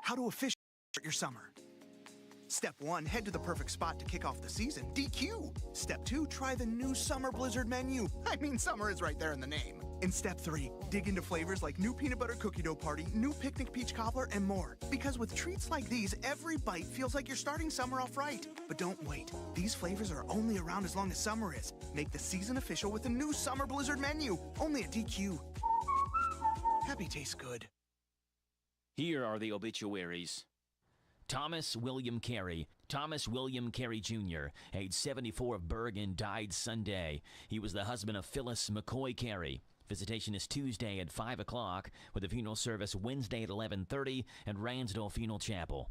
How to Officially Start Your Summer. Step 1, head to the perfect spot to kick off the season, DQ. Step 2, try the new Summer Blizzard menu. I mean, summer is right there in the name. In Step 3, dig into flavors like new peanut butter cookie dough party, new picnic peach cobbler, and more. Because with treats like these, every bite feels like you're starting summer off right. But don't wait. These flavors are only around as long as summer is. Make the season official with the new Summer Blizzard menu, only at DQ. Happy tastes good. Here are the obituaries. Thomas William Carey. Thomas William Carey Jr., age 74 of Bergen, died Sunday. He was the husband of Phyllis McCoy Carey. Visitation is Tuesday at 5 o'clock, with a funeral service Wednesday at 11:30 at Ransdell Funeral Chapel.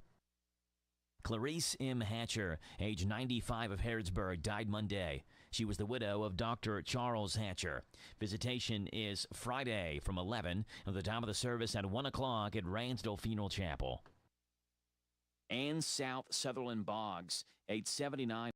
Clarice M. Hatcher, age 95 of Harrodsburg, died Monday. She was the widow of Dr. Charles Hatcher. Visitation is Friday from 11, and the time of the service at 1 o'clock at Ransdell Funeral Chapel. Ann South Sutherland Boggs, age 79,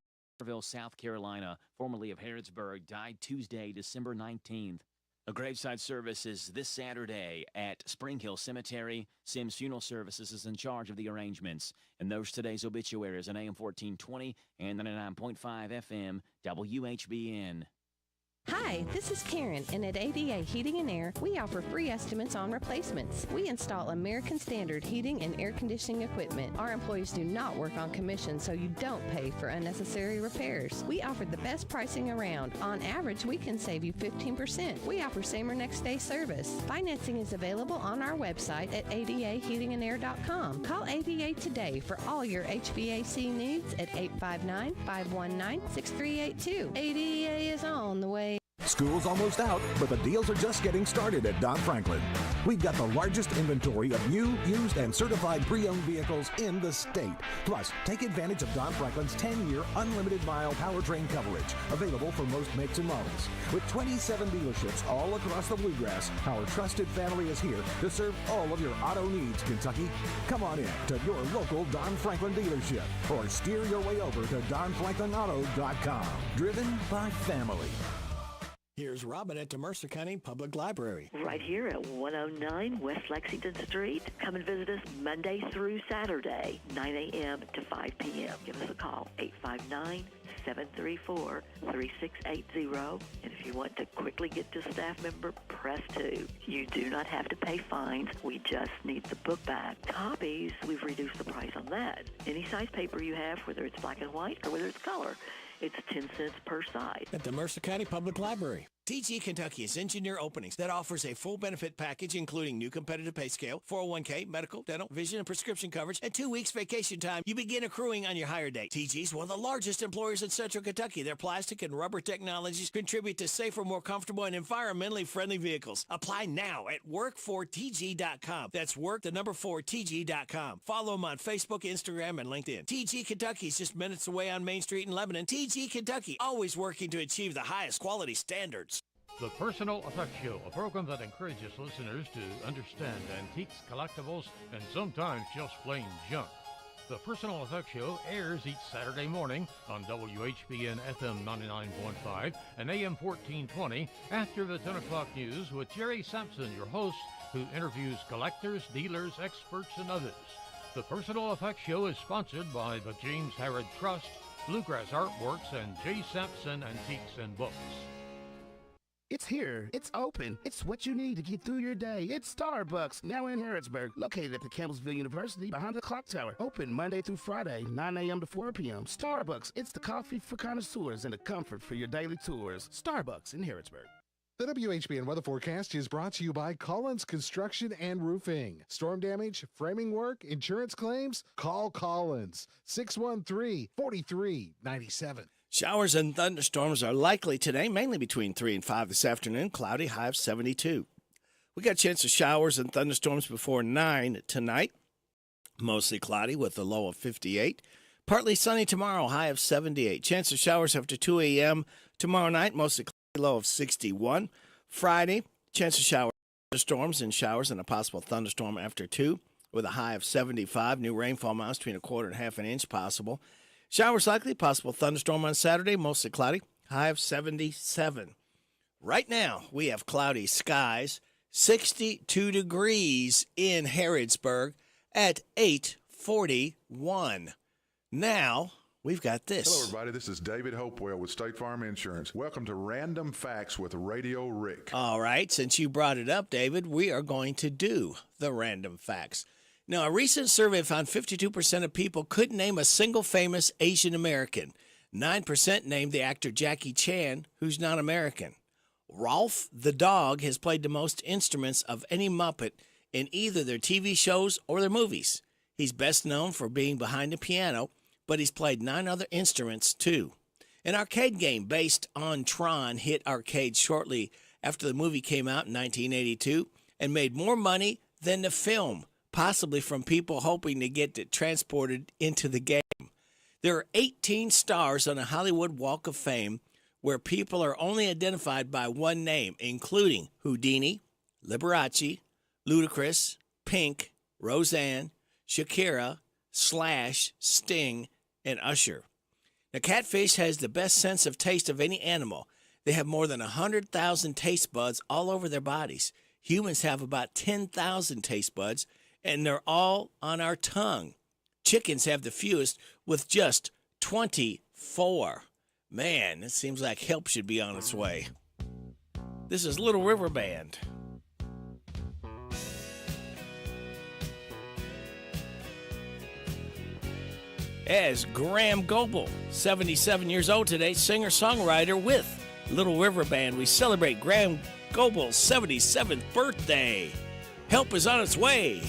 South Carolina, formerly of Harrodsburg, died Tuesday, December 19th. A graveside service is this Saturday at Spring Hill Cemetery. Sims Funeral Services is in charge of the arrangements. And those today's obituaries on AM 1420 and 99.5 FM WHBN. Hi, this is Karen, and at ADA Heating and Air, we offer free estimates on replacements. We install American Standard heating and air conditioning equipment. Our employees do not work on commission, so you don't pay for unnecessary repairs. We offer the best pricing around. On average, we can save you 15%. We offer same or next day service. Financing is available on our website at adaheatingandair.com. Call ADA today for all your HVAC needs at 859-519-6382. ADA is on the way. School's almost out, but the deals are just getting started at Don Franklin. We've got the largest inventory of new, used, and certified pre-owned vehicles in the state. Plus, take advantage of Don Franklin's 10-year unlimited mile powertrain coverage, available for most makes and models. With 27 dealerships all across the Bluegrass, our trusted family is here to serve all of your auto needs, Kentucky. Come on in to your local Don Franklin dealership or steer your way over to DonFranklinAuto.com. Driven by family. Here's Robin at the Mercer County Public Library. Right here at 109 West Lexington Street. Come and visit us Monday through Saturday, 9 a.m. to 5 p.m. Give us a call, 859-734-3680. And if you want to quickly get to a staff member, press 2. You do not have to pay fines. We just need the book back. Copies, we've reduced the price on that. Any size paper you have, whether it's black and white or whether it's color, it's 10 cents per side. At the Mercer County Public Library. TG Kentucky is engineer openings that offers a full benefit package including new competitive pay scale, 401k, medical, dental, vision, and prescription coverage, and 2 weeks vacation time. You begin accruing on your hire date. TG is one of the largest employers in Central Kentucky. Their plastic and rubber technologies contribute to safer, more comfortable, and environmentally friendly vehicles. Apply now at work4tg.com. That's work4tg.com. Follow them on Facebook, Instagram, and LinkedIn. TG Kentucky is just minutes away on Main Street in Lebanon. TG Kentucky, always working to achieve the highest quality standards. The Personal Effects Show, a program that encourages listeners to understand antiques, collectibles, and sometimes just plain junk. The Personal Effects Show airs each Saturday morning on WHBN FM 99.5 and AM 1420 after the 10 o'clock news with Jerry Sampson, your host, who interviews collectors, dealers, experts, and others. The Personal Effects Show is sponsored by the James Harrod Trust, Bluegrass Artworks, and J. Sampson Antiques and Books. It's here. It's open. It's what you need to get through your day. It's Starbucks, now in Harrodsburg, located at the Campbellsville University behind the clock tower. Open Monday through Friday, 9 a.m. to 4 p.m. Starbucks, it's the coffee for connoisseurs and the comfort for your daily tours. Starbucks in Harrodsburg. The WHBN weather forecast is brought to you by Collins Construction and Roofing. Storm damage, framing work, insurance claims? Call Collins. 613-4397. Showers and thunderstorms are likely today, mainly between 3 and 5 this afternoon. Cloudy, high of 72. We got a chance of showers and thunderstorms before 9 tonight. Mostly cloudy with a low of 58. Partly sunny tomorrow, high of 78. Chance of showers after 2 a.m. tomorrow night, mostly cloudy, low of 61. Friday, chance of showers, thunderstorms and showers and a possible thunderstorm after 2 with a high of 75. New rainfall amounts between a quarter and half an inch possible. Showers likely, possible thunderstorm on Saturday, mostly cloudy, high of 77. Right now, we have cloudy skies, 62 degrees in Harrodsburg at 8:41. Now, we've got this. Hello, everybody. This is David Hopewell with State Farm Insurance. Welcome to Random Facts with Radio Rick. All right, since you brought it up, David, we are going to do the Random Facts. Now, a recent survey found 52% of people couldn't name a single famous Asian American. 9% named the actor Jackie Chan, who's not American. Rolf the dog has played the most instruments of any Muppet in either their TV shows or their movies. He's best known for being behind the piano, but he's played 9 other instruments too. An arcade game based on Tron hit arcades shortly after the movie came out in 1982 and made more money than the film, possibly from people hoping to get it transported into the game. There are 18 stars on the Hollywood Walk of Fame where people are only identified by one name, including Houdini, Liberace, Ludacris, Pink, Roseanne, Shakira, Slash, Sting, and Usher. Now, catfish has the best sense of taste of any animal. They have more than 100,000 taste buds all over their bodies. Humans have about 10,000 taste buds, and they're all on our tongue. Chickens have the fewest with just 24. Man, it seems like help should be on its way. This is Little River Band. As Graham Goebel, 77 years old today, singer-songwriter with Little River Band. We celebrate Graham Goebel's 77th birthday. Help is on its way.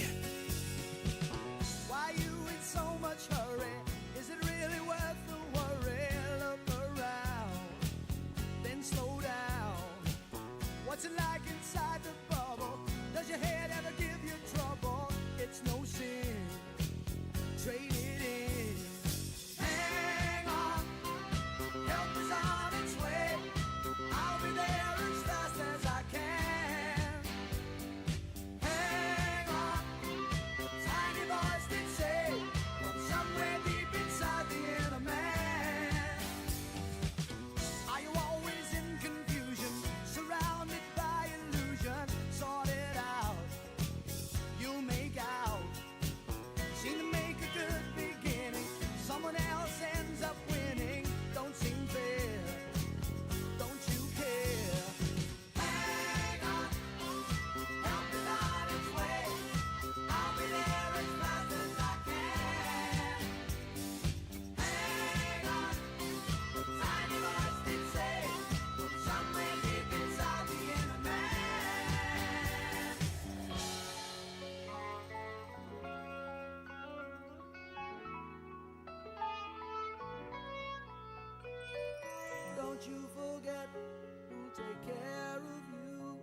take care of you.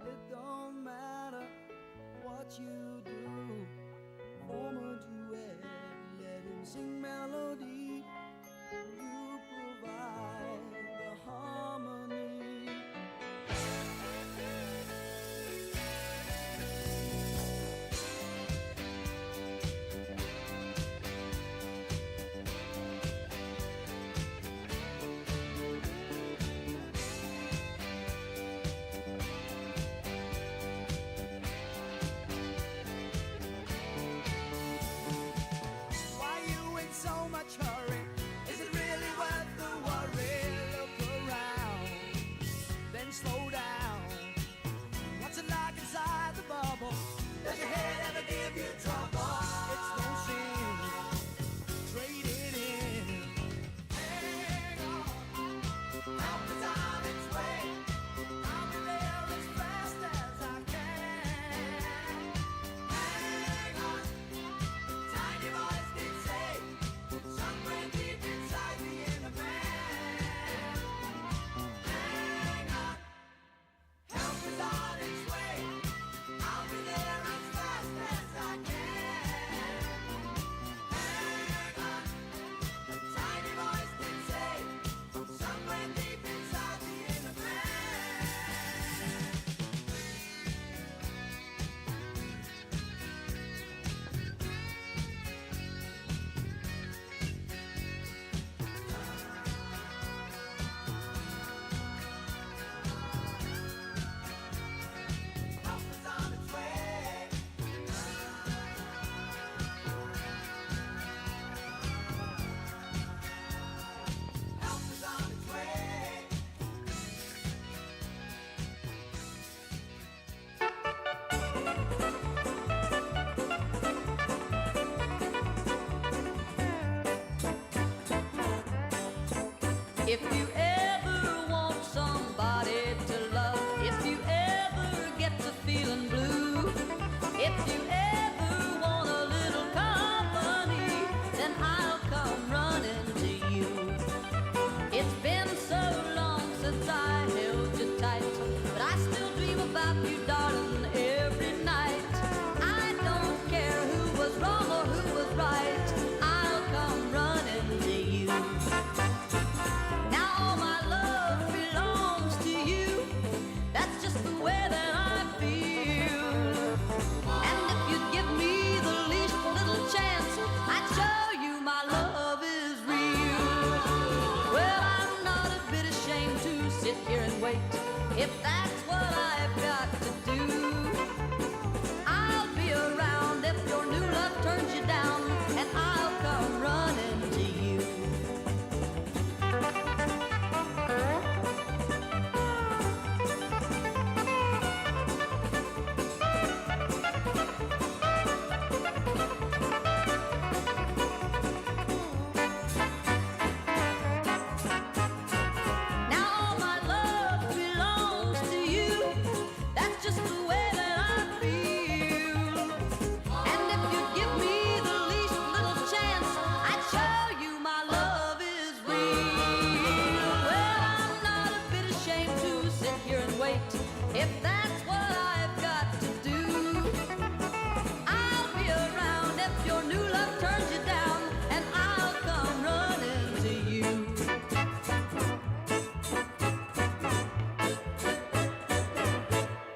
It don't matter what you do. Form a duet, let him sing melody. You provide the harmony. Why you in so much hurry? Is it really worth the worry? Look around, then slow down. What's it like inside the bubble? Does your head ever give you trouble? It's no sin, trade it in. Hang on, help is on its way. I'll be there as fast as I can. Hang on, tiny voice did say, somewhere deep inside the inner man. Hang on, help is on its way. I'll be there as fast as I can. Hang on, tiny voice did say, somewhere deep inside the inner man. Help is on its way. Help is on its way. If you ever want somebody to love, if you ever get to feeling blue, if you ever want a little company, then I'll come running to you. It's been so long since I held you tight, but I still dream about you, darling, every night. I don't care who was wrong or who was right, I'll come running to you. Now all my love belongs to you. That's just the way that I feel. And if you'd give me the least little chance, I'd show you my love is real. Well, I'm not a bit ashamed to sit here and wait. If that's what I've got to do, I'll be around if your new love turns you down, and I'll come running to you. Now all my love belongs to you. That's just the way that I feel. And if you'd give me the least little chance, I'd show you my love is real. Well, I'm not a bit ashamed to sit here and wait. If that's what I've got to do, I'll be around if your new love turns you down, and I'll come running to you.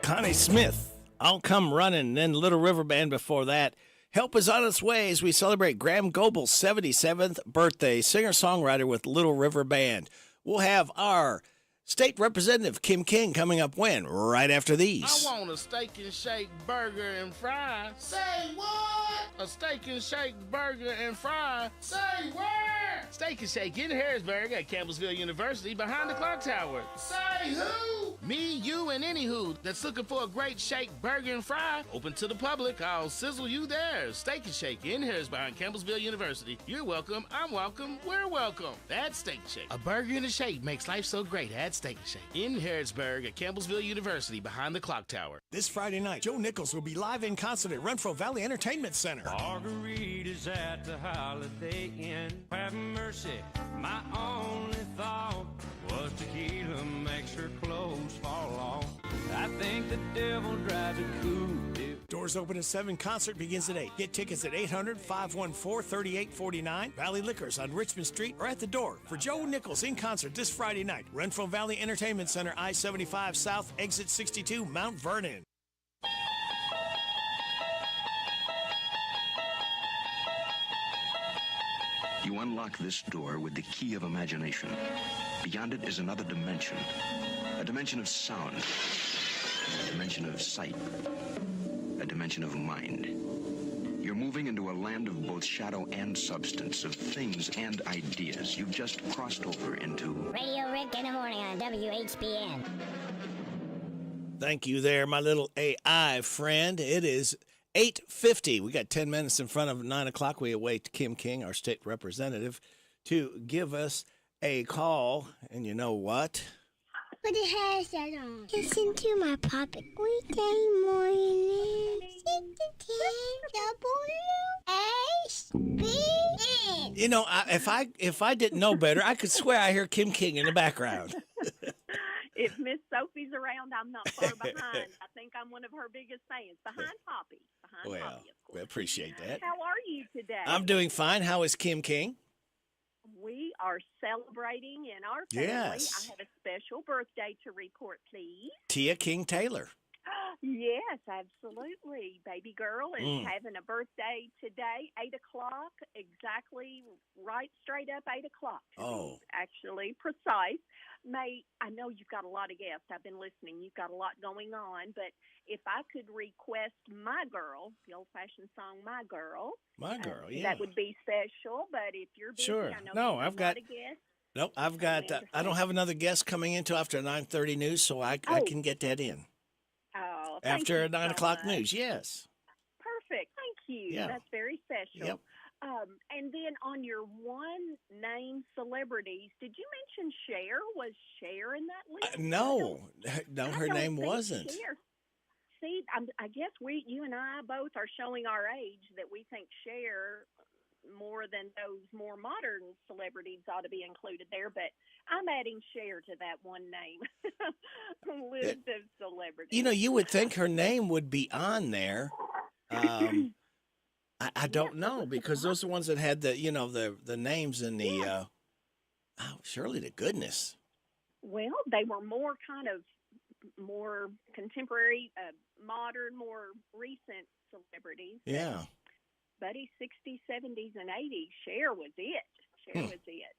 Connie Smith, I'll Come Running, and then Little River Band before that. Help is on its way as we celebrate Graham Goble's 77th birthday, singer-songwriter with Little River Band. We'll have our state representative, Kim King, coming up when? Right after these. I want a steak and shake burger and fries. Say what? A steak and shake burger and fries. Say where? Steak and Shake in Harrisburg at Campbellsville University behind the clock tower. Say who? Me, you, and any who that's looking for a great shake burger and fry. Open to the public. I'll sizzle you there. Steak and Shake in Harrisburg behind Campbellsville University. You're welcome. I'm welcome. We're welcome. That's Steak and Shake. A burger and a shake makes life so great at Steak and Shake in Harrisburg at Campbellsville University behind the clock tower. This Friday night, Joe Nichols will be live in concert at Renfro Valley Entertainment Center. Margarita's at the Holiday Inn. Have mercy, my only thought. Was tequila makes her clothes fall off. I think the devil drives a coupe. Doors open at 7. Concert begins at 8. Get tickets at 800-514-3849. Valley Liquors on Richmond Street or at the door for Joe Nichols in concert this Friday night. Renfro Valley Entertainment Center, I-75 South, Exit 62, Mount Vernon. You unlock this door with the key of imagination. Beyond it is another dimension. A dimension of sound. A dimension of sight. A dimension of mind. You're moving into a land of both shadow and substance, of things and ideas. You've just crossed over into Radio Rick in the morning on WHBN. Thank you there, my little AI friend. It is 8:50. We got 10 minutes in front of 9 o'clock. We await Kim King, our state representative, to give us a call. And you know what? Put the headset on. Listen to my puppet. Weekday morning. 6 to 10. WHBN. You know, if I didn't know better, I could swear I hear Kim King in the background. If Miss Sophie's around, I'm not far behind. I think I'm one of her biggest fans. Behind Poppy. Poppy, of course. We appreciate that. How are you today? I'm doing fine. How is Kim King? We are celebrating in our family. Yes. I have a special birthday to report, please. Tia King Taylor. Yes, absolutely. Baby girl is having a birthday today, 8 o'clock, exactly right straight up 8 o'clock. Oh. Actually precise. I know you've got a lot of guests. I've been listening. You've got a lot going on. But if I could request My Girl, the old-fashioned song My Girl. My Girl, yeah. That would be special. But if you're busy, sure. I know No, you've I've got. a guest. Nope, I've got. I don't have another guest coming in until after 9:30 news, so I can get that in. Oh, after 9 o'clock news, yes. Perfect. Thank you. Yeah. That's very special. Yep. And then on your one name celebrities, did you mention Cher? Was Cher in that list? No, her name think wasn't. Cher. See, I guess you and I both are showing our age that we think Cher more than those more modern celebrities ought to be included there, but I'm adding Cher to that one name list of celebrities. You know, you would think her name would be on there. I don't know, because those are the ones that had the the names in the Shirley to goodness. Well, they were more contemporary, modern, more recent celebrities. Yeah. Buddy, 60s, 70s, and 80s, Cher was it. Cher was it.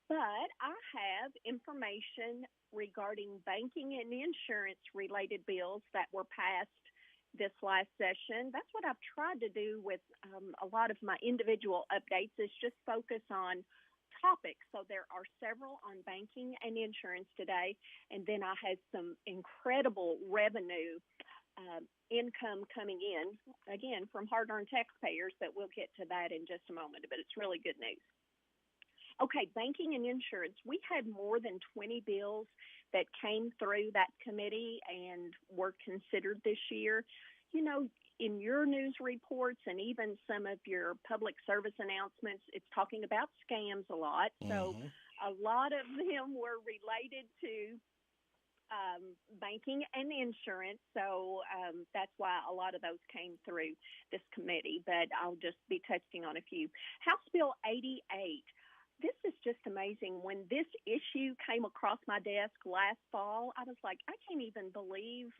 But I have information regarding banking and insurance-related bills that were passed this last session. That's what I've tried to do with a lot of my individual updates, is just focus on topics. So there are several on banking and insurance today, and then I had some incredible revenue income coming in, again, from hard-earned taxpayers, but we'll get to that in just a moment, but it's really good news. Okay, banking and insurance. We had more than 20 bills that came through that committee and were considered this year. You know, in your news reports and even some of your public service announcements, it's talking about scams a lot. So a lot of them were related to banking and insurance. So that's why a lot of those came through this committee, but I'll just be touching on a few. House Bill 88. This is just amazing. When this issue came across my desk last fall, I was like, I can't even believe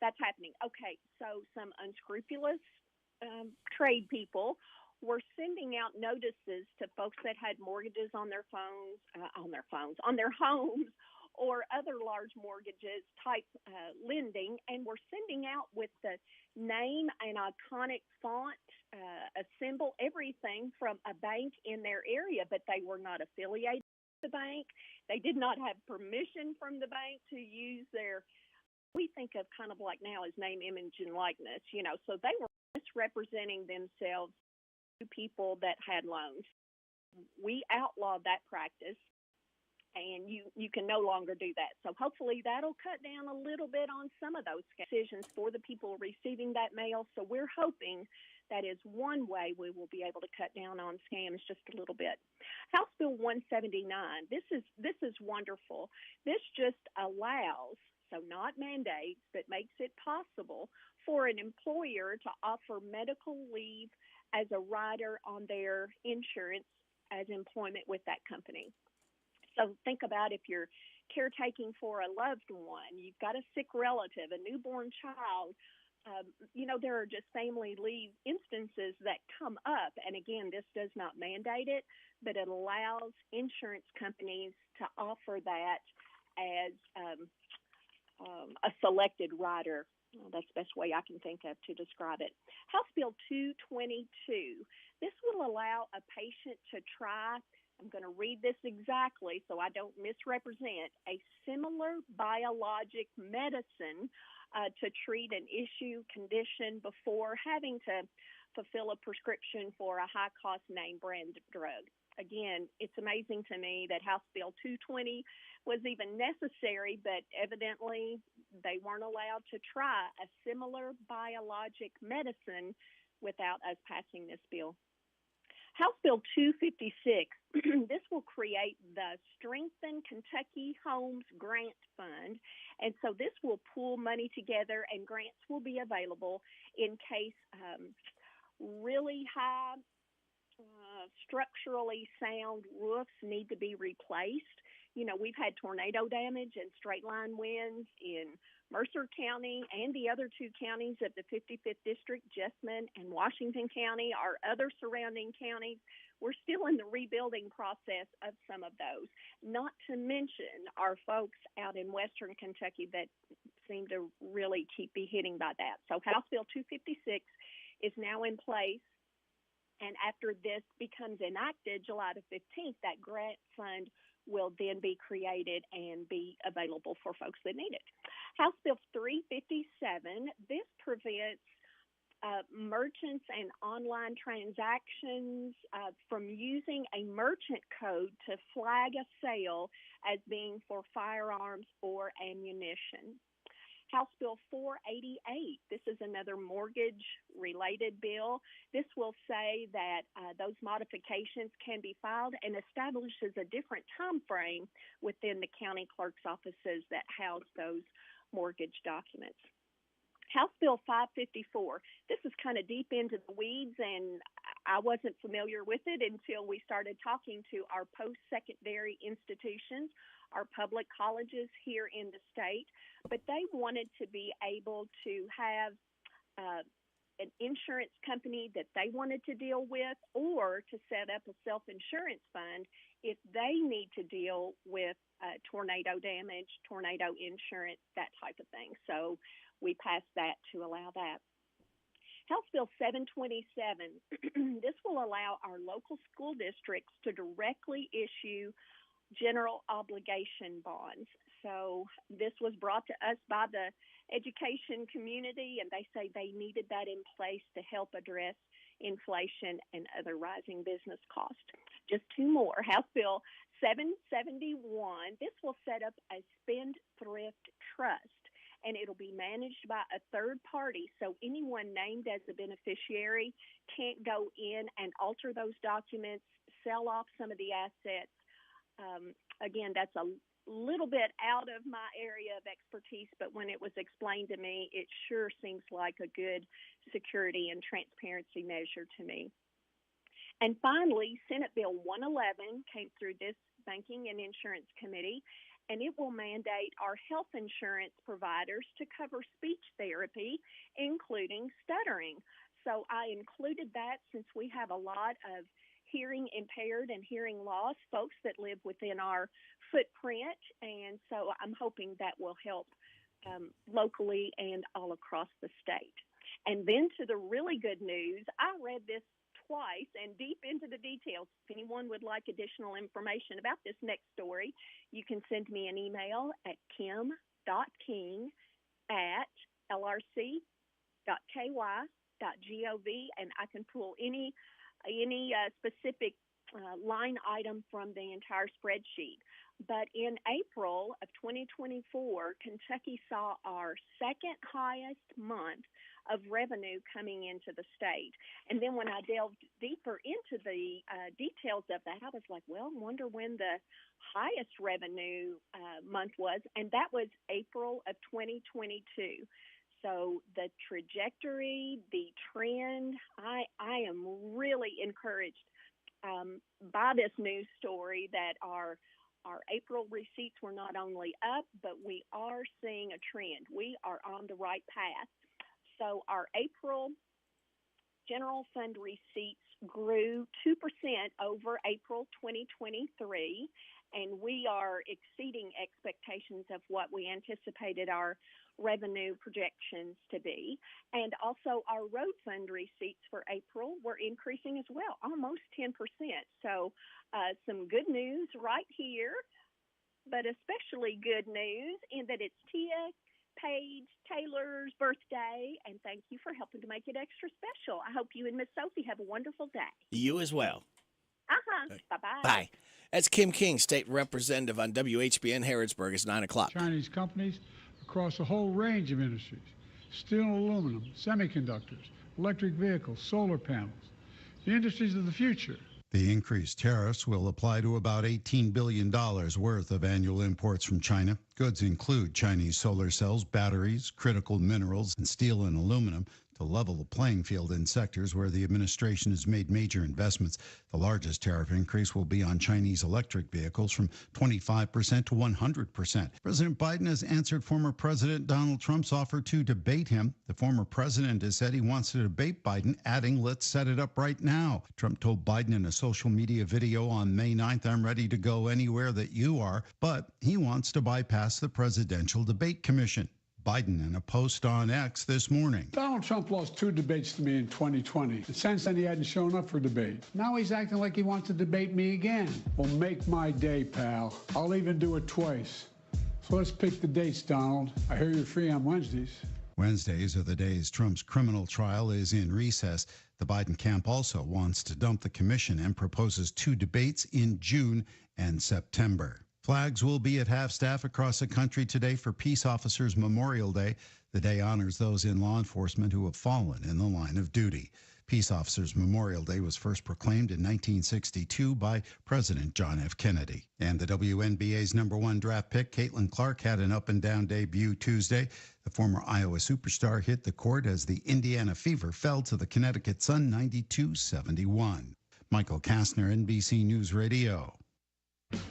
that's happening. Okay, so some unscrupulous trade people were sending out notices to folks that had mortgages on their homes, or other large mortgages type lending, and were sending out with the name and iconic font, a symbol, everything from a bank in their area, but they were not affiliated with the bank. They did not have permission from the bank to use their, we think of kind of like now as name, image, and likeness, so they were misrepresenting themselves to people that had loans. We outlawed that practice. and you can no longer do that. So hopefully that'll cut down a little bit on some of those decisions for the people receiving that mail. So we're hoping that is one way we will be able to cut down on scams just a little bit. House Bill 179, this is wonderful. This just allows, so not mandates, but makes it possible for an employer to offer medical leave as a rider on their insurance as employment with that company. So think about if you're caretaking for a loved one, you've got a sick relative, a newborn child. There are just family leave instances that come up. And again, this does not mandate it, but it allows insurance companies to offer that as a selected rider. That's the best way I can think of to describe it. House Bill 222. This will allow a patient to try, I'm going to read this exactly so I don't misrepresent, a similar biologic medicine to treat an issue condition before having to fulfill a prescription for a high-cost name brand drug. Again, it's amazing to me that House Bill 220 was even necessary, but evidently they weren't allowed to try a similar biologic medicine without us passing this bill. House Bill 256, this will create the Strengthen Kentucky Homes Grant Fund, and so this will pool money together and grants will be available in case really high structurally sound roofs need to be replaced. We've had tornado damage and straight line winds in Mercer County and the other two counties of the 55th District, Jessamine and Washington County, our other surrounding counties. We're still in the rebuilding process of some of those, not to mention our folks out in Western Kentucky that seem to really be hitting by that. So House Bill 256 is now in place. And after this becomes enacted July the 15th, that grant fund will then be created and be available for folks that need it. House Bill 357, this prevents merchants and online transactions from using a merchant code to flag a sale as being for firearms or ammunition. House Bill 488, this is another mortgage-related bill. This will say that those modifications can be filed and establishes a different time frame within the county clerk's offices that house those mortgage documents. House Bill 554, this is kind of deep into the weeds, and I wasn't familiar with it until we started talking to our post-secondary institutions, our public colleges here in the state, but they wanted to be able to have an insurance company that they wanted to deal with or to set up a self-insurance fund if they need to deal with tornado damage, tornado insurance, that type of thing. So we passed that to allow that. House Bill 727, this will allow our local school districts to directly issue general obligation bonds. So this was brought to us by the education community, and they say they needed that in place to help address inflation and other rising business costs. Just two more. House Bill 771, this will set up a spendthrift trust, and it'll be managed by a third party, so anyone named as a beneficiary can't go in and alter those documents, sell off some of the assets. Again, that's a little bit out of my area of expertise, but when it was explained to me, it sure seems like a good security and transparency measure to me. And finally, Senate Bill 111 came through this Banking and Insurance Committee, and it will mandate our health insurance providers to cover speech therapy, including stuttering. So I included that since we have a lot of hearing impaired and hearing loss folks that live within our footprint, and so I'm hoping that will help locally and all across the state. And then to the really good news, I read this twice and deep into the details. If anyone would like additional information about this next story, you can send me an email at kim.king@lrc.ky.gov, and I can pull any specific line item from the entire spreadsheet. But in April of 2024, Kentucky saw our second highest month of revenue coming into the state. And then when I delved deeper into the details of that, I was like, well, wonder when the highest revenue month was. And that was April of 2022. So the trajectory, the trend, I am really encouraged by this news story that our April receipts were not only up, but we are seeing a trend. We are on the right path. So our April general fund receipts grew 2% over April 2023, and we are exceeding expectations of what we anticipated our revenue projections to be. And also our road fund receipts for April were increasing as well, almost 10%. So some good news right here, but especially good news in that it's Tia Paige Taylor's birthday, and thank you for helping to make it extra special. I hope you and Miss Sophie have a wonderful day. You as well. Bye-bye. Bye. That's Kim King, State Representative on WHBN Harrodsburg. It's 9 o'clock. Chinese companies across a whole range of industries: steel and aluminum, semiconductors, electric vehicles, solar panels, the industries of the future. The increased tariffs will apply to about $18 billion worth of annual imports from China. Goods include Chinese solar cells, batteries, critical minerals, and steel and aluminum to level the playing field in sectors where the administration has made major investments. The largest tariff increase will be on Chinese electric vehicles from 25% to 100%. President Biden has answered former President Donald Trump's offer to debate him. The former president has said he wants to debate Biden, adding, "Let's set it up right now." Trump told Biden in a social media video on May 9th, "I'm ready to go anywhere that you are," but he wants to bypass the Presidential Debate Commission. Biden in a post on X this morning. Donald Trump lost 2 debates to me in 2020. And since then, he hadn't shown up for debate. Now he's acting like he wants to debate me again. Well, make my day, pal. I'll even do it twice. So let's pick the dates, Donald. I hear you're free on Wednesdays. Wednesdays are the days Trump's criminal trial is in recess. The Biden camp also wants to dump the commission and proposes 2 debates in June and September. Flags will be at half-staff across the country today for Peace Officers Memorial Day. The day honors those in law enforcement who have fallen in the line of duty. Peace Officers Memorial Day was first proclaimed in 1962 by President John F. Kennedy. And the WNBA's #1 draft pick, Caitlin Clark, had an up-and-down debut Tuesday. The former Iowa superstar hit the court as the Indiana Fever fell to the Connecticut Sun 92-71. Michael Kastner, NBC News Radio.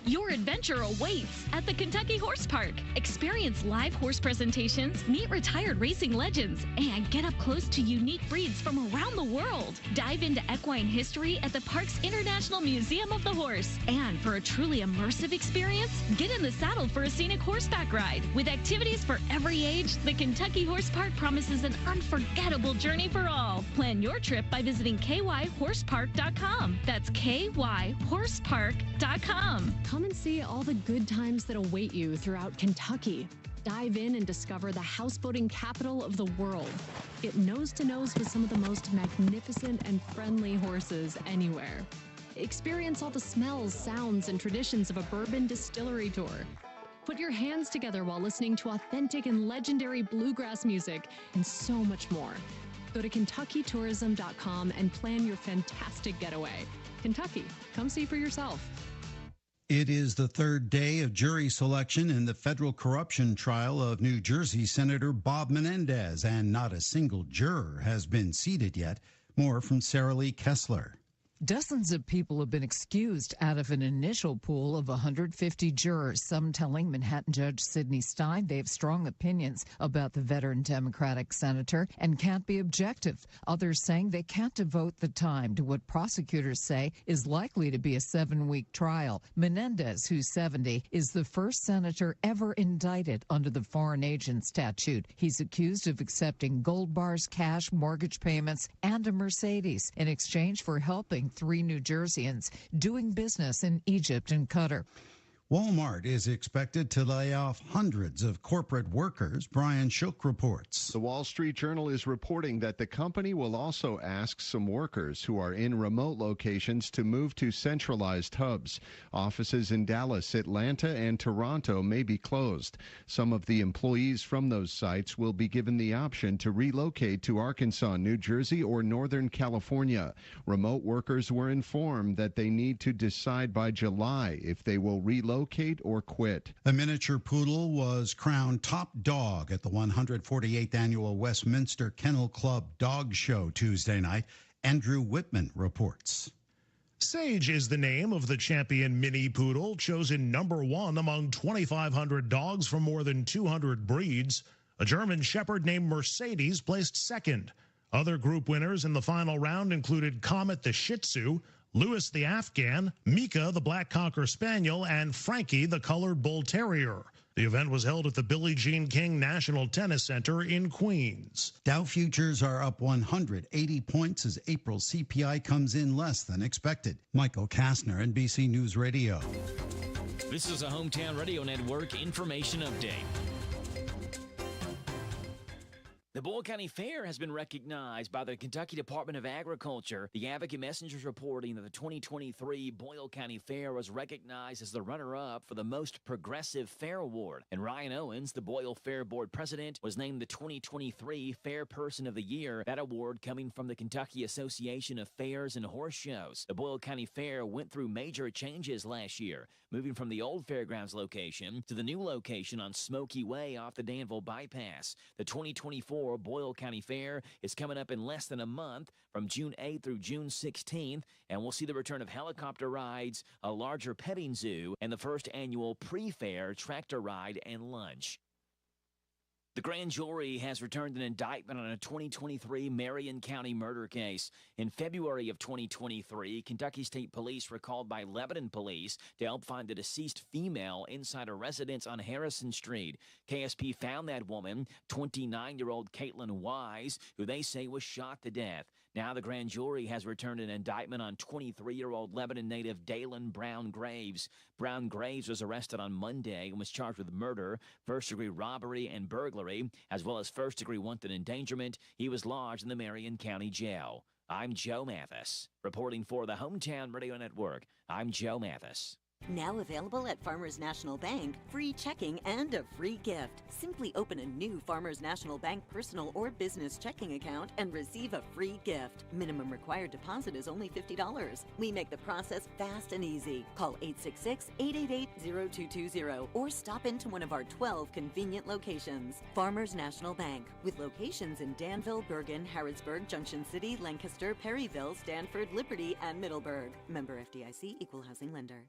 Your adventure awaits at the Kentucky Horse Park. Experience live horse presentations, meet retired racing legends, and get up close to unique breeds from around the world. Dive into equine history at the park's International Museum of the Horse. And for a truly immersive experience, get in the saddle for a scenic horseback ride. With activities for every age, the Kentucky Horse Park promises an unforgettable journey for all. Plan your trip by visiting kyhorsepark.com. That's kyhorsepark.com. Come and see all the good times that await you throughout Kentucky. Dive in and discover the houseboating capital of the world. Get nose-to-nose with some of the most magnificent and friendly horses anywhere. Experience all the smells, sounds, and traditions of a bourbon distillery tour. Put your hands together while listening to authentic and legendary bluegrass music, and so much more. Go to KentuckyTourism.com and plan your fantastic getaway. Kentucky, come see for yourself. It is the 3rd day of jury selection in the federal corruption trial of New Jersey Senator Bob Menendez, and not a single juror has been seated yet. More from Sarah Lee Kessler. Dozens of people have been excused out of an initial pool of 150 jurors, some telling Manhattan Judge Sidney Stein they have strong opinions about the veteran Democratic senator and can't be objective. Others saying they can't devote the time to what prosecutors say is likely to be a 7-week trial. Menendez, who's 70, is the first senator ever indicted under the Foreign Agent Statute. He's accused of accepting gold bars, cash, mortgage payments, and a Mercedes in exchange for helping 3 New Jerseyans doing business in Egypt and Qatar. Walmart is expected to lay off hundreds of corporate workers. Brian Shook reports. The Wall Street Journal is reporting that the company will also ask some workers who are in remote locations to move to centralized hubs. Offices in Dallas, Atlanta, and Toronto may be closed. Some of the employees from those sites will be given the option to relocate to Arkansas, New Jersey, or Northern California. Remote workers were informed that they need to decide by July if they will relocate or quit. A miniature poodle was crowned top dog at the 148th annual Westminster Kennel Club Dog Show Tuesday night. Andrew Whitman reports. Sage is the name of the champion mini poodle, chosen #1 among 2,500 dogs from more than 200 breeds. A German shepherd named Mercedes placed second. Other group winners in the final round included Comet the Shih Tzu, Louis the Afghan, Mika the Black Cocker Spaniel, and Frankie the Colored Bull Terrier. The event was held at the Billie Jean King National Tennis Center in Queens. Dow futures are up 180 points as April CPI comes in less than expected. Michael Kastner, NBC News Radio. This is a Hometown Radio Network information update. The Boyle County Fair has been recognized by the Kentucky Department of Agriculture. The Advocate Messenger is reporting that the 2023 Boyle County Fair was recognized as the runner-up for the Most Progressive Fair Award. And Ryan Owens, the Boyle Fair Board President, was named the 2023 Fair Person of the Year, that award coming from the Kentucky Association of Fairs and Horse Shows. The Boyle County Fair went through major changes last year, moving from the old fairgrounds location to the new location on Smoky Way off the Danville Bypass. The 2024 Boyle County Fair is coming up in less than a month from June 8th through June 16th, and we'll see the return of helicopter rides, a larger petting zoo, and the first annual pre-fair tractor ride and lunch. The grand jury has returned an indictment on a 2023 Marion County murder case. In February of 2023, Kentucky State Police were called by Lebanon Police to help find the deceased female inside a residence on Harrison Street. KSP found that woman, 29-year-old Caitlin Wise, who they say was shot to death. Now the grand jury has returned an indictment on 23-year-old Lebanon native Dalen Brown Graves. Brown Graves was arrested on Monday and was charged with murder, first-degree robbery, and burglary, as well as first-degree wanton endangerment. He was lodged in the Marion County Jail. I'm Joe Mathis. Reporting for the Hometown Radio Network, I'm Joe Mathis. Now available at Farmers National Bank, free checking and a free gift. Simply open a new Farmers National Bank personal or business checking account and receive a free gift. Minimum required deposit is only $50. We make the process fast and easy. Call 866-888-0220 or stop into one of our 12 convenient locations. Farmers National Bank, with locations in Danville, Bergen, Harrodsburg, Junction City, Lancaster, Perryville, Stanford, Liberty, and Middleburg. Member FDIC, Equal Housing Lender.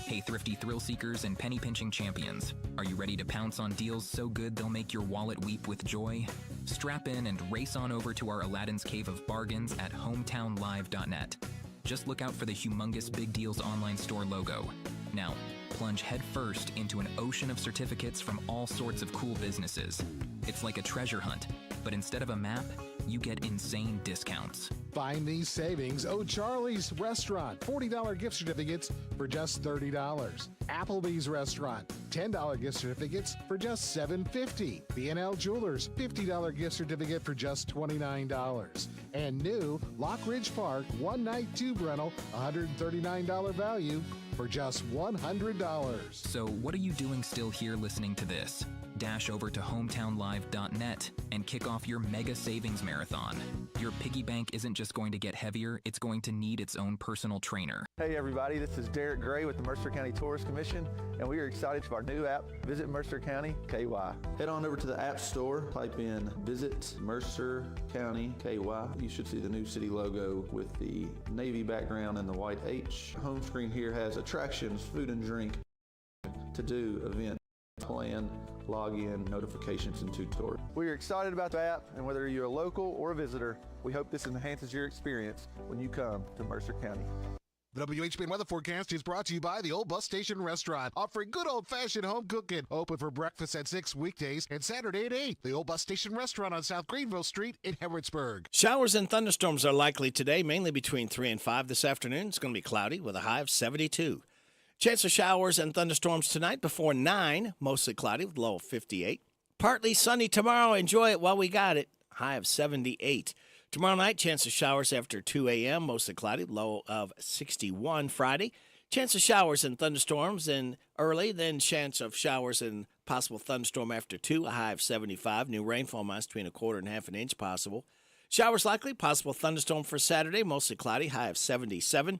Hey, thrifty thrill seekers and penny pinching champions. Are you ready to pounce on deals so good they'll make your wallet weep with joy? Strap in and race on over to our Aladdin's Cave of Bargains at hometownlive.net. Just look out for the humongous Big Deals online store logo. Now, plunge headfirst into an ocean of certificates from all sorts of cool businesses. It's like a treasure hunt, but instead of a map, you get insane discounts. Find these savings. O'Charlie's Restaurant, $40 gift certificates for just $30. Applebee's Restaurant, $10 gift certificates for just $7.50. B&L Jewelers, $50 gift certificate for just $29. And new Lock Ridge Park one-night tube rental, $139 value for just $100. So what are you doing still here listening to this? Dash over to hometownlive.net and kick off your mega savings marathon. Your piggy bank isn't just going to get heavier, it's going to need its own personal trainer. Hey everybody, this is Derek Gray with the Mercer County Tourist Commission, and we are excited for our new app, Visit Mercer County KY. Head on over to the App Store, type in Visit Mercer County KY. You should see the new city logo with the navy background and the white H. Home screen here has attractions, food and drink, to-do, event, plan, login, notifications, and tutorials. We are excited about the app, and whether you're a local or a visitor, we hope this enhances your experience when you come to Mercer County. The WHBN weather forecast is brought to you by the Old Bus Station Restaurant, offering good old-fashioned home cooking. Open for breakfast at 6 weekdays and Saturday at 8. The Old Bus Station Restaurant on South Greenville Street in Harrodsburg. Showers and thunderstorms are likely today, mainly between 3 and 5 this afternoon. It's going to be cloudy with a high of 72. Chance of showers and thunderstorms tonight before 9, mostly cloudy with low of 58. Partly sunny tomorrow. Enjoy it while we got it. High of 78. Tomorrow night, chance of showers after 2 a.m., mostly cloudy, low of 61. Friday, chance of showers and thunderstorms and early, then chance of showers and possible thunderstorm after 2, a high of 75. New rainfall amounts between a quarter and half an inch possible. Showers likely, possible thunderstorm for Saturday, mostly cloudy, high of 77.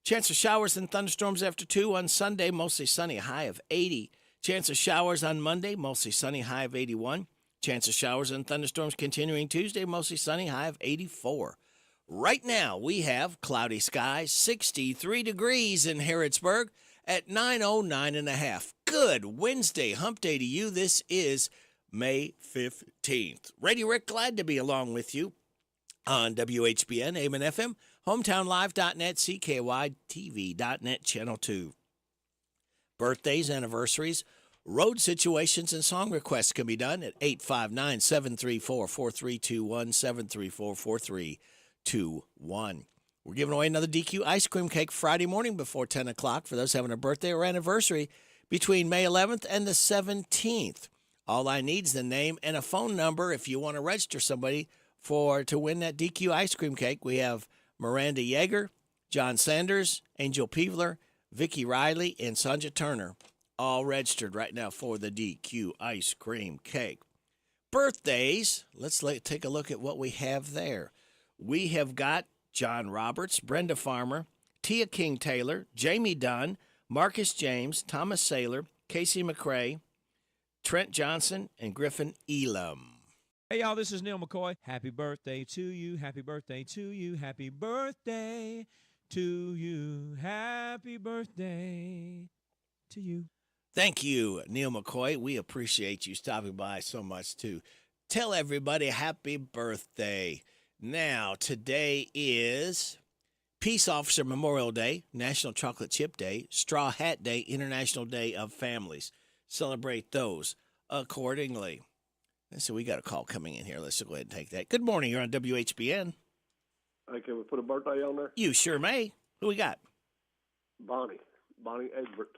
Chance of showers and thunderstorms after 2 on Sunday, mostly sunny, high of 80. Chance of showers on Monday, mostly sunny, high of 81. Chance of showers and thunderstorms continuing Tuesday, mostly sunny, high of 84. Right now, we have cloudy skies, 63 degrees in Harrodsburg at 9:09.5. Good Wednesday hump day to you. This is May 15th. Radio Rick, glad to be along with you on WHBN, AM and FM, hometownlive.net, CKYTV.net, Channel 2. Birthdays, anniversaries, road situations, and song requests can be done at 859-734-4321, 734-4321. We're giving away another DQ ice cream cake Friday morning before 10 o'clock for those having a birthday or anniversary between May 11th and the 17th. All I need is the name and a phone number if you want to register somebody to win that DQ ice cream cake. We have Miranda Yeager, John Sanders, Angel Peevler, Vicki Riley, and Sonja Turner, all registered right now for the DQ ice cream cake. Birthdays, let's take a look at what we have there. We have got John Roberts, Brenda Farmer, Tia King Taylor, Jamie Dunn, Marcus James, Thomas Saylor, Casey McCrae, Trent Johnson, and Griffin Elam. Hey, y'all, this is Neil McCoy. Happy birthday to you. Happy birthday to you. Happy birthday to you. Happy birthday to you. Thank you, Neil McCoy. We appreciate you stopping by so much to tell everybody happy birthday. Now, today is Peace Officer Memorial Day, National Chocolate Chip Day, Straw Hat Day, International Day of Families. Celebrate those accordingly. So we got a call coming in here. Let's go ahead and take that. Good morning. You're on WHBN. Hey, can we put a birthday on there? You sure may. Who we got? Bonnie Egbert.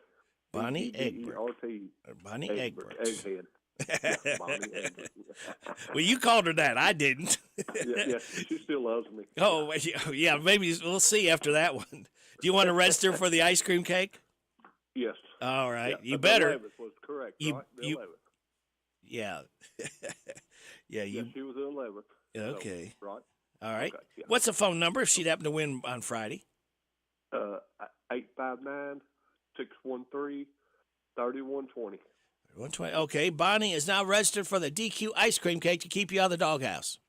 Bonnie Egbert. E-G-B-E-R-T. Bonnie Egbert. Egghead. Yeah, Bonnie Egbert. Well, you called her that. I didn't. yeah, she still loves me. Oh, yeah, maybe we'll see after that one. Do you want to register for the ice cream cake? Yes. All right. Yeah, you better. The 11th was correct, right? The 11th. Yeah. Yeah, she was the 11th. Okay. So, right. All right. Okay, yeah. What's the phone number if she'd happen to win on Friday? 859-613-3120. 120. Okay. Bonnie is now registered for the DQ ice cream cake to keep you out of the doghouse.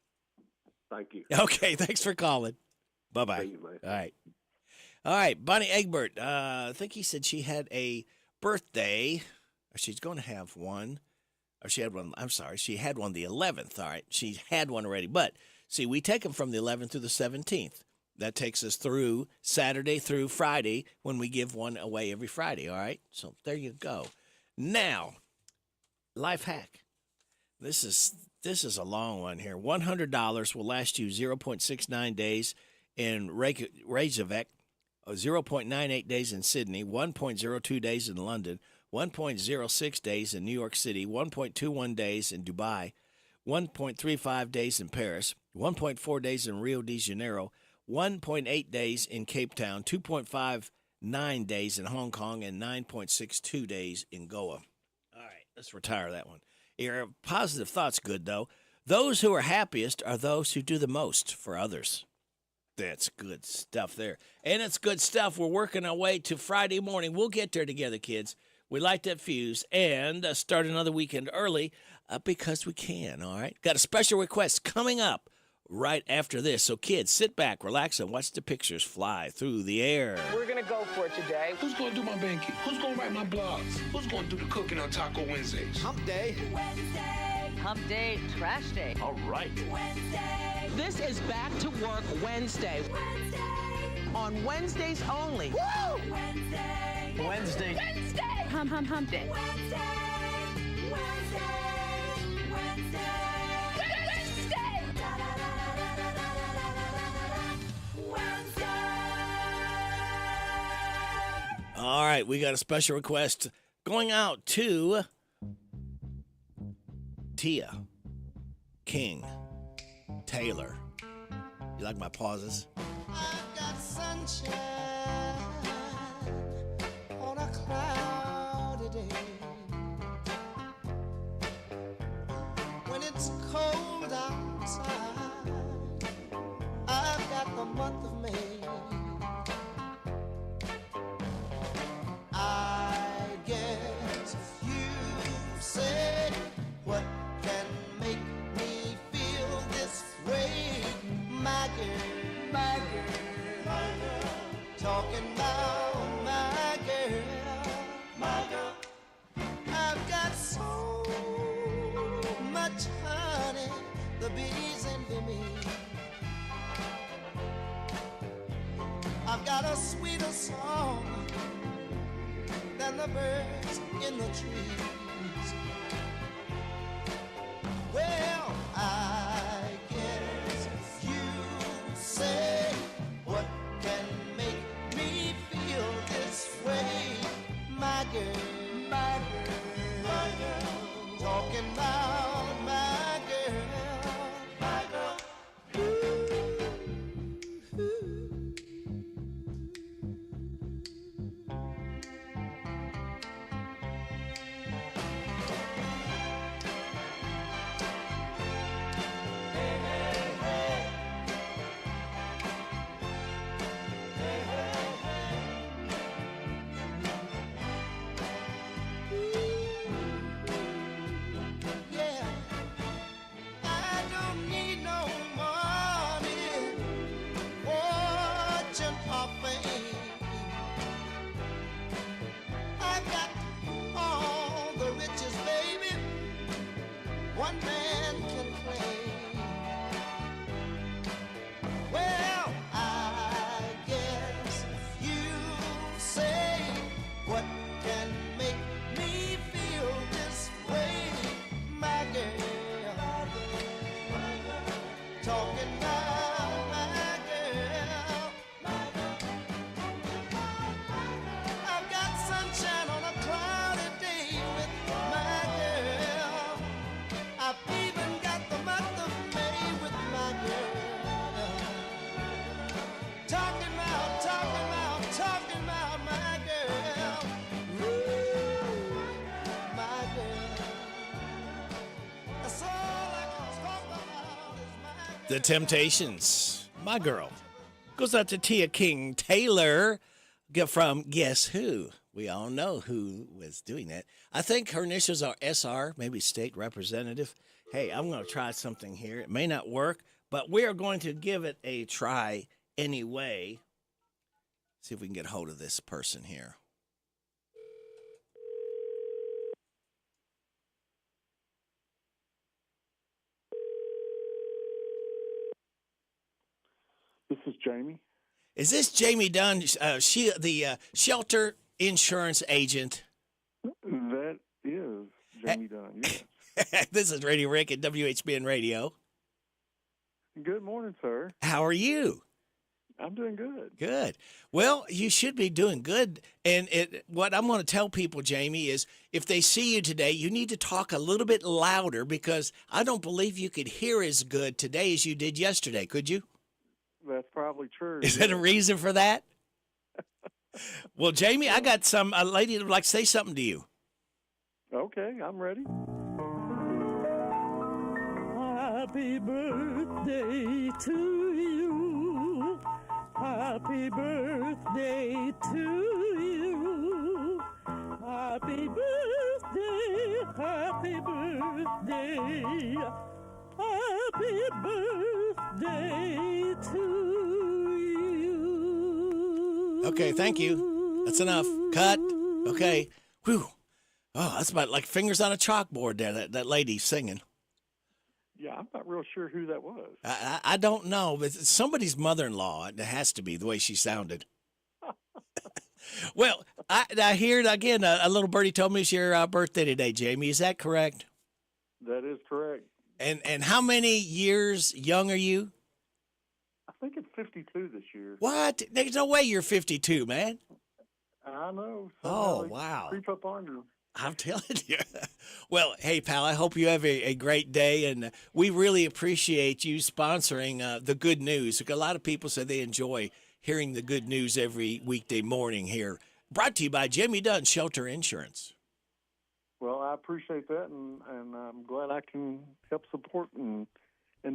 Thank you. Okay. Thanks for calling. Bye-bye. See you, man. All right. All right. Bonnie Egbert. I think he said she had a birthday. Or she's going to have one. Or she had one. I'm sorry. She had one the 11th. All right. She had one already. But, see, we take them from the 11th to the 17th. That takes us through Saturday through Friday when we give one away every Friday. All right. So there you go. Now, life hack. This is a long one here. $100 will last you 0.69 days in Reykjavik, 0.98 days in Sydney, 1.02 days in London, 1.06 days in New York City, 1.21 days in Dubai, 1.35 days in Paris, 1.4 days in Rio de Janeiro, 1.8 days in Cape Town, 2.59 days in Hong Kong, and 9.62 days in Goa. All right, let's retire that one. Your positive thoughts good, though. Those who are happiest are those who do the most for others. That's good stuff there. And it's good stuff. We're working our way to Friday morning. We'll get there together, kids. We light that fuse and start another weekend early because we can, all right? Got a special request coming up right after this. So, kids, sit back, relax, and watch the pictures fly through the air. We're going to go for it today. Who's going to do my banking? Who's going to write my blogs? Who's going to do the cooking on Taco Wednesdays? Hump Day. Wednesday. Hump Day, Trash Day. All right. Wednesday. This is Back to Work Wednesday. Wednesday. On Wednesdays only. Woo! Wednesday. Wednesday. Wednesday. Hump Day. Wednesday. All right. right, we got a special request going out to Tia King Taylor. You like my pauses? I've got sunshine on a cloudy day. When it's cold outside, I've got the month of May. I guess you say, what can make me feel this way? My girl, my girl, my girl, talking about my girl, my girl. I've got so much honey, the bees envy me. I've got a sweeter song than the birds in the trees. Well, I guess you say, what can make me feel this way? My girl, my girl, my girl, talking about my girl, my girl. Yeah, I don't need no money, fortune or fame. I got all the riches, baby, one man can claim. Well, I guess you say, what can make me feel this way? My girl, talking about my girl. I've got sunshine on a cloudy day with my girl. I've even got the month of May with my girl. Talking about my girl. Ooh, my girl. That's all I can talk about is my girl. The Temptations, My Girl. Goes out to Tia King Taylor from Guess Who? We all know who was doing that. I think her initials are SR, maybe state representative. Hey, I'm going to try something here. It may not work, but we are going to give it a try anyway. See if we can get hold of this person here. This is Jamie. Is this Jamie Dunn, the shelter insurance agent? That is Jamie Dunn, yes. This is Radio Rick at WHBN Radio. Good morning, sir. How are you? I'm doing good. Good. Well, you should be doing good. And what I'm going to tell people, Jamie, is if they see you today, you need to talk a little bit louder because I don't believe you could hear as good today as you did yesterday. Could you? That's probably true. Is there a reason for that? Well, Jamie, I got a lady that would like to say something to you. Okay, I'm ready. Happy birthday to you. Happy birthday to you. Happy birthday, happy birthday. Happy birthday to you. Okay, thank you. That's enough. Cut. Okay. Whew. Oh, that's about like fingers on a chalkboard there, that lady singing. Yeah, I'm not real sure who that was. I don't know, but it's somebody's mother-in-law. It has to be the way she sounded. Well, I hear again, a little birdie told me it's your birthday today, Jamie. Is that correct? That is correct. And how many years young are you? I think it's 52 this year. What? There's no way you're 52, man. I know. Oh, wow. Creep up on you. I'm telling you. Well, hey, pal, I hope you have a great day, and we really appreciate you sponsoring the good news. A lot of people say they enjoy hearing the good news every weekday morning here. Brought to you by Jimmy Dunn Shelter Insurance. Well, I appreciate that, and I'm glad I can help support and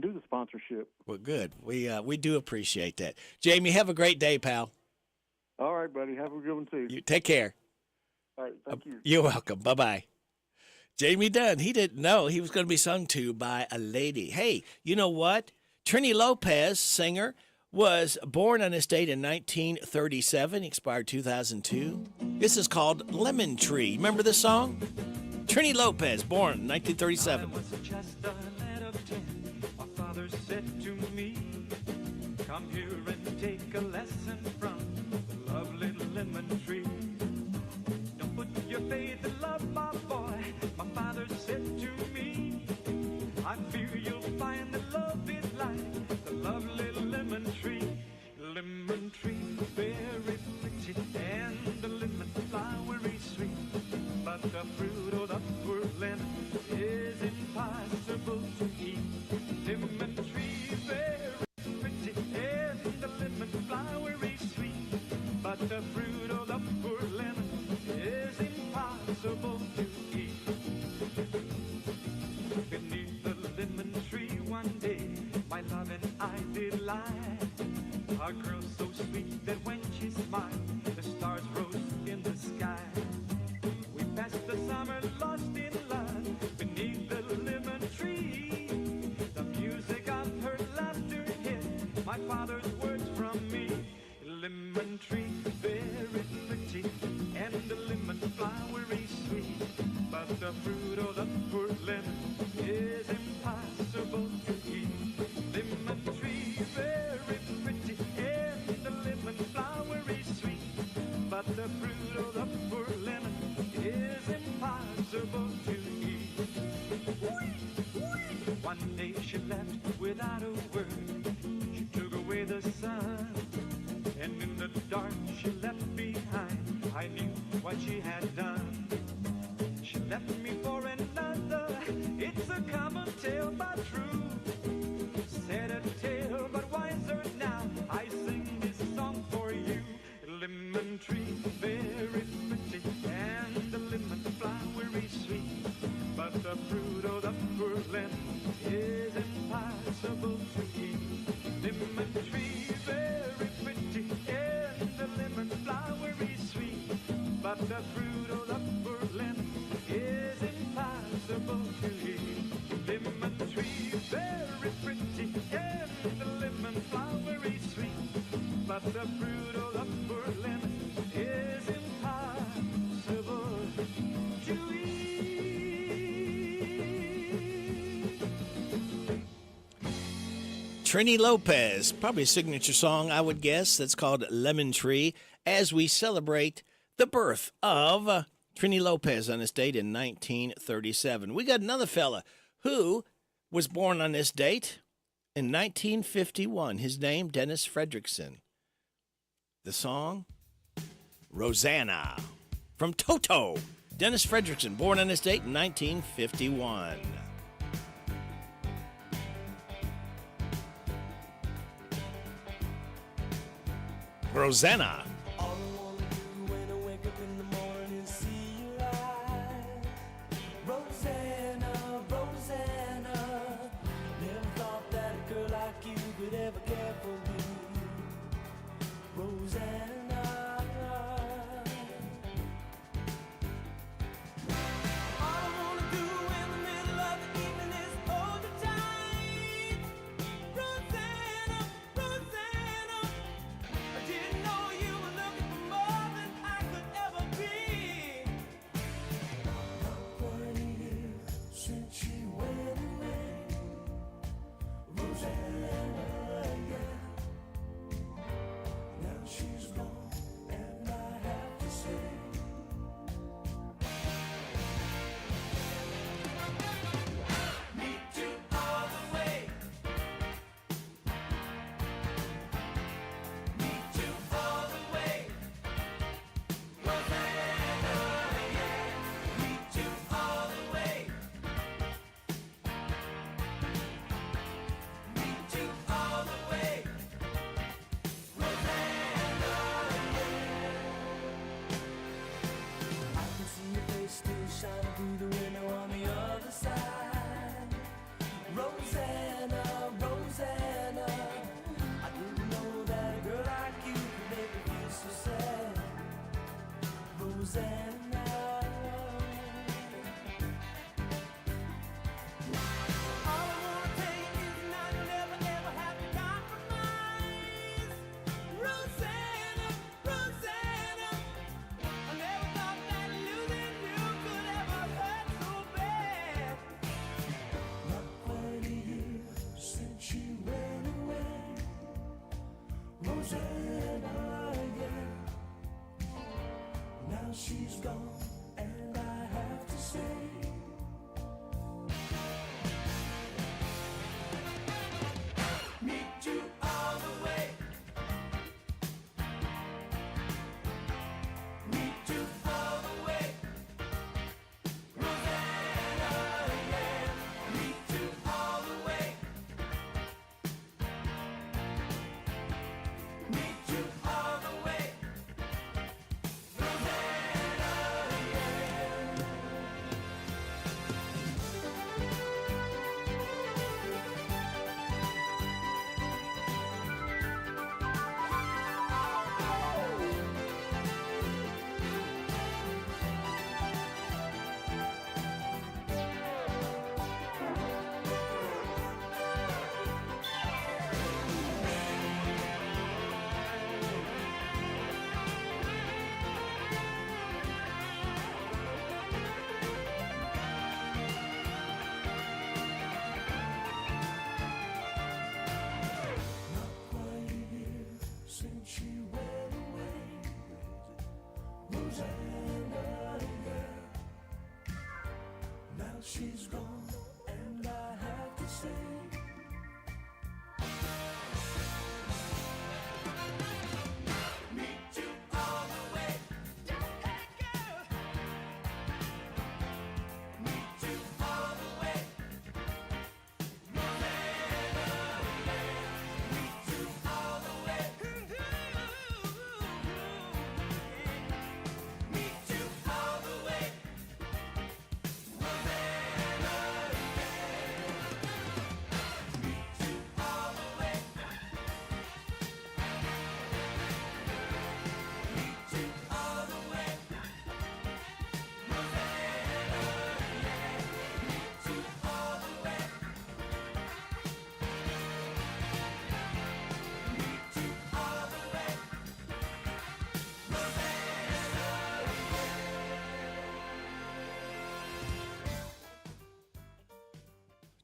do the sponsorship. Well, good. We do appreciate that. Jamie, have a great day, pal. All right, buddy. Have a good one, too. You take care. All right, thank you. You're welcome. Bye-bye. Jamie Dunn, he didn't know he was going to be sung to by a lady. Hey, you know what? Trini Lopez, singer, was born on this date in 1937, expired 2002. This is called Lemon Tree. Remember this song? Trini Lopez, born in 1937. I was just a lad of 10. My father said to me, come here and take a lesson from the lovely lemon tree. Don't put your faith in love, my boy. My father said to me, I fear you'll find that love is like the lovely lemon tree. Lemon tree, very pretty, and the lemon flower is sweet. But the fruit of the poor lemon is impossible to eat. Lemon tree, very pretty, and the lemon flower is sweet. But the fruit of the poor lemon is impossible to eat. Beneath the lemon tree one day, my love and I did lie. A girl so sweet that when she smiled, the stars rose in the sky. We passed the summer lost in love beneath the lemon tree. The music of her laughter hid my father's words from me. Lemon tree, very pretty, and the lemon flower is sweet. But the fruit of the poor lemon is impossible to eat. Lemon tree, very pretty, and the lemon flower is sweet. But the fruit of the poor lemon is impossible to eat. One day she left without a word. She took away the sun, and in the dark she left behind. I knew what she had done. She left me for another. It's a common tale, but true. Said a tale, but wiser now. I sing this song for you. Lemon tree, very pretty, and the lemon flower is sweet. But the fruit of the poor lemon is impossible to eat. Lemon tree, very pretty, and the lemon flower is sweet. But the fruit of the poor lemon is impossible to eat. Lemon tree, very pretty, and the lemon flower is sweet. But the fruit of the poor lemon is impossible to eat. Trini Lopez, probably a signature song, I would guess, that's called Lemon Tree, as we celebrate the birth of Trini Lopez on this date in 1937. We got another fella who was born on this date in 1951. His name, Dennis Fredrickson. The song, Rosanna, from Toto. Dennis Fredrickson, born on this date in 1951. Rosanna. she's gone, and I have to say, meet you all the way. Meet you all the way. Rosanna, yeah. Meet you all the way. Meet you all the way. Since she went away, Rosanna, yeah. Now she's gone, and I have to say, meet you all the way. Hey, girl. Meet you all the way. Rosanna, yeah. Meet you all the way. Meet you all the way.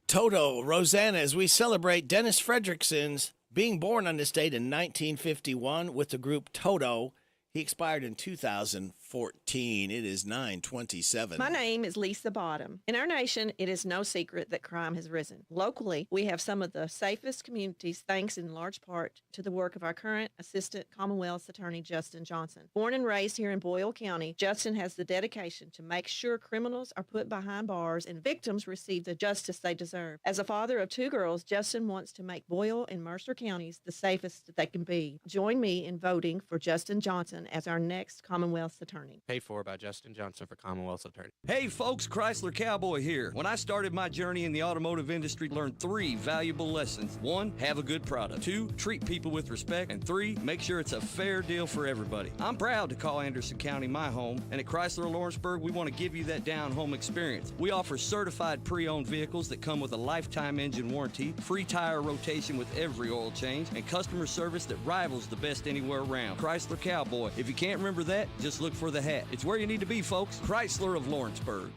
Toto, Rosanna, as we celebrate Dennis Fredrickson's being born on this date in 1951 with the group Toto. He expired in 2014. It is 9/27. My name is Lisa Bottom. In our nation, it is no secret that crime has risen. Locally, we have some of the safest communities thanks in large part to the work of our current Assistant Commonwealth Attorney Justin Johnson. Born and raised here in Boyle County, Justin has the dedication to make sure criminals are put behind bars and victims receive the justice they deserve. As a father of 2 girls, Justin wants to make Boyle and Mercer counties the safest that they can be. Join me in voting for Justin Johnson as our next Commonwealth Attorney. Paid for by Justin Johnson for Commonwealth Attorney. Hey folks, Chrysler Cowboy here. When I started my journey in the automotive industry, I learned 3 valuable lessons. 1, have a good product. 2, treat people with respect. And 3, make sure it's a fair deal for everybody. I'm proud to call Anderson County my home, and at Chrysler Lawrenceburg, we want to give you that down-home experience. We offer certified pre-owned vehicles that come with a lifetime engine warranty, free tire rotation with every oil change, and customer service that rivals the best anywhere around. Chrysler Cowboy. If you can't remember that, just look for the hat. It's where you need to be, folks. Chrysler of Lawrenceburg.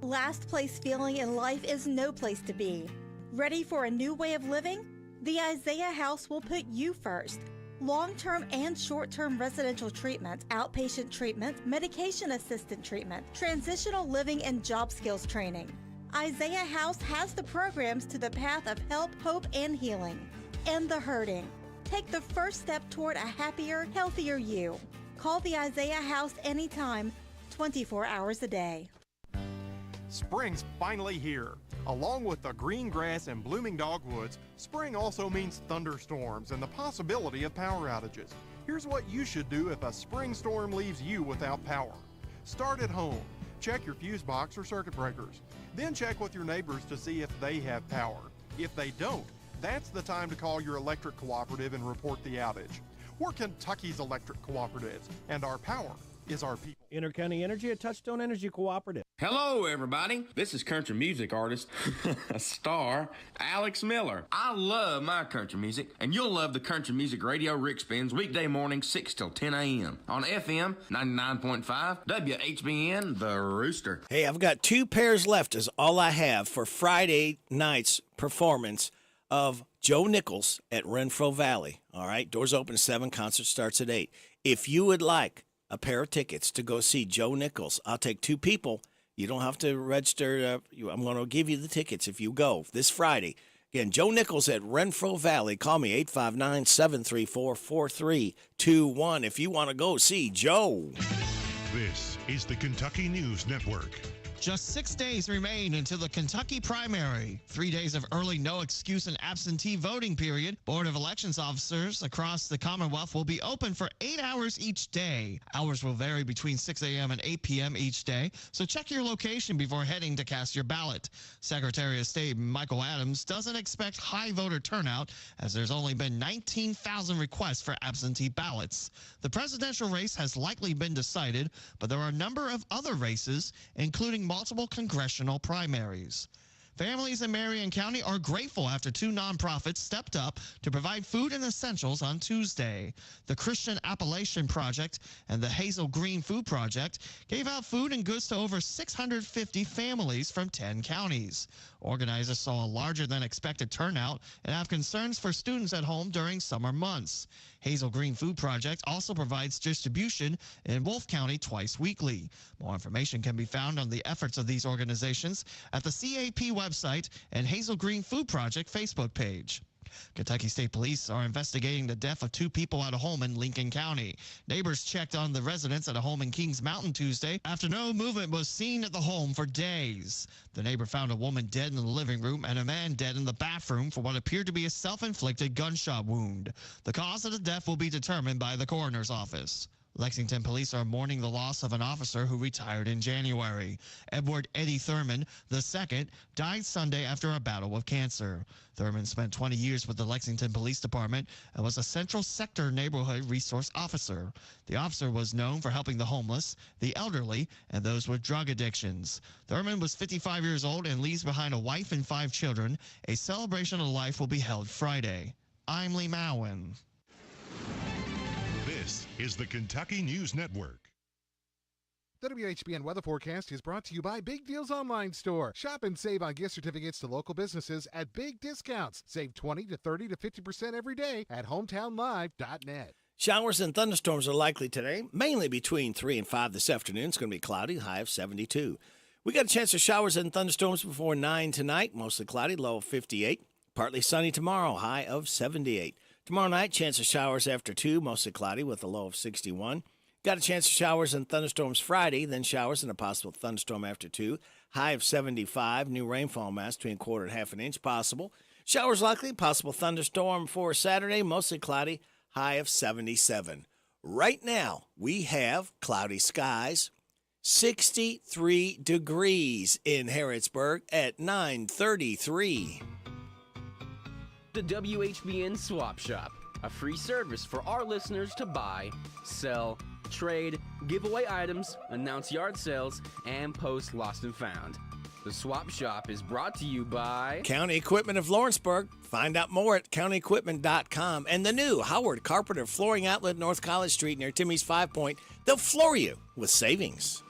Last place feeling in life is no place to be. Ready for a new way of living? The Isaiah House will put you first. Long-term and short-term residential treatment, outpatient treatment, medication-assisted treatment, transitional living, and job skills training. Isaiah House has the programs to the path of help, hope, and healing. End the hurting. Take the first step toward a happier, healthier you. Call the Isaiah House anytime, 24 hours a day. Spring's finally here. Along with the green grass and blooming dogwoods, spring also means thunderstorms and the possibility of power outages. Here's what you should do if a spring storm leaves you without power. Start at home. Check your fuse box or circuit breakers. Then check with your neighbors to see if they have power. If they don't, that's the time to call your electric cooperative and report the outage. We're Kentucky's electric cooperatives, and our power is our people. Intercounty Energy, a Touchstone Energy Cooperative. Hello, everybody. This is country music artist, star, Alex Miller. I love my country music, and you'll love the country music radio Rick spins weekday morning 6 till 10 a.m. on FM 99.5 WHBN, The Rooster. Hey, I've got 2 pairs left is all I have for Friday night's performance of Joe Nichols at Renfro Valley. All right, doors open at 7, concert starts at 8. If you would like a pair of tickets to go see Joe Nichols. I'll take 2 people. You don't have to register. I'm going to give you the tickets if you go this Friday. Again, Joe Nichols at Renfro Valley. Call me 859-734-4321 if you want to go see Joe. This is the Kentucky News Network. Just 6 days remain until the Kentucky primary. 3 days of early no-excuse and absentee voting period. Board of Elections officers across the Commonwealth will be open for 8 hours each day. Hours will vary between 6 a.m. and 8 p.m. each day, so check your location before heading to cast your ballot. Secretary of State Michael Adams doesn't expect high voter turnout, as there's only been 19,000 requests for absentee ballots. The presidential race has likely been decided, but there are a number of other races, including multiple congressional primaries. Families in Marion County are grateful after 2 nonprofits stepped up to provide food and essentials on Tuesday. The Christian Appalachian Project and the Hazel Green Food Project gave out food and goods to over 650 families from 10 counties. Organizers saw a larger than expected turnout and have concerns for students at home during summer months. Hazel Green Food Project also provides distribution in Wolfe County twice weekly. More information can be found on the efforts of these organizations at the CAP website and Hazel Green Food Project Facebook page. Kentucky State Police are investigating the death of 2 people at a home in Lincoln County. Neighbors checked on the residents at a home in Kings Mountain Tuesday after no movement was seen at the home for days. The neighbor found a woman dead in the living room and a man dead in the bathroom for what appeared to be a self-inflicted gunshot wound. The cause of the death will be determined by the coroner's office. Lexington police are mourning the loss of an officer who retired in January. Edward Eddie Thurman II died Sunday after a battle with cancer. Thurman spent 20 years with the Lexington Police Department and was a Central Sector Neighborhood Resource Officer. The officer was known for helping the homeless, the elderly, and those with drug addictions. Thurman was 55 years old and leaves behind a wife and 5 children. A celebration of life will be held Friday. I'm Lee Mowen. This is the Kentucky News Network. The WHBN weather forecast is brought to you by Big Deals Online Store. Shop and save on gift certificates to local businesses at big discounts. Save 20 to 30 to 50% every day at hometownlive.net. Showers and thunderstorms are likely today, mainly between 3 and 5 this afternoon. It's going to be cloudy, high of 72. We got a chance of showers and thunderstorms before 9 tonight, mostly cloudy, low of 58. Partly sunny tomorrow, high of 78. Tomorrow night, chance of showers after 2, mostly cloudy with a low of 61. Got a chance of showers and thunderstorms Friday, then showers and a possible thunderstorm after 2, high of 75. New rainfall mass between 1/4 and 1/2 inch possible. Showers likely, possible thunderstorm for Saturday, mostly cloudy, high of 77. Right now, we have cloudy skies, 63 degrees in Harrodsburg at 9:33. The WHBN Swap Shop, a free service for our listeners to buy, sell, trade, give away items, announce yard sales, and post lost and found. The Swap Shop is brought to you by County Equipment of Lawrenceburg. Find out more at countyequipment.com. And the new Howard Carpenter Flooring Outlet, North College Street near Timmy's 5 Point. They'll floor you with savings.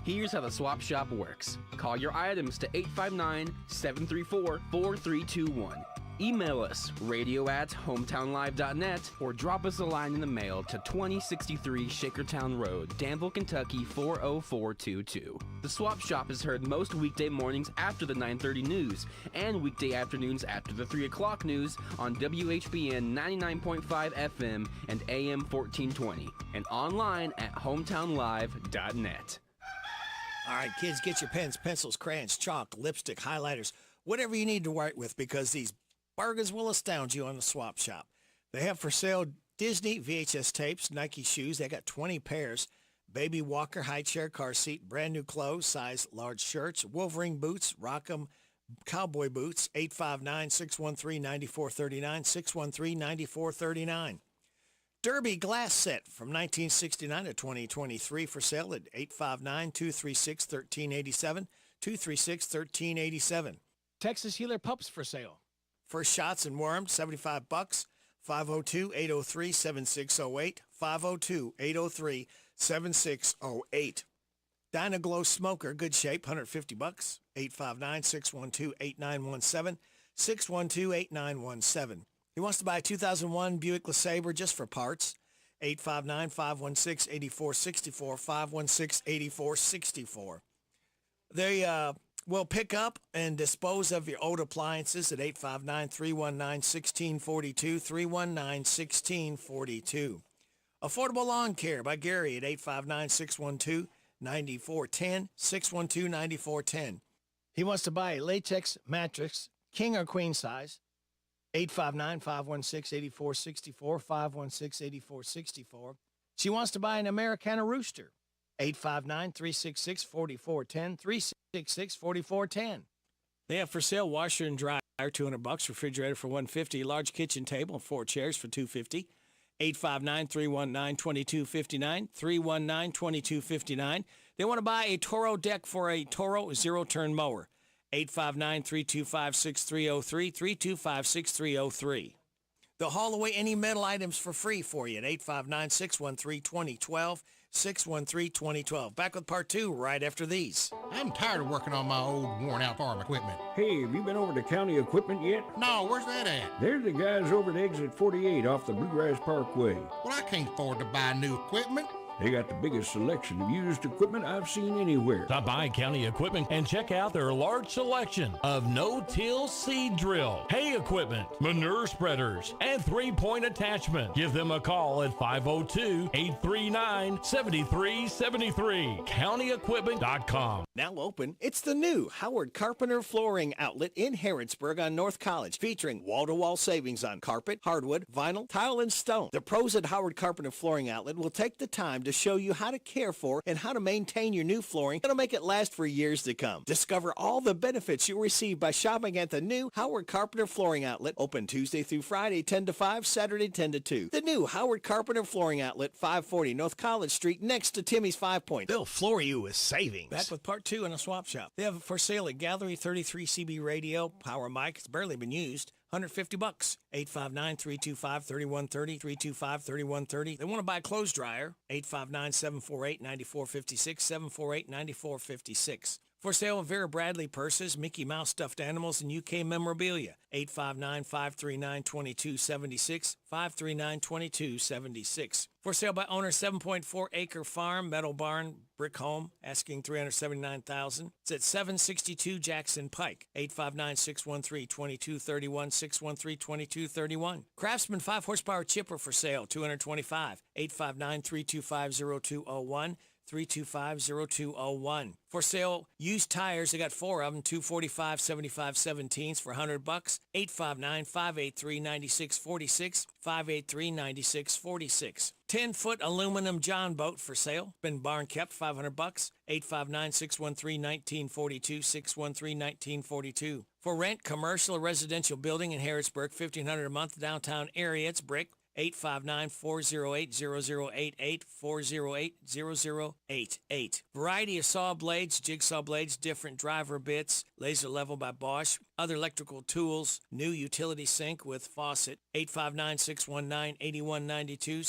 Here's how the Swap Shop works. Call your items to 859-734-4321. Email us, radio@hometownlive.net, or drop us a line in the mail to 2063 Shakertown Road, Danville, Kentucky 40422. The Swap Shop is heard most weekday mornings after the 9:30 news, and weekday afternoons after the 3 o'clock news on WHBN 99.5 FM and AM 1420, and online at hometownlive.net. All right, kids, get your pens, pencils, crayons, chalk, lipstick, highlighters, whatever you need to write with, because these bargains will astound you on the Swap Shop. They have for sale Disney VHS tapes, Nike shoes. They got 20 pairs. Baby walker, high chair, car seat, brand new clothes, size large shirts, Wolverine boots, Rock'em cowboy boots, 859-613-9439, 613-9439. Derby glass set from 1969 to 2023 for sale at 859-236-1387, 236-1387. Texas Healer pups for sale. First shots and worms, $75. 502-803-7608, 502-803-7608. Dynaglow smoker, good shape, $150. 859-612-8917, 612-8917. He wants to buy a 2001 Buick LeSabre just for parts. 859-516-8464, 516-8464. They will pick up and dispose of your old appliances at 859-319-1642, 319-1642. Affordable Lawn Care by Gary at 859-612-9410, 612-9410. He wants to buy a latex mattress, king or queen size, 859-516-8464, 516-8464. She wants to buy an Americana rooster, 859-366-4410, 366-4410. They have for sale washer and dryer, $200, refrigerator for $150, large kitchen table and 4 chairs for $250. 859-319-2259, 319-2259. They want to buy a Toro deck for a Toro zero-turn mower. 859-325-6303, 325-6303. They'll haul away any metal items for free for you at 859-613-2012, 613-2012. Back with part 2 right after these. I'm tired of working on my old worn-out farm equipment. Hey, have you been over to County Equipment yet? No, where's that at? They're the guys over at Exit 48 off the Bluegrass Parkway. Well, I can't afford to buy new equipment. They got the biggest selection of used equipment I've seen anywhere. Stop by County Equipment and check out their large selection of no-till seed drill, hay equipment, manure spreaders, and 3-point attachment. Give them a call at 502-839-7373. CountyEquipment.com. Now open, it's the new Howard Carpenter Flooring Outlet in Harrodsburg on North College, featuring wall-to-wall savings on carpet, hardwood, vinyl, tile, and stone. The pros at Howard Carpenter Flooring Outlet will take the time to show you how to care for and how to maintain your new flooring that'll make it last for years to come. Discover all the benefits you'll receive by shopping at the new Howard Carpenter Flooring Outlet, open Tuesday through Friday 10 to 5, Saturday 10 to 2. The new Howard Carpenter Flooring Outlet, 540 North College Street, next to Timmy's 5 Point. They'll floor you with savings. Back with part 2 in a swap shop. They have it for sale at Gallery 33 CB radio, power mic. It's barely been used. $150. 859-325-3130, 325-3130. They want to buy a clothes dryer. 859-748-9456, 748-9456. For sale, Vera Bradley purses, Mickey Mouse stuffed animals, and UK memorabilia. 859-539-2276, 539-2276. For sale by owner, 7.4-acre farm, metal barn, brick home, asking $379,000. It's at 762 Jackson Pike. 859-613-2231, 613-2231. Craftsman 5-horsepower chipper for sale, $225. 859-325-0201. 325-0201. For sale, used tires. They got 4 of them, 245 75/17s for $100. 859-583-9646, 583-9646. 10-foot aluminum John boat for sale. Been barn kept, $500. 859-613-1942, 613-1942. For rent, commercial or residential building in Harrodsburg, $1,500 a month, downtown area. It's brick. 859-408-0088, 408-0088. Variety of saw blades, jigsaw blades, different driver bits, laser level by Bosch, other electrical tools, new utility sink with faucet, 859-619-8192,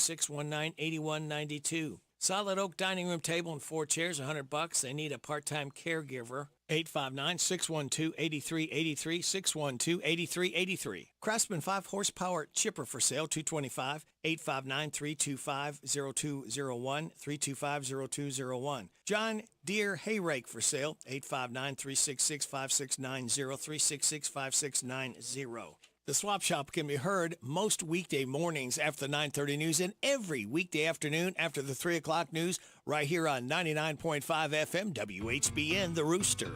619-8192. Solid oak dining room table and 4 chairs, $100. They need a part-time caregiver. 859-612-8383, 612-8383. Craftsman 5-horsepower chipper for sale, $225. 859-325-0201, 325-0201. John Deere hay rake for sale, 859-366-5690, 366-5690. The Swap Shop can be heard most weekday mornings after the 9:30 news and every weekday afternoon after the 3 o'clock news right here on 99.5 FM WHBN, The Rooster.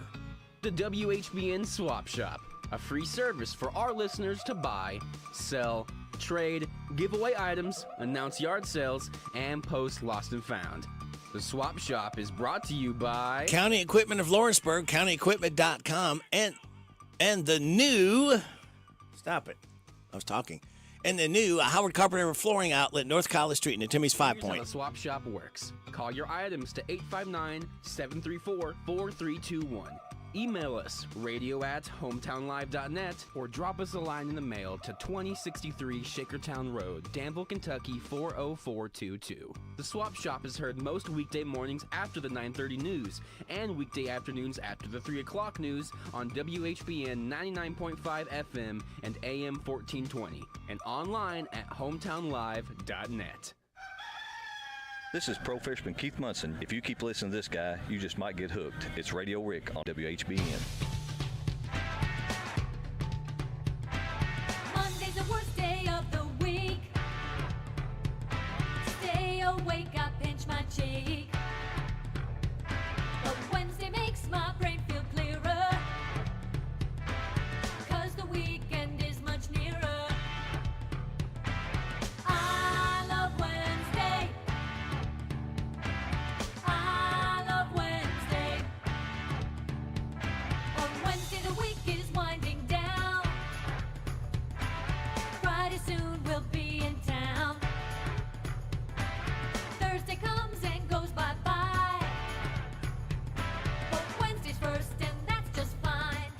The WHBN Swap Shop, a free service for our listeners to buy, sell, trade, give away items, announce yard sales, and post lost and found. The Swap Shop is brought to you by County Equipment of Lawrenceburg, CountyEquipment.com, and the new... Stop it. I was talking. And the new Howard Carpenter Flooring Outlet, North College Street, in Timmy's 5 Point. Here's how the Swap Shop works. Call your items to 859-734-4321. Email us, radio@hometownlive.net, or drop us a line in the mail to 2063 Shakertown Road, Danville, Kentucky 40422. The Swap Shop is heard most weekday mornings after the 9:30 news and weekday afternoons after the 3 o'clock news on WHBN 99.5 FM and AM 1420, and online at hometownlive.net. This is pro fisherman Keith Munson. If you keep listening to this guy, you just might get hooked. It's Radio Rick on WHBN. Monday's the worst day of the week. Stay awake, I pinch my cheek. But Wednesday makes my brain feel clearer, 'cause the weekend is much nearer. I love Wednesday. I love Wednesday. On Wednesday the week is winding down. Friday soon we'll be in town. Thursday comes and goes bye-bye, but Wednesday's first and that's just fine.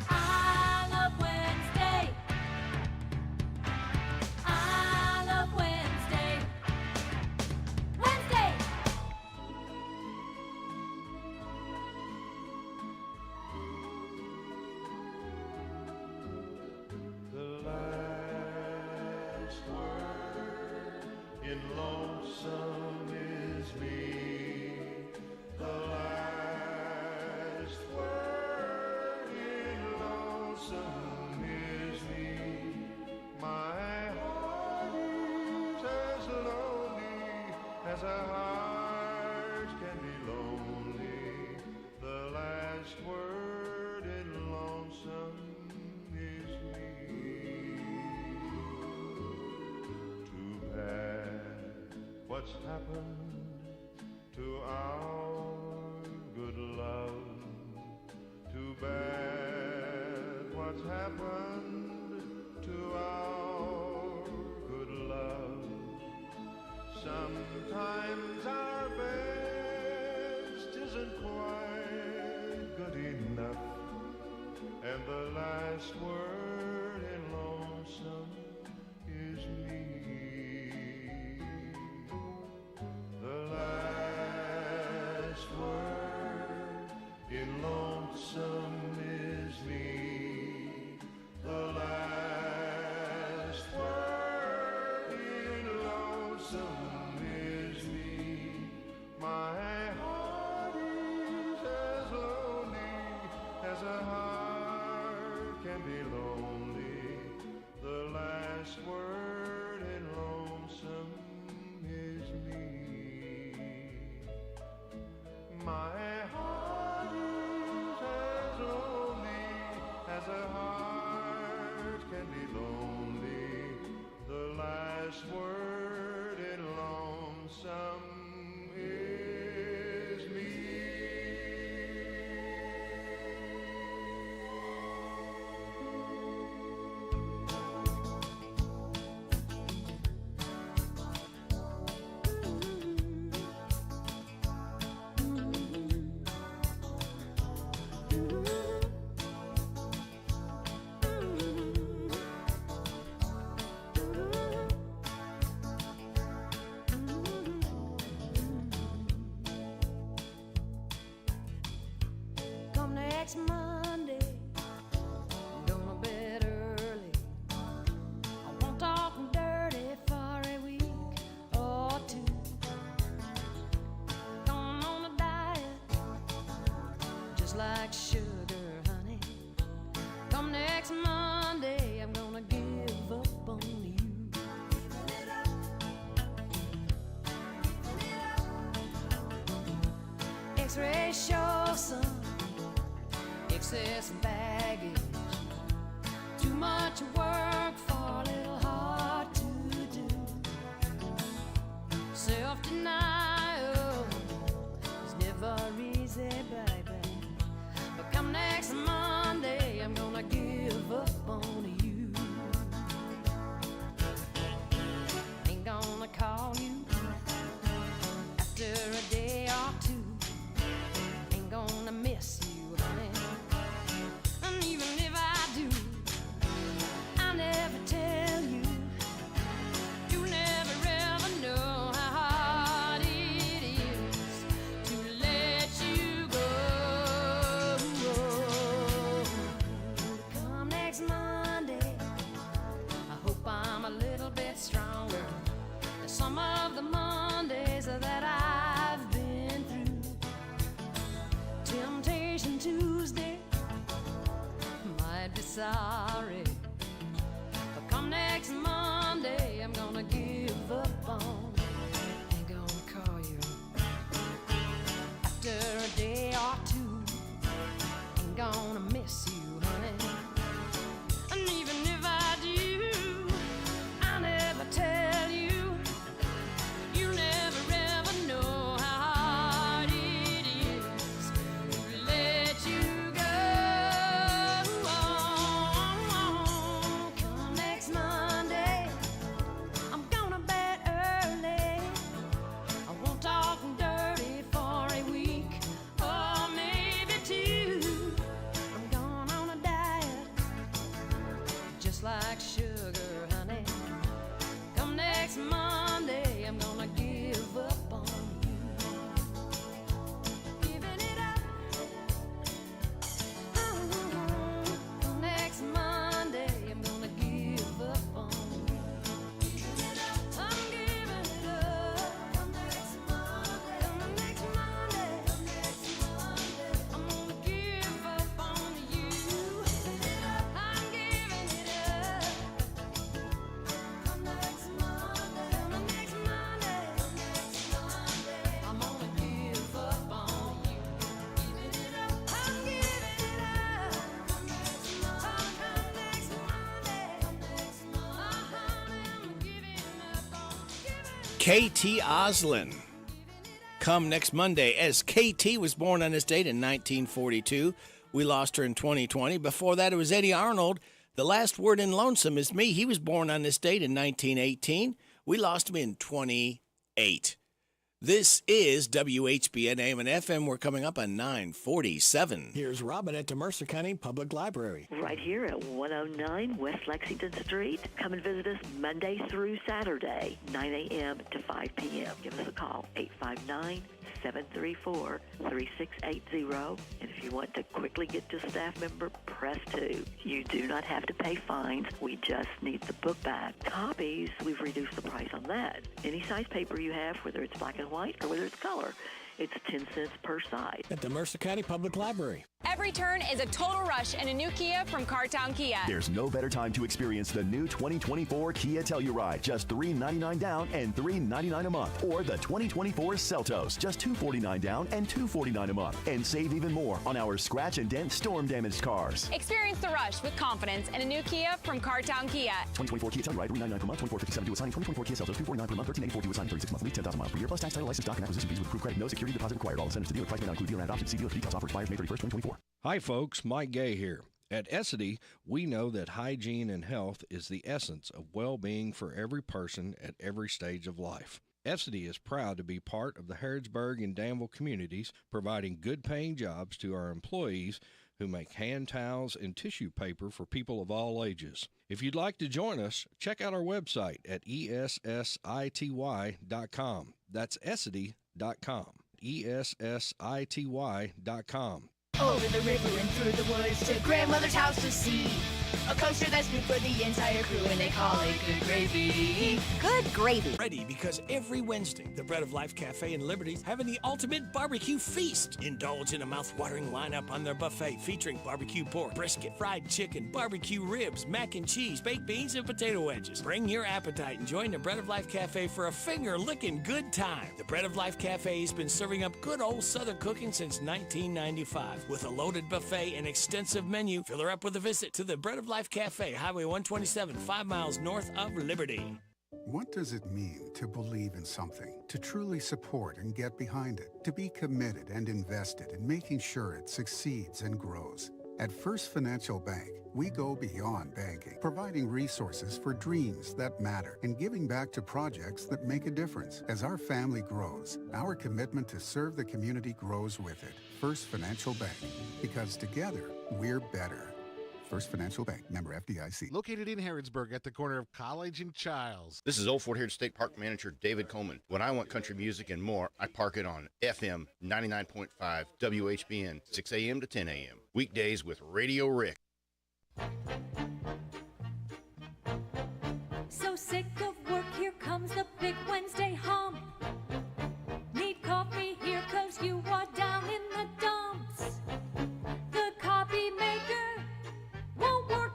I love Wednesday. I love Wednesday. Wednesday! The last word in lonesome is me. The last word in lonesome is me. My heart is as lonely as a heart can be lonely. The last word in lonesome is me. Too bad what's happened to our good love. Too bad what's happened to our good love. Sometimes our best isn't quite good enough, and the last word in lonesome is me. The last word in lonesome is me. The last word in lonesome is me. My heart is as lonely as a heart can be lonely. The last word in lonesome is me. My heart is as lonely as a heart can be lonely. The last word in lonesome is me. Come next Monday, I'm gonna bed early. I won't talk dirty for a week or two. Going on a diet, just like sugar, honey. Come next Monday, I'm gonna give up on you. X-ray show some excess baggage. Too much work for a little hard to do. Self-denial is never easy, baby. But come next Monday, I'm gonna give up on you. Ain't gonna call you after a day or two. Ain't gonna miss you, honey. And even if I do, I never sorry. But come next Monday, I'm gonna give up on. Ain't gonna call you after a day or two. Ain't gonna miss you, honey. And even if I do, I'll never tell you. You never ever know how hard it is to let you go. Come next Monday, I'm gonna bed early. I won't talk dirty for a week or maybe two. I'm going on a diet, just like sugar, honey. Come next Monday, I'm gonna give up on you. Giving it up. Come next Monday, I'm gonna give up on you. I'm giving it up. Come next Monday. Come next Monday. Come next Monday. I'm gonna give up on you. I'm giving it up. Come next Monday. Come next Monday. Come next Monday. I'm gonna give up on you. Giving it up. I'm giving it up. Come next Monday. Come next Monday. Come next Monday. I'm giving up on KT Oslin. Come next Monday, as KT was born on this date in 1942. We lost her in 2020. Before that, it was Eddie Arnold. The last word in Lonesome is me. He was born on this date in 1918. We lost him in 28. This is WHBN AM and FM. We're coming up on 9:47. Here's Robin at the Mercer County Public Library. Right here at 109 West Lexington Street. Come and visit us Monday through Saturday, 9 a.m. to 5 p.m. Give us a call, 859-734-3680. And if you want to quickly get to a staff member, press 2. You do not have to pay fines. We just need the book back. Copies, we've reduced the price on that. Any size paper you have, whether it's black and white or whether it's color, it's 10 cents per side. At the Mercer County Public Library. Every turn is a total rush in a new Kia from Cartown Kia. There's no better time to experience the new 2024 Kia Telluride, just $399 down and $399 a month. Or the 2024 Seltos, just $249 down and $249 a month. And save even more on our scratch and dent storm damaged cars. Experience the rush with confidence in a new Kia from Cartown Kia. 2024 Kia Telluride, $399 per month, $2457 due assigning. 2024 Kia Seltos, $249 per month, $1384 due assigning, 36 months lease, 10,000 miles per year, plus tax, title, license, stock, and acquisition fees with approved credit. No security deposit required. All incentives to dealer. Price may not include dealer and options. See dealer for details. Offer expires May 31st, 2024. Hi folks, Mike Gay here. At Essity, we know that hygiene and health is the essence of well-being for every person at every stage of life. Essity is proud to be part of the Harrodsburg and Danville communities, providing good-paying jobs to our employees who make hand towels and tissue paper for people of all ages. If you'd like to join us, check out our website at essity.com. That's essity.com. essity.com. Over the river and through the woods to grandmother's house to see a coaster that's new for the entire crew, and they call it Good Gravy. Good Gravy. Ready because every Wednesday, the Bread of Life Cafe and Liberty's having the ultimate barbecue feast. Indulge in a mouth-watering lineup on their buffet featuring barbecue pork, brisket, fried chicken, barbecue ribs, mac and cheese, baked beans, and potato wedges. Bring your appetite and join the Bread of Life Cafe for a finger-licking good time. The Bread of Life Cafe has been serving up good old Southern cooking since 1995. With a loaded buffet and extensive menu, fill her up with a visit to the Bread of Life Cafe, Highway 127, 5 miles north of Liberty. What does it mean to believe in something, to truly support and get behind it, to be committed and invested in making sure it succeeds and grows? At First Financial Bank, we go beyond banking, providing resources for dreams that matter and giving back to projects that make a difference. As our family grows, our commitment to serve the community grows with it. First Financial Bank, because together, we're better. First Financial Bank, member FDIC. Located in Harrodsburg at the corner of College and Childs. This is Old Fort Heritage State Park Manager David Coleman. When I want country music and more, I park it on FM 99.5 WHBN, 6 a.m. to 10 a.m. Weekdays with Radio Rick. So sick of work, here comes the big Wednesday hump. Need coffee here 'cause you are down in the dumps. The copy maker won't work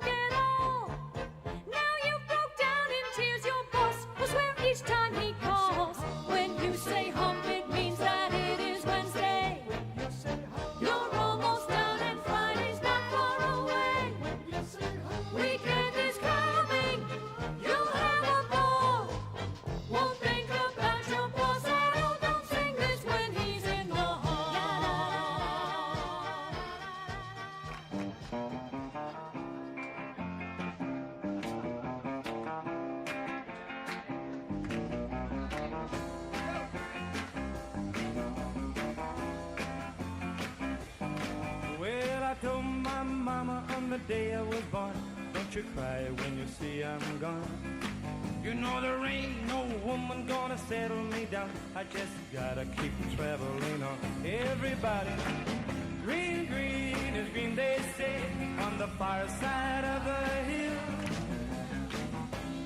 mama on the day I was born. Don't you cry when you see I'm gone. You know there ain't no woman gonna settle me down. I just gotta keep traveling on. Everybody, green, green is green, they say, on the far side of the hill.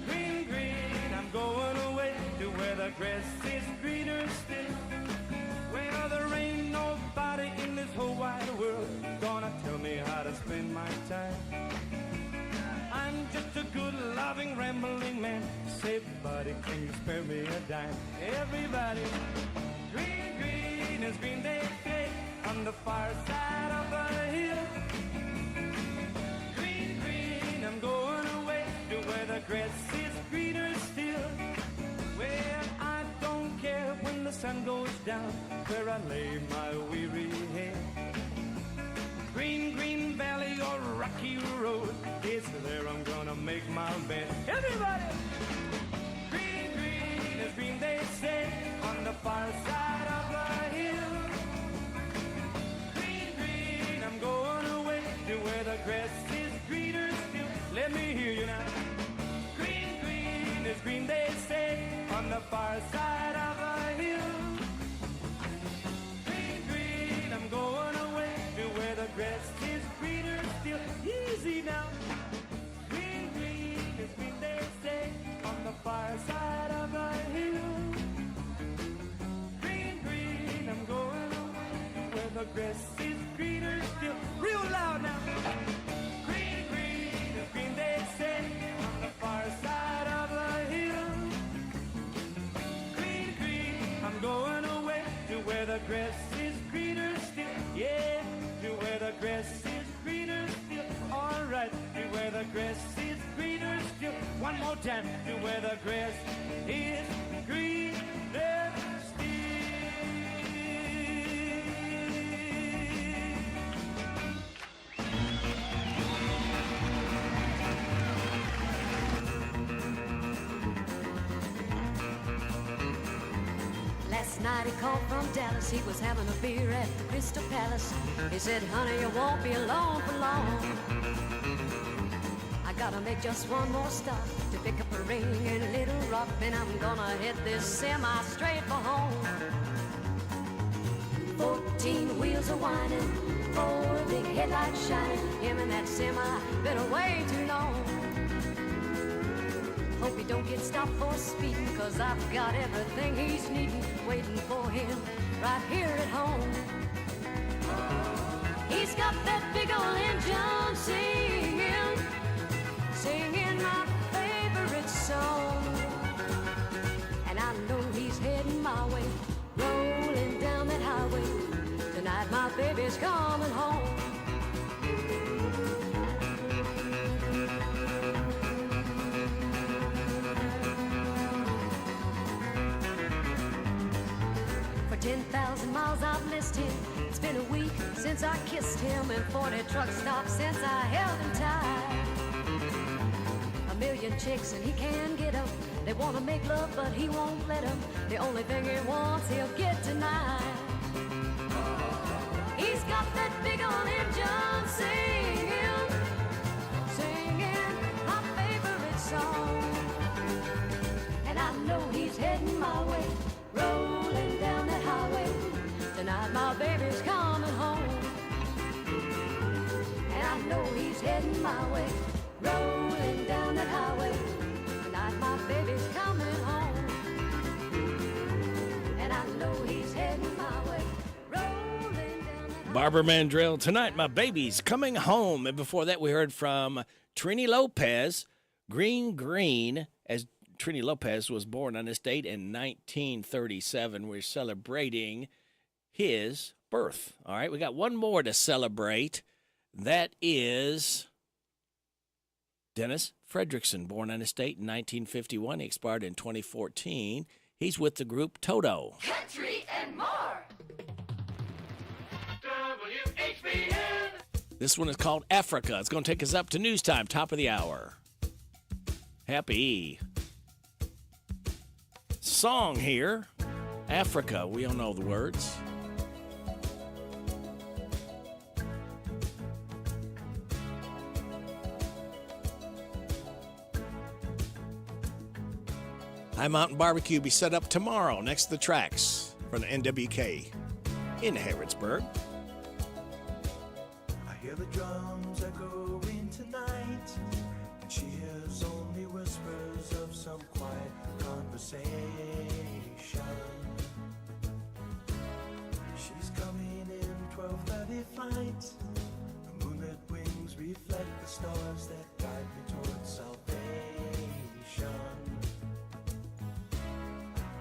Green, green, I'm going away to where the grass is greener still. Well, there ain't nobody in this whole wide world gonna tell me how to spend my time. I'm just a good, loving, rambling man. Say, buddy, can you spare me a dime? Everybody, green, green is green, they say, on the far side of the hill. Green, green, I'm going away to where the grass is greener still. Well, I don't care when the sun goes down, where I lay my weary head. Green, green valley or rocky road, it's there I'm gonna make my bed. Everybody! Green, green is green, they say, on the far side of the hill. Green, green, I'm going away to where the grass is greener still. Let me hear you now. Green, green is green, they say, on the far side of the hill. Green, green, I'm going away to where the grass is greener still. Easy now. Green, green is green, they say, on the far side of the hill. Green, green, I'm going away where the grass is greener still. Real loud now. Green, green is green, they say, on the far side of the hill. Green, green, I'm going away to where the grass is greener still. Yeah, to where the grass is greener still. All right, to where the grass is greener still. One more time, to where the grass is greener still. Last night he called from Dallas. He was having a beer at the Crystal Palace. He said, honey, you won't be alone for long. I gotta make just one more stop to pick up a ring in Little Rock. Then I'm gonna hit this semi straight for home. 14 wheels are whining, 4 big headlights shining. Him and that semi been away too long. Hope he don't get stopped for speeding, 'cause I've got everything he's needing waiting for him right here at home. He's got that big old engine singing, singing my favorite song. And I know he's heading my way, rolling down that highway. Tonight my baby's coming home. For 10,000 miles I've missed him. It's been a week since I kissed him, and 40 truck stops since I held him tight. A million chicks and he can't get them. They want to make love but he won't let them. The only thing he wants he'll get tonight. He's got that big old engine singing, singing my favorite song. And I know he's heading my way, rolling down that highway. Tonight my baby's coming home. And I know he's heading my way, rolling down that highway. Tonight my baby's coming home. And I know he's heading my way, rolling down that Barbara Mandrell, tonight my baby's coming home. And before that, we heard from Trini Lopez, Green Green, as Trini Lopez was born on this date in 1937. We're celebrating his birth. All right, we got one more to celebrate. That is Dennis Fredrickson, born on this date in 1951. He expired in 2014. He's with the group Toto. country and more. WHBN. This one is called Africa. It's going to take us up to news time, top of the hour. Happy song here. Africa, we all know the words. High Mountain Barbecue will be set up tomorrow next to the tracks from the NWK in Harrodsburg. I hear the drums echoing tonight, and she hears only whispers of some quiet conversation. She's coming in 12:30 flight. The moonlit wings reflect the stars that guide me towards salvation.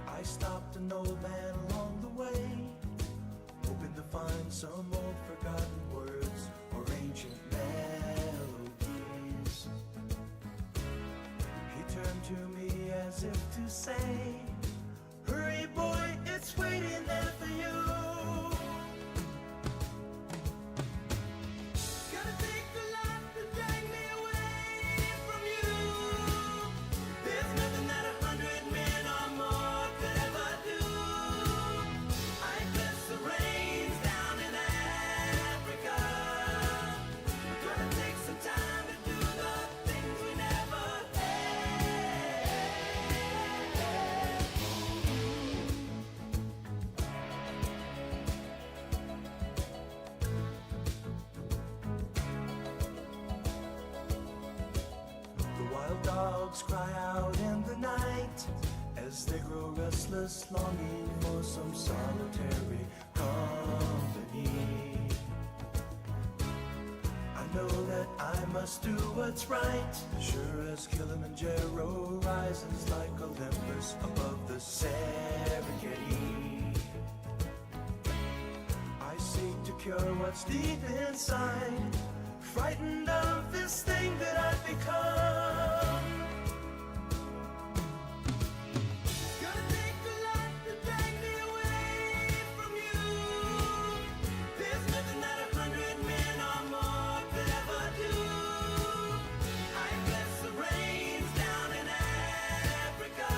I stopped an old man along the way, hoping to find some old forgotten words or ancient melodies. He turned to me as if to say, hurry boy, it's waiting there for you. Gotta take a lot to drag me away from you. There's nothing that 100 men or more could ever do. I bless the rains down in Africa. Gonna take some time to do the things we never had. The wild dogs cry out in the night as they grow restless, longing for some solitary company. I know that I must do what's right, sure as Kilimanjaro rises like Olympus above the Serengeti. I seek to cure what's deep inside, frightened of this thing that I've become. Gonna take a lot to drag me away from you. There's nothing that 100 men or more could ever do. I bless the rains down in Africa.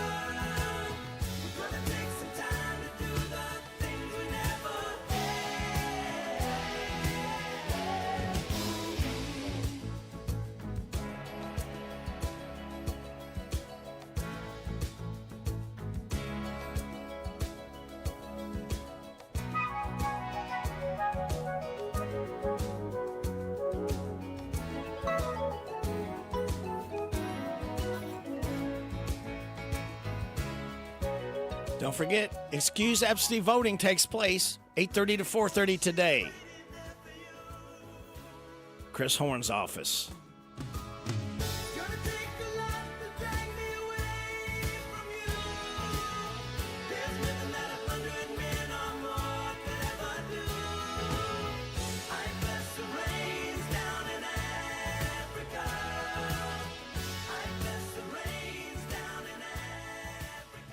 We're gonna take some time to do the things we never had. Don't forget, excuse absentee voting takes place 8:30 to 4:30 today. Chris Horn's office.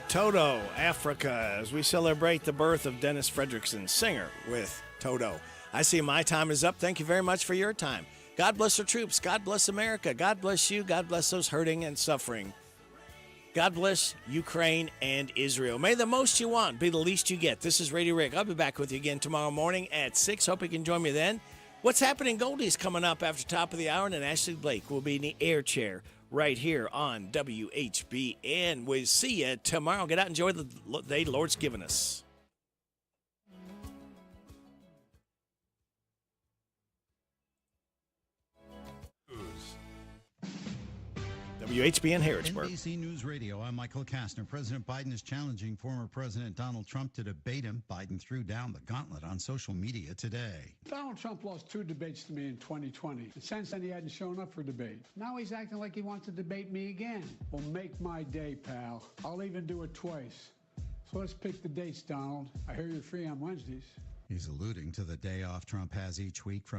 Toto, Africa, as we celebrate the birth of Dennis Fredrickson, singer with Toto. I see my time is up. Thank you very much for your time. God bless our troops. God bless America. God bless you. God bless those hurting and suffering. God bless Ukraine and Israel. May the most you want be the least you get. This is Radio Rick. I'll be back with you again tomorrow morning at 6. Hope you can join me then. What's Happening Goldie's coming up after top of the hour, and then Ashley Blake will be in the air chair right here on WHBN. We'll see you tomorrow. Get out and enjoy the day the Lord's given us. WHBN Harrodsburg. NBC News Radio, I'm Michael Kastner. President Biden is challenging former President Donald Trump to debate him. Biden threw down the gauntlet on social media today. Donald Trump lost 2 debates to me in 2020. And since then, he hadn't shown up for debate. Now he's acting like he wants to debate me again. Well, make my day, pal. I'll even do it twice. So let's pick the dates, Donald. I hear you're free on Wednesdays. He's alluding to the day off Trump has each week from